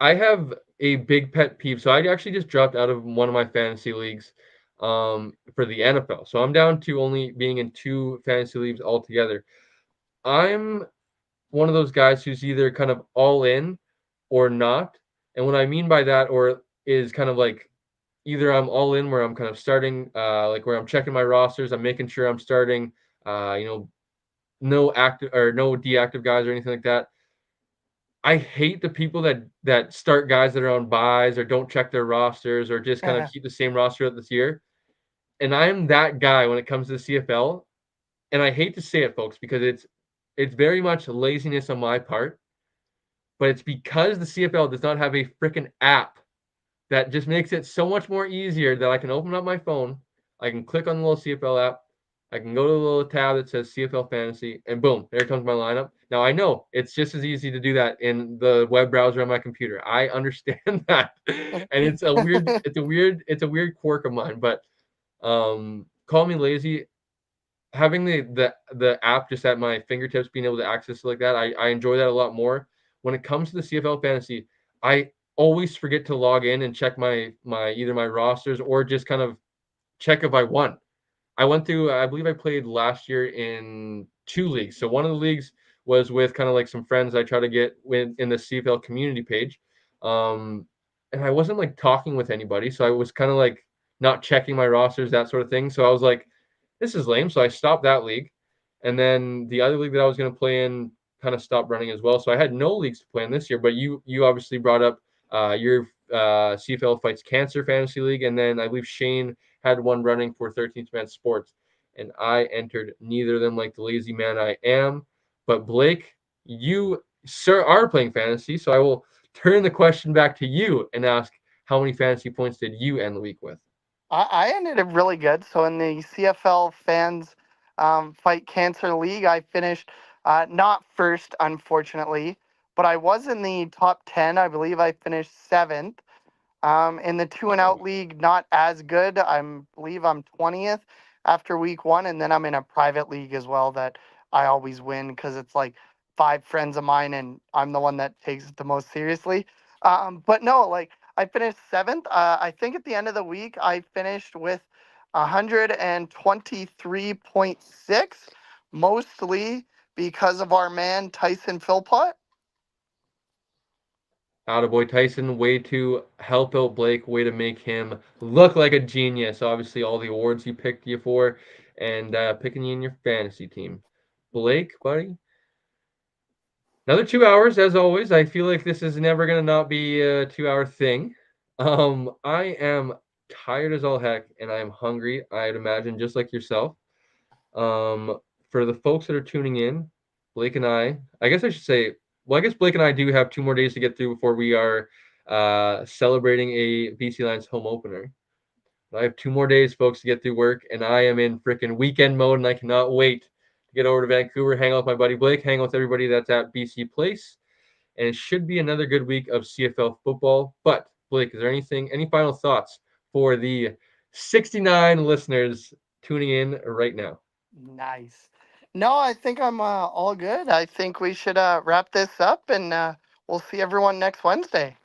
have a big pet peeve. So I actually just dropped out of one of my fantasy leagues for the NFL. So I'm down to only being in 2 fantasy leagues altogether. I'm one of those guys who's either kind of all in or not. And what I mean by that is kind of like either I'm all in where I'm kind of starting, like where I'm checking my rosters, I'm making sure I'm starting, no active or no deactive guys or anything like that. I hate the people that start guys that are on buys or don't check their rosters or just kind of keep the same roster out this year. And I'm that guy when it comes to the CFL. And I hate to say it, folks, because it's very much laziness on my part. But it's because the CFL does not have a freaking app that just makes it so much more easier that I can open up my phone, I can click on the little CFL app, I can go to the little tab that says CFL Fantasy, and boom, there comes my lineup. Now I know it's just as easy to do that in the web browser on my computer. I understand that, and it's a weird quirk of mine. But call me lazy. having the app just at my fingertips, being able to access it like that, I enjoy that a lot more. When it comes to the CFL fantasy, I always forget to log in and check my either my rosters or just kind of check if I won. I went through, I believe I played last year in 2 leagues. So one of the leagues was with kind of like some friends I try to get in the CFL community page. Um, and I wasn't like talking with anybody. So I was kind of like not checking my rosters, that sort of thing. So I was like, this is lame. So I stopped that league. And then the other league that I was going to play in kind of stopped running as well. So I had no leagues to play in this year. But you obviously brought up your CFL Fights Cancer Fantasy League. And then I believe Shane had one running for 13th Man Sports, and I entered neither of them like the lazy man I am. But Blake, you, sir, are playing fantasy, so I will turn the question back to you and ask, how many fantasy points did you end the week with? I ended it really good. So in the CFL Fans Fight Cancer League, I finished not first, unfortunately, but I was in the top 10. I believe I finished 7th. In the 2 and Out league, not as good. Believe I'm 20th after week 1, and then I'm in a private league as well that I always win because it's like 5 friends of mine, and I'm the one that takes it the most seriously. But no, like I finished 7th. I think at the end of the week I finished with 123.6, mostly because of our man Tyson Philpott. Attaboy Tyson, way to help out Blake, way to make him look like a genius. Obviously, all the awards he picked you for, and picking you in your fantasy team. Blake, buddy, another 2 hours, as always. I feel like this is never going to not be a 2 hour thing. I am tired as all heck, and I am hungry, I'd imagine, just like yourself. For the folks that are tuning in, Blake and I guess I should say, well, I guess Blake and I do have 2 more days to get through before we are celebrating a BC Lions home opener. I have 2 more days, folks, to get through work, and I am in freaking weekend mode, and I cannot wait to get over to Vancouver, hang out with my buddy Blake, hang out with everybody that's at BC Place, and it should be another good week of CFL football. But Blake, is there any final thoughts for the 69 listeners tuning in right now? Nice. No, I think I'm all good. I think we should wrap this up, and we'll see everyone next Wednesday.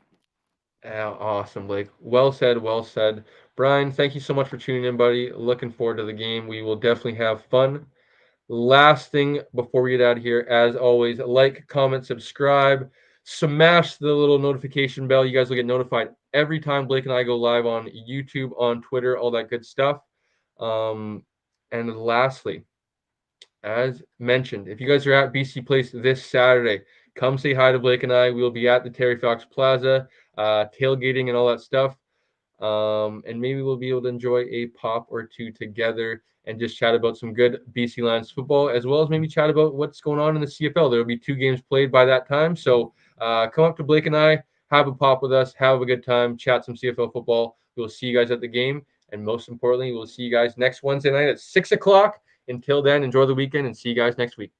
Awesome, Blake. Well said, well said. Brian, thank you so much for tuning in, buddy. Looking forward to the game. We will definitely have fun. Last thing before we get out of here, as always, like, comment, subscribe, smash the little notification bell. You guys will get notified every time Blake and I go live on YouTube, on Twitter, all that good stuff. And lastly, as mentioned, if you guys are at BC Place this Saturday, come say hi to Blake and I. We will be at the Terry Fox Plaza, tailgating and all that stuff. And maybe we'll be able to enjoy a pop or two together and just chat about some good BC Lions football, as well as maybe chat about what's going on in the CFL. There will be 2 games played by that time. So come up to Blake and I, have a pop with us, have a good time, chat some CFL football. We'll see you guys at the game. And most importantly, we'll see you guys next Wednesday night at 6 o'clock. Until then, enjoy the weekend and see you guys next week.